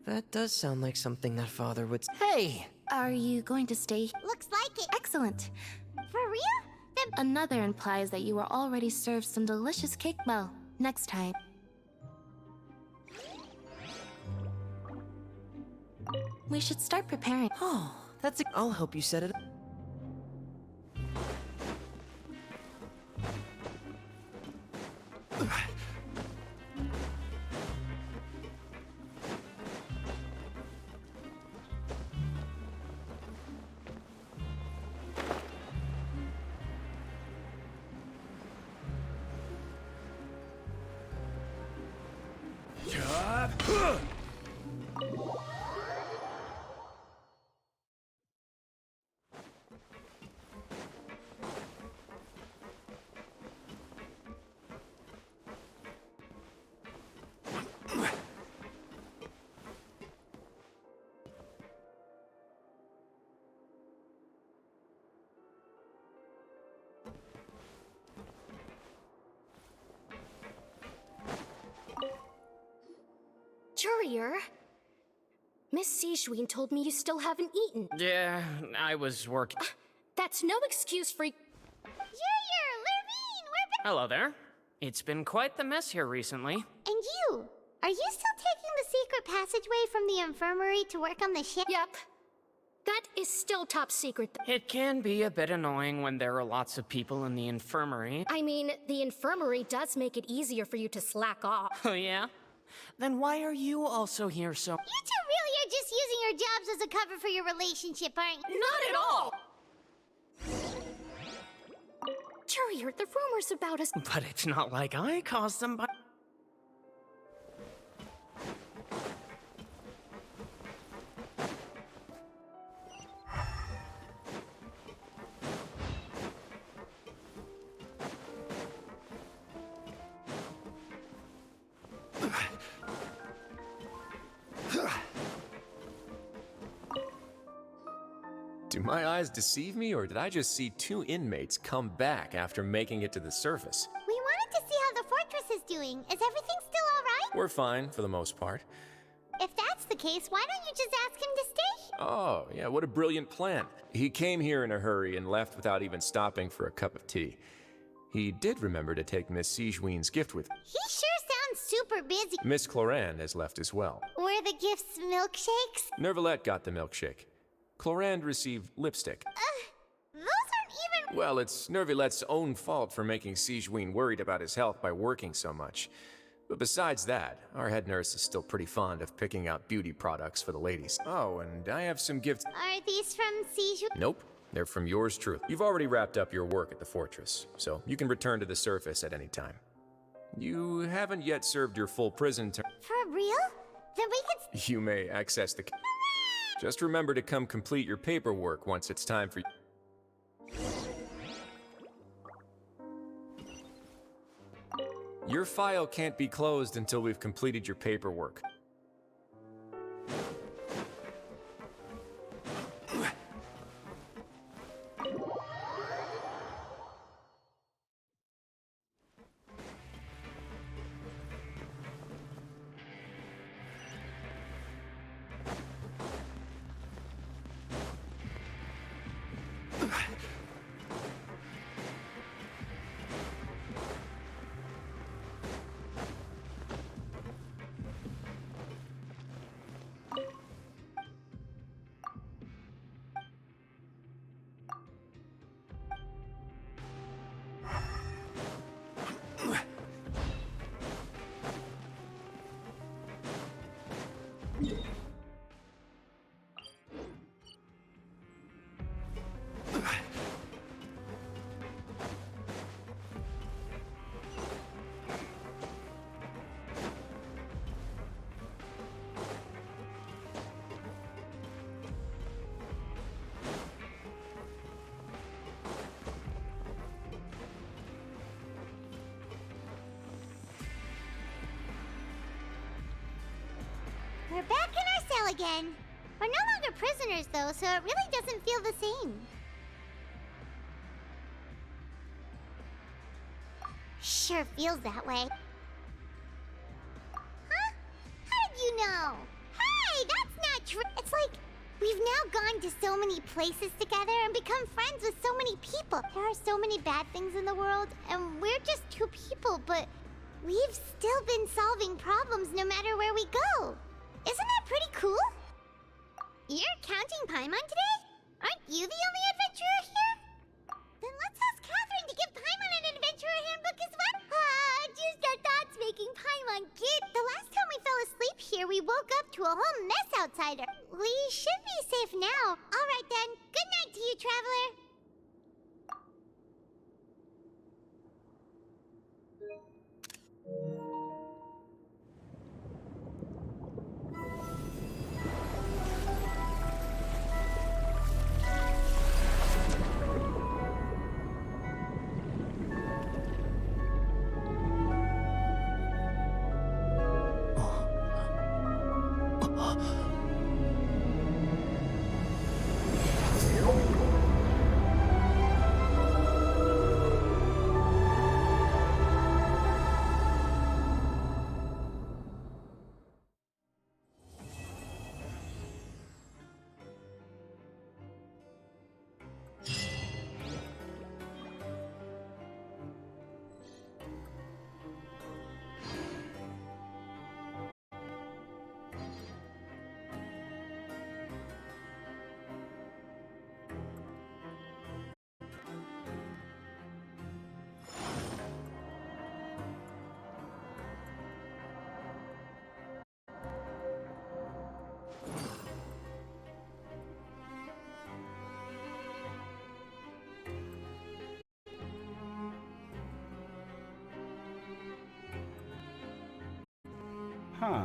That does sound like something that Father would... Hey! Are you going to stay? Looks like it. Excellent. For real? Then... Another implies that you were already served some delicious cake. Well, next time. We should start preparing. Oh, that's a... I'll help you set it up. Courier, Miss Sijween told me you still haven't eaten. Yeah, I was working. That's no excuse for... Courier, Lurvine, we're back! Hello there. It's been quite the mess here recently. And you? Are you still taking the secret passageway from the infirmary to work on the ship? Yep. That is still top secret. It can be a bit annoying when there are lots of people in the infirmary. I mean, the infirmary does make it easier for you to slack off. Oh, yeah? Then why are you also here so... You two really are just using your jobs as a cover for your relationship, aren't you? Not at all! Courier, the rumors about us... But it's not like I caused them, but... Do my eyes deceive me, or did I just see two inmates come back after making it to the surface? We wanted to see how the fortress is doing. Is everything still alright? We're fine, for the most part. If that's the case, why don't you just ask him to stay? Oh, yeah, what a brilliant plan. He came here in a hurry and left without even stopping for a cup of tea. He did remember to take Miss Sijween's gift with him. He sure sounds super busy. Miss Cloran has left as well. Were the gifts milkshakes? Nervalette got the milkshake. Clorand received lipstick. Those aren't even... Well, it's Nervalette's own fault for making Sijween worried about his health by working so much. But besides that, our head nurse is still pretty fond of picking out beauty products for the ladies. Oh, and I have some gifts. Are these from Sijween? Nope, they're from yours truly. You've already wrapped up your work at the fortress, so you can return to the surface at any time. You haven't yet served your full prison term. For real? Then we could... You may access the... Just remember to come complete your paperwork once it's time for you. Your file can't be closed until we've completed your paperwork. We're back in our cell again. We're no longer prisoners, though, so it really doesn't feel the same. Sure feels that way. Huh? How did you know? Hey, that's not true. It's like we've now gone to so many places together and become friends with so many people. There are so many bad things in the world, and we're just two people, but we've still been solving problems no matter where we go. Isn't that pretty cool? You're counting Paimon today? Aren't you the only adventurer here? Then let's ask Catherine to give Paimon an adventurer handbook as well. Just our thoughts making Paimon kid. The last time we fell asleep here, we woke up to a whole mess outside. We should be safe now. All right then. Good night to you, traveler. Huh.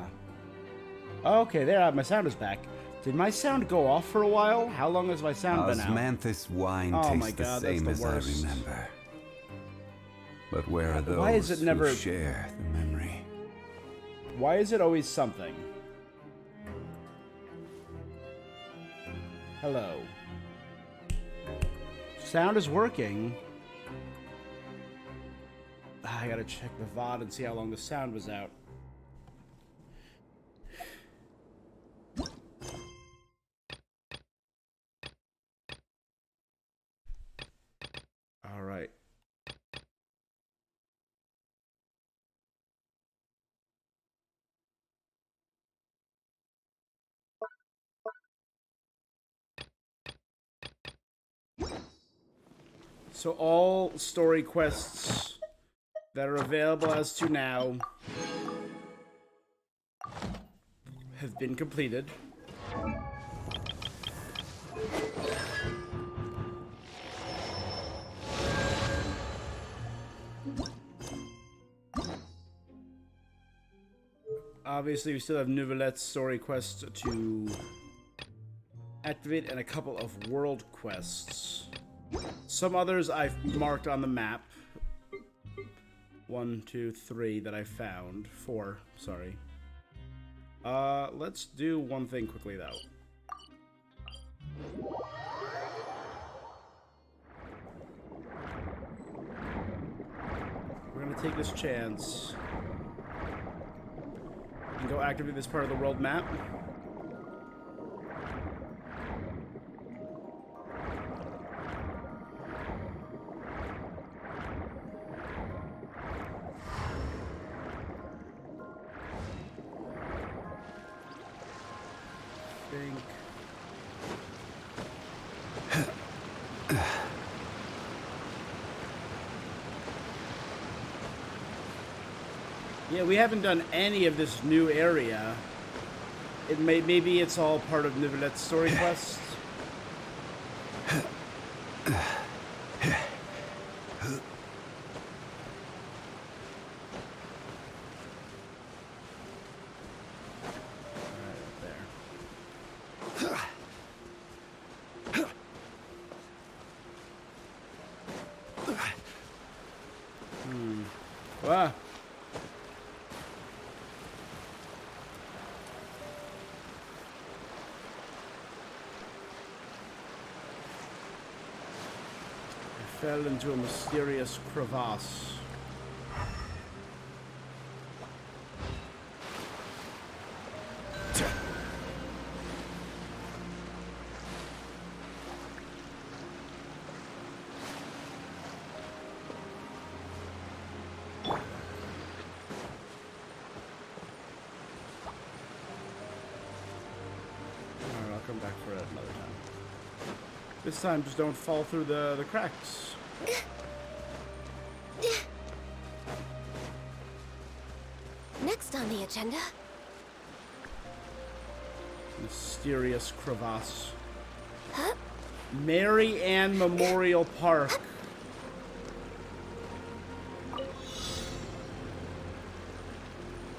Okay, there, my sound is back. Did my sound go off for a while? How long has my sound been out? Osmanthus wine Oh tastes my God, the same that's the as worst. I remember. But where are those Why is it never... who share the memory? Why is it always something? Hello. Sound is working. I gotta check the VOD and see how long the sound was out. All right. So all story quests that are available as to now have been completed. Obviously, we still have Nouvelette's story quest to activate and a couple of world quests. Some others I've marked on the map. 1, 2, 3 that I found. 4, sorry. Let's do one thing quickly though. We're gonna take this chance and go activate this part of the world map. Yeah, we haven't done any of this new area. Maybe it's all part of Nouvelette's story quest. Ah. I fell into a mysterious crevasse. Come back for it another time. This time, just don't fall through the cracks. Next on the agenda. Mysterious crevasse. Huh? Mary Ann Memorial Park.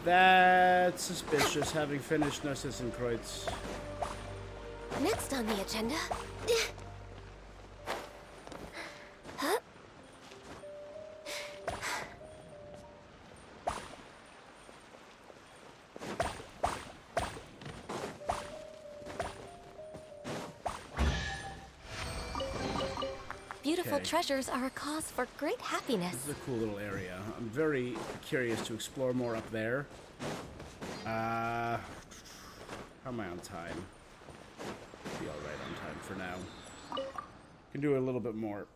That's suspicious, having finished Narcissenkreuz. Next on the agenda. Huh? Beautiful treasures are a cause for great happiness. This is a cool little area. I'm very curious to explore more up there. How am I on time? Be all right on time for now. Can do a little bit more.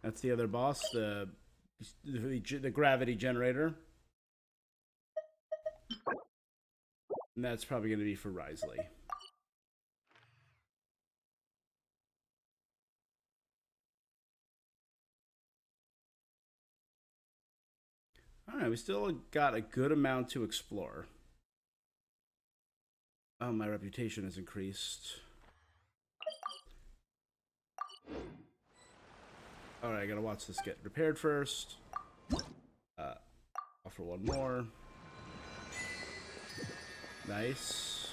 That's the other boss, the gravity generator. And that's probably going to be for Risley. Alright, we still got a good amount to explore. Oh, my reputation has increased. Alright, I gotta watch this get repaired first. Offer one more. Nice.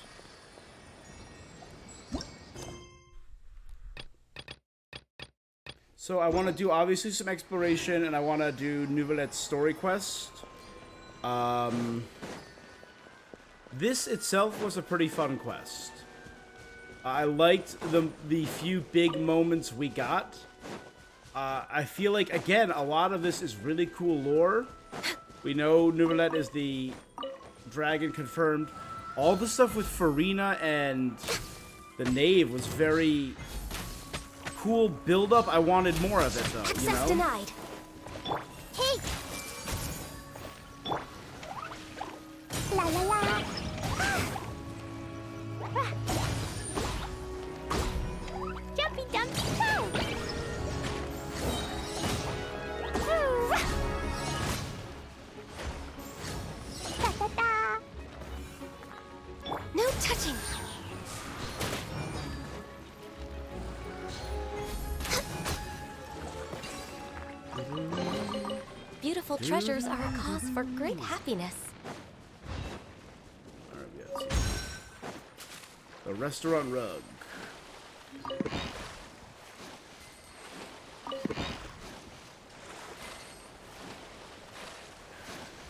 So I want to do obviously some exploration, and I want to do Nouvelette's story quest. This itself was a pretty fun quest. I liked the few big moments we got. I feel like, again, a lot of this is really cool lore. We know Nouvelette is the dragon confirmed. All the stuff with Farina and the Knave was very cool build-up. I wanted more of it, though, Access you know? denied. Hey! La la la! Jumpy dumpy go! Da da da! No touching! Beautiful treasures are a cause for great happiness. Alright, we got the restaurant rug.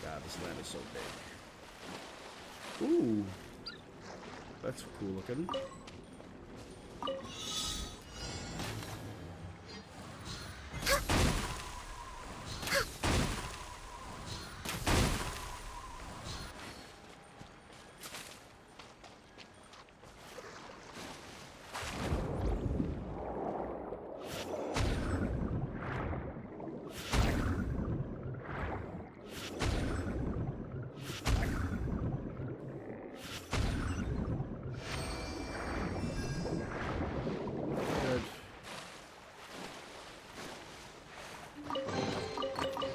God, this land is so big. Ooh. That's cool looking.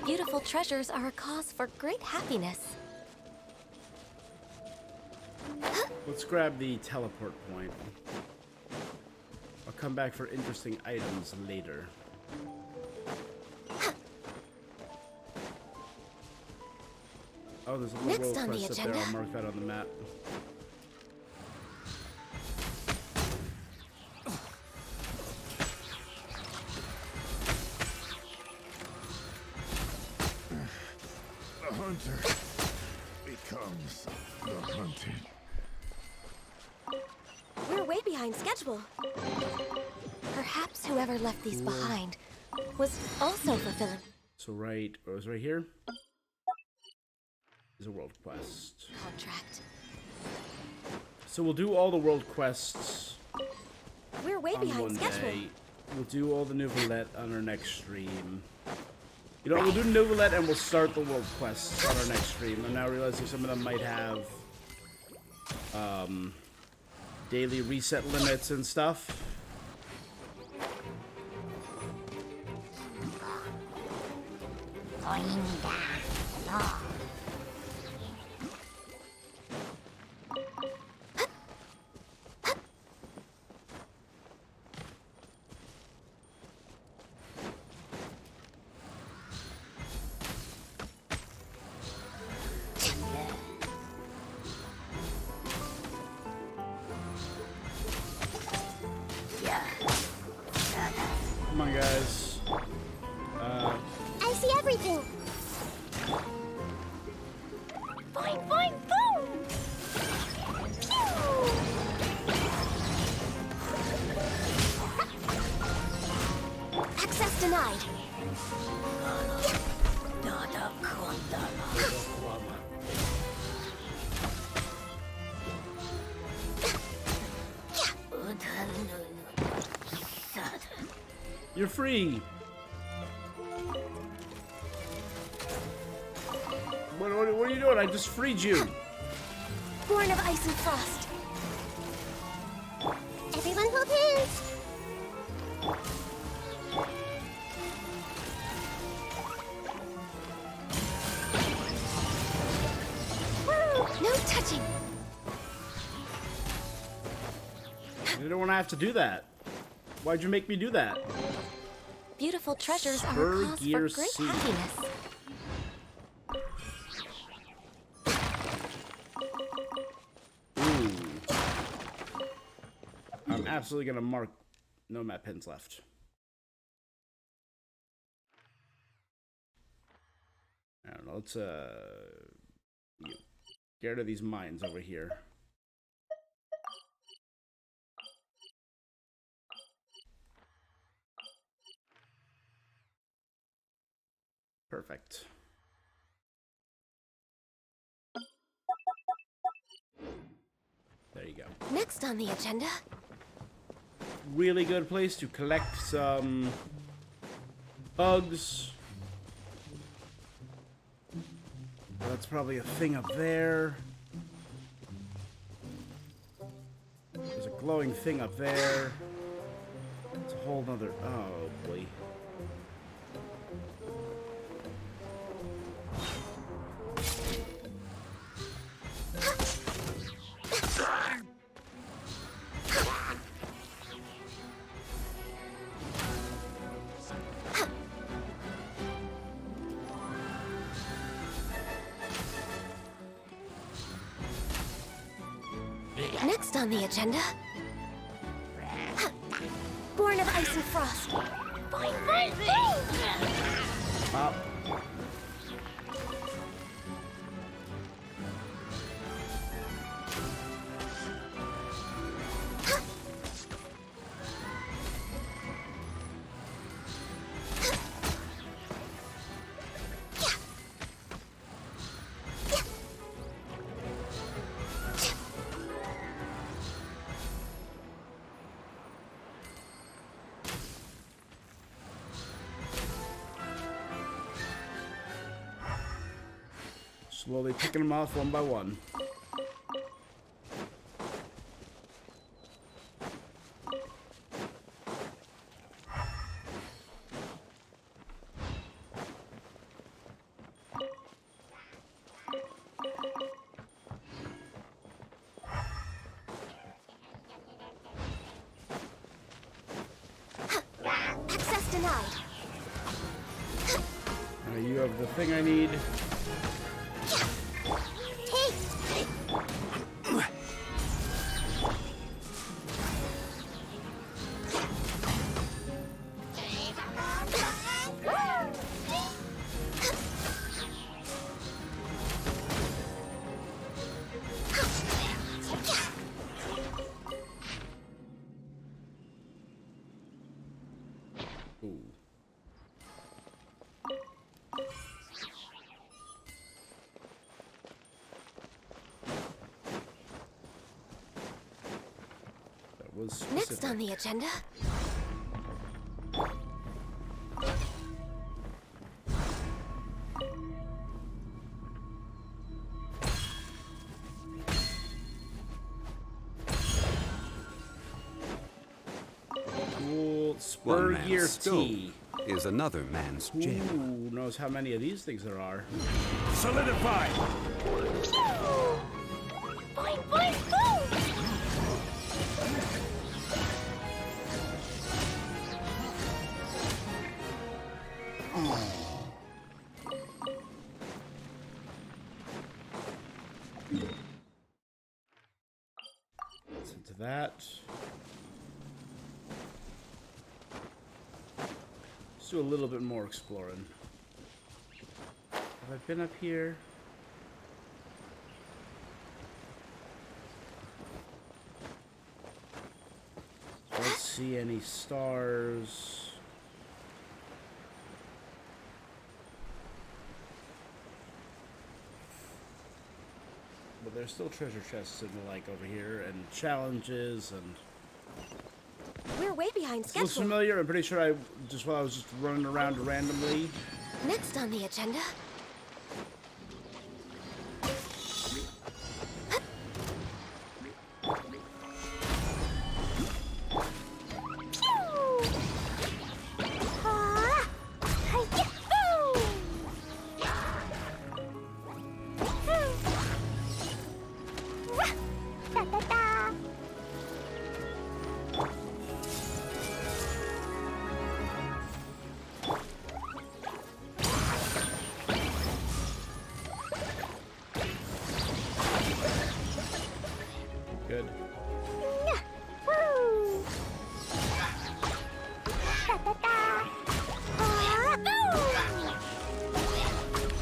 Beautiful treasures are a cause for great happiness. Let's grab the teleport point. I'll come back for interesting items later. Oh, there's a little Next world on the quest up there. agenda. I'll mark that on the map. The hunter becomes the hunted. We're way behind schedule. Perhaps whoever left these behind was also fulfilling. So right, it was right here. Is a world quest. Contract. So we'll do all the world quests We're way on behind one schedule. day. We'll do all the Nouvelette on our next stream. You know, we'll do Nouvelette and we'll start the world quests on our next stream. I'm now realizing some of them might have daily reset limits and stuff. Come on, guys. I see everything! Boing, boing, boom! Access denied. You're free. What are you doing? I just freed you. Born of ice and frost. Everyone hold hands! Woo! No touching. You don't want to have to do that. Why'd you make me do that? beautiful treasures are a Spur cause Gear for great C. happiness. Ooh. I'm absolutely gonna mark no map pins left. I don't know, let's get rid of these mines over here. Perfect. There you go. Next on the agenda. Really good place to collect some bugs. That's probably a thing up there. There's a glowing thing up there. It's a whole nother. Oh boy. Next on the agenda. Born of Ice and Frost. Pop. Slowly picking them off one by one. Access denied. You have the thing I need. Ooh. That was specific. Next on the agenda. Cool. One Spur man's Gear stone T. is another man's gem. Who knows how many of these things there are? Solidify! Boing, boing, boom! Listen to that. Let's do a little bit more exploring. Have I been up here? Don't see any stars. But there's still treasure chests and the like over here, and challenges, and We're way behind it feels schedule. familiar. I'm pretty sure I just while I was just running around randomly. Next on the agenda.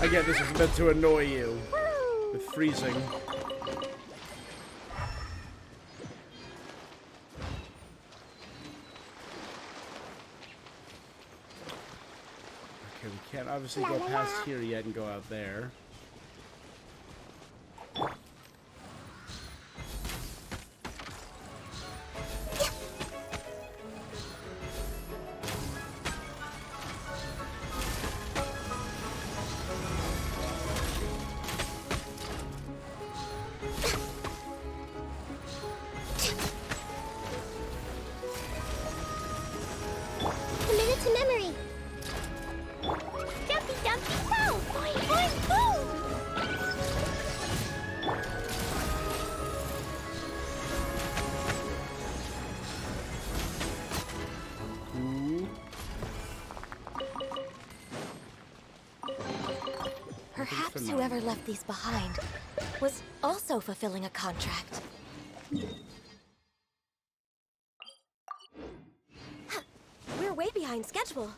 Again, this is meant to annoy you with freezing. Okay, we can't obviously go past here yet and go out there. Commit it to memory. Jumpy, jumpy, go! Boing, boing, boom! Perhaps whoever left these behind was also fulfilling a contract. We're way behind schedule.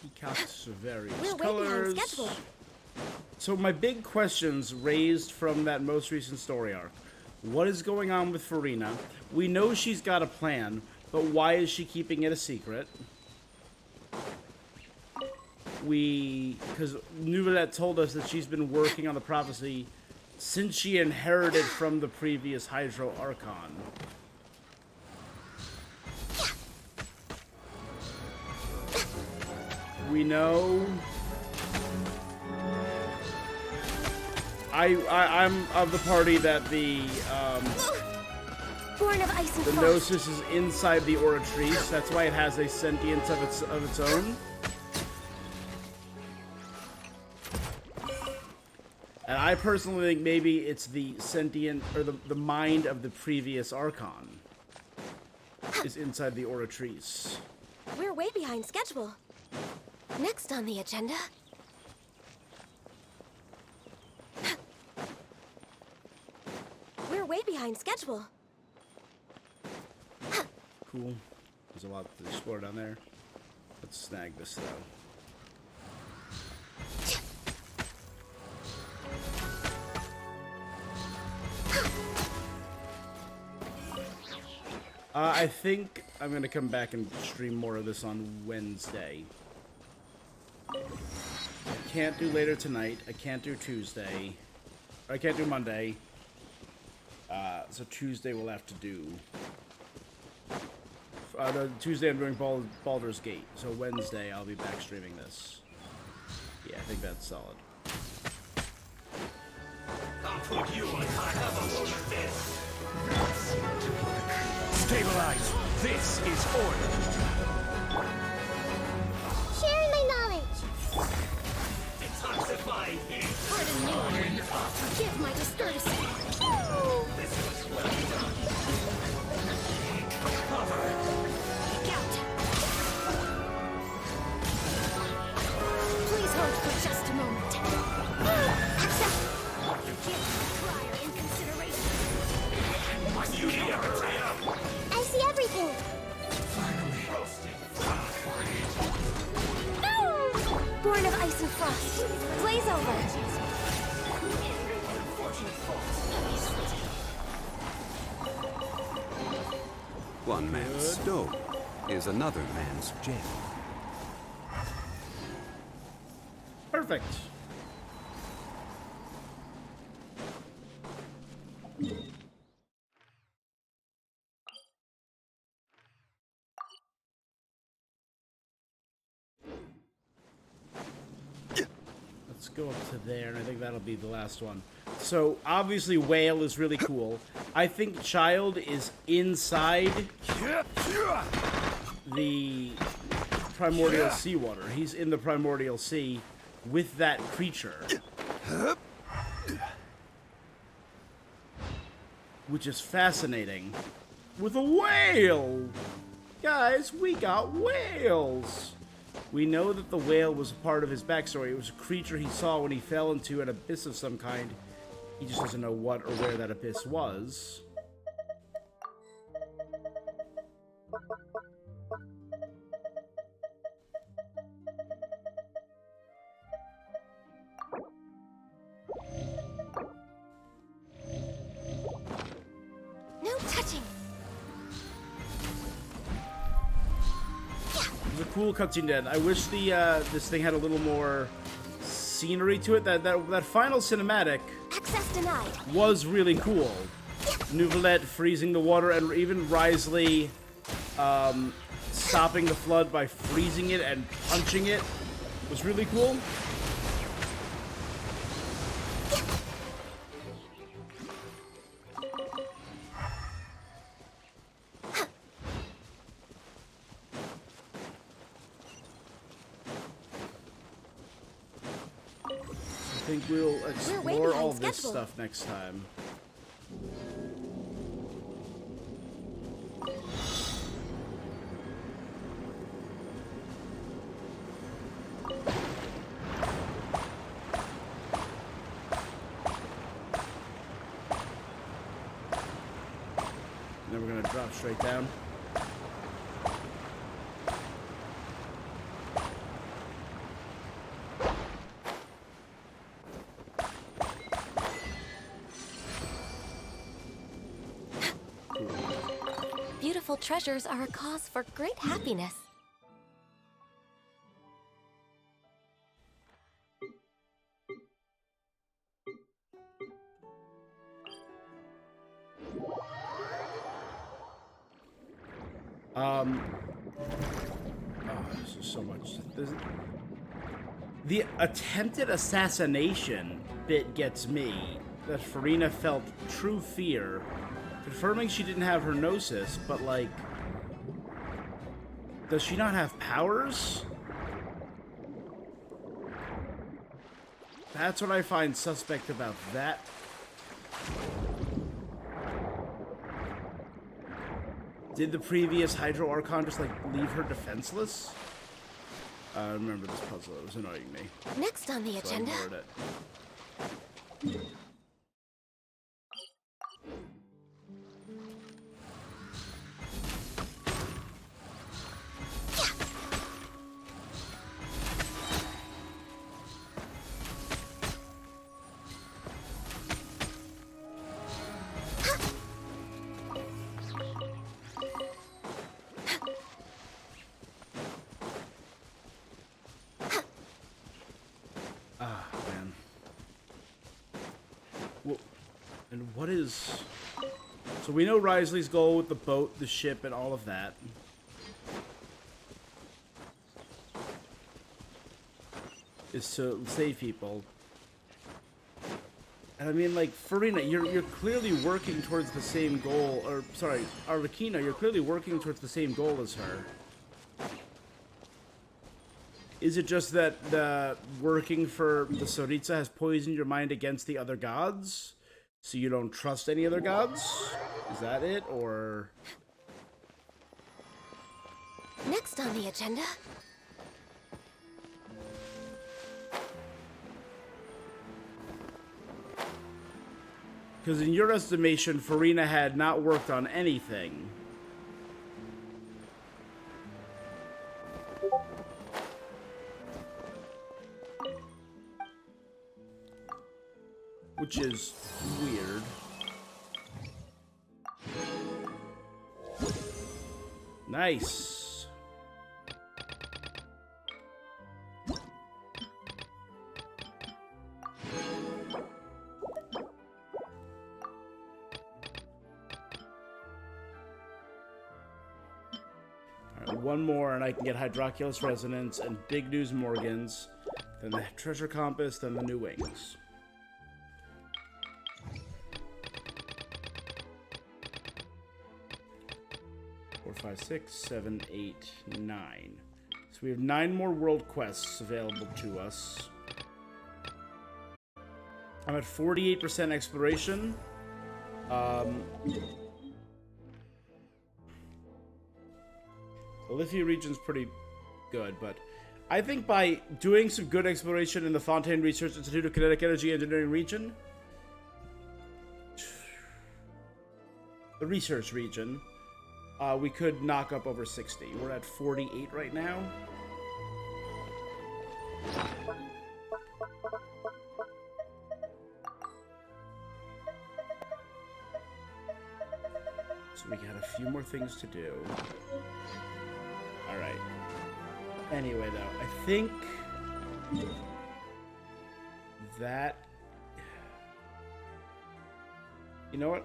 Peacocks of various We're way colors. behind schedule. So my big questions raised from that most recent story arc. What is going on with Farina? We know she's got a plan, but why is she keeping it a secret? Because Nuvalet told us that she's been working on the prophecy since she inherited from the previous Hydro Archon. We know... I'm of the party that the Born of ice and the frost. Gnosis is inside the Oratrice. That's why it has a sentience of its own. And I personally think maybe it's the sentient, or the mind of the previous Archon is inside the Oratrice. We're way behind schedule. Next on the agenda... We're way behind schedule. Cool. There's a lot to explore down there. Let's snag this, though. I think I'm going to come back and stream more of this on Wednesday. I can't do later tonight. I can't do Tuesday. I can't do Monday. So Tuesday we'll have to do... Tuesday I'm doing Baldur's Gate. So Wednesday I'll be back streaming this. Yeah, I think that's solid. I'll put you on high level with this. Stabilize. This is order. Sharing my knowledge. Detoxify heat. Pardon me. Forgive my discourtesy. This was well done. Cover. Peek out. Please hold for just a moment. You can't take prior in consideration. You need a potato. I see everything. Born of ice and frost. Blaze over. One man's stove is another man's gem. Perfect. Let's go up to there, and I think that'll be the last one. So, obviously, Whale is really cool. I think Child is inside the primordial seawater. He's in the primordial sea with that creature. Which is fascinating. With a whale! Guys, we got whales! We know that the whale was a part of his backstory. It was a creature he saw when he fell into an abyss of some kind. He just doesn't know what or where that abyss was. was a cool cutscene. Then I wish the this thing had a little more scenery to it. That final cinematic Access denied. was really cool. Neuvillette freezing the water, and even Risley stopping the flood by freezing it and punching it was really cool. I think we'll explore all this stuff next time. Then we're gonna drop straight down. Beautiful treasures are a cause for great happiness. Oh, this is so much. The attempted assassination bit gets me. That Furina felt true fear, confirming she didn't have her gnosis, but like, does she not have powers? That's what I find suspect about that. Did the previous Hydro Archon just, like, leave her defenseless? I remember this puzzle. It was annoying me. Next on the agenda. I ignored it. And what is... So we know Risley's goal with the boat, the ship, and all of that. Is to save people. And I mean, like, Furina, you're clearly working towards the same goal, or, sorry, Arvakina, you're clearly working towards the same goal as her. Is it just that the working for the Tsaritsa has poisoned your mind against the other gods? So you don't trust any other gods? Is that it, or...? Next on the agenda. Because in your estimation, Furina had not worked on anything. Which is weird. Nice. Alright, one more and I can get Hydroculus Resonance and Big News Morgans, then the Treasure Compass, then the New Wings. 4, 5, 6, 7, 8, 9. So we have 9 more world quests available to us. I'm at 48% exploration. The Lithia region's pretty good, but I think by doing some good exploration in the Fontaine Research Institute of Kinetic Energy Engineering region, the research region, we could knock up over 60. We're at 48 right now. So we got a few more things to do. Alright. Anyway, though, I think that... You know what?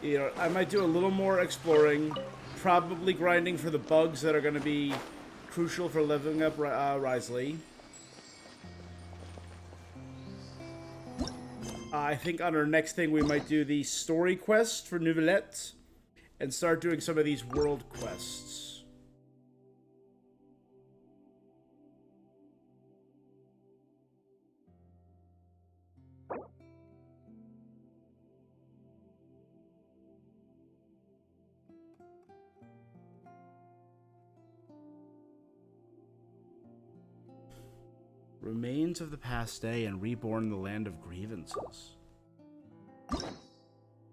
You know, I might do a little more exploring, probably grinding for the bugs that are going to be crucial for leveling up Risley. I think on our next thing we might do the story quest for Nouvellette and start doing some of these world quests. Remains of the past day and reborn in the land of grievances.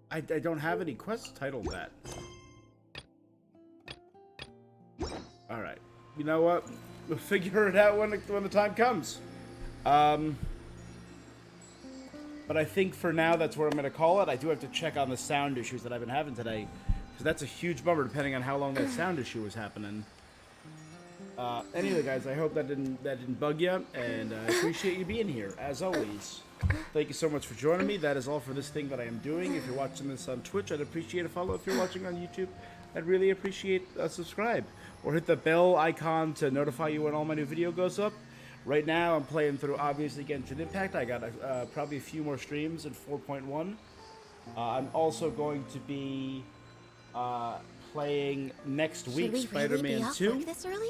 I don't have any quests titled that. Alright. You know what? We'll figure it out when the time comes. But I think for now that's where I'm going to call it. I do have to check on the sound issues that I've been having today. Because that's a huge bummer depending on how long that sound issue was happening. Anyway, guys, I hope that didn't bug you, and I appreciate you being here, as always. Thank you so much for joining me. That is all for this thing that I am doing. If you're watching this on Twitch, I'd appreciate a follow. If you're watching on YouTube, I'd really appreciate a subscribe. Or hit the bell icon to notify you when all my new video goes up. Right now, I'm playing through, obviously, GENSHIN Impact. I got probably a few more streams in 4.1. I'm also going to be playing next week Spider-Man 2. This early?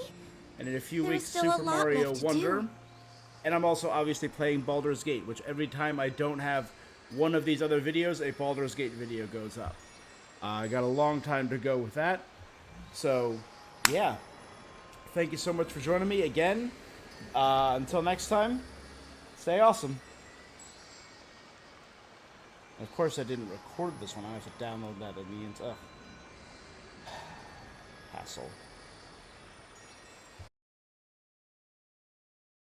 And in a few weeks, Super Mario Wonder. Do. And I'm also obviously playing Baldur's Gate, which every time I don't have one of these other videos, a Baldur's Gate video goes up. I got a long time to go with that. So, yeah. Thank you so much for joining me again. Until next time, stay awesome. Of course, I didn't record this one. I have to download that in the end. Hassle.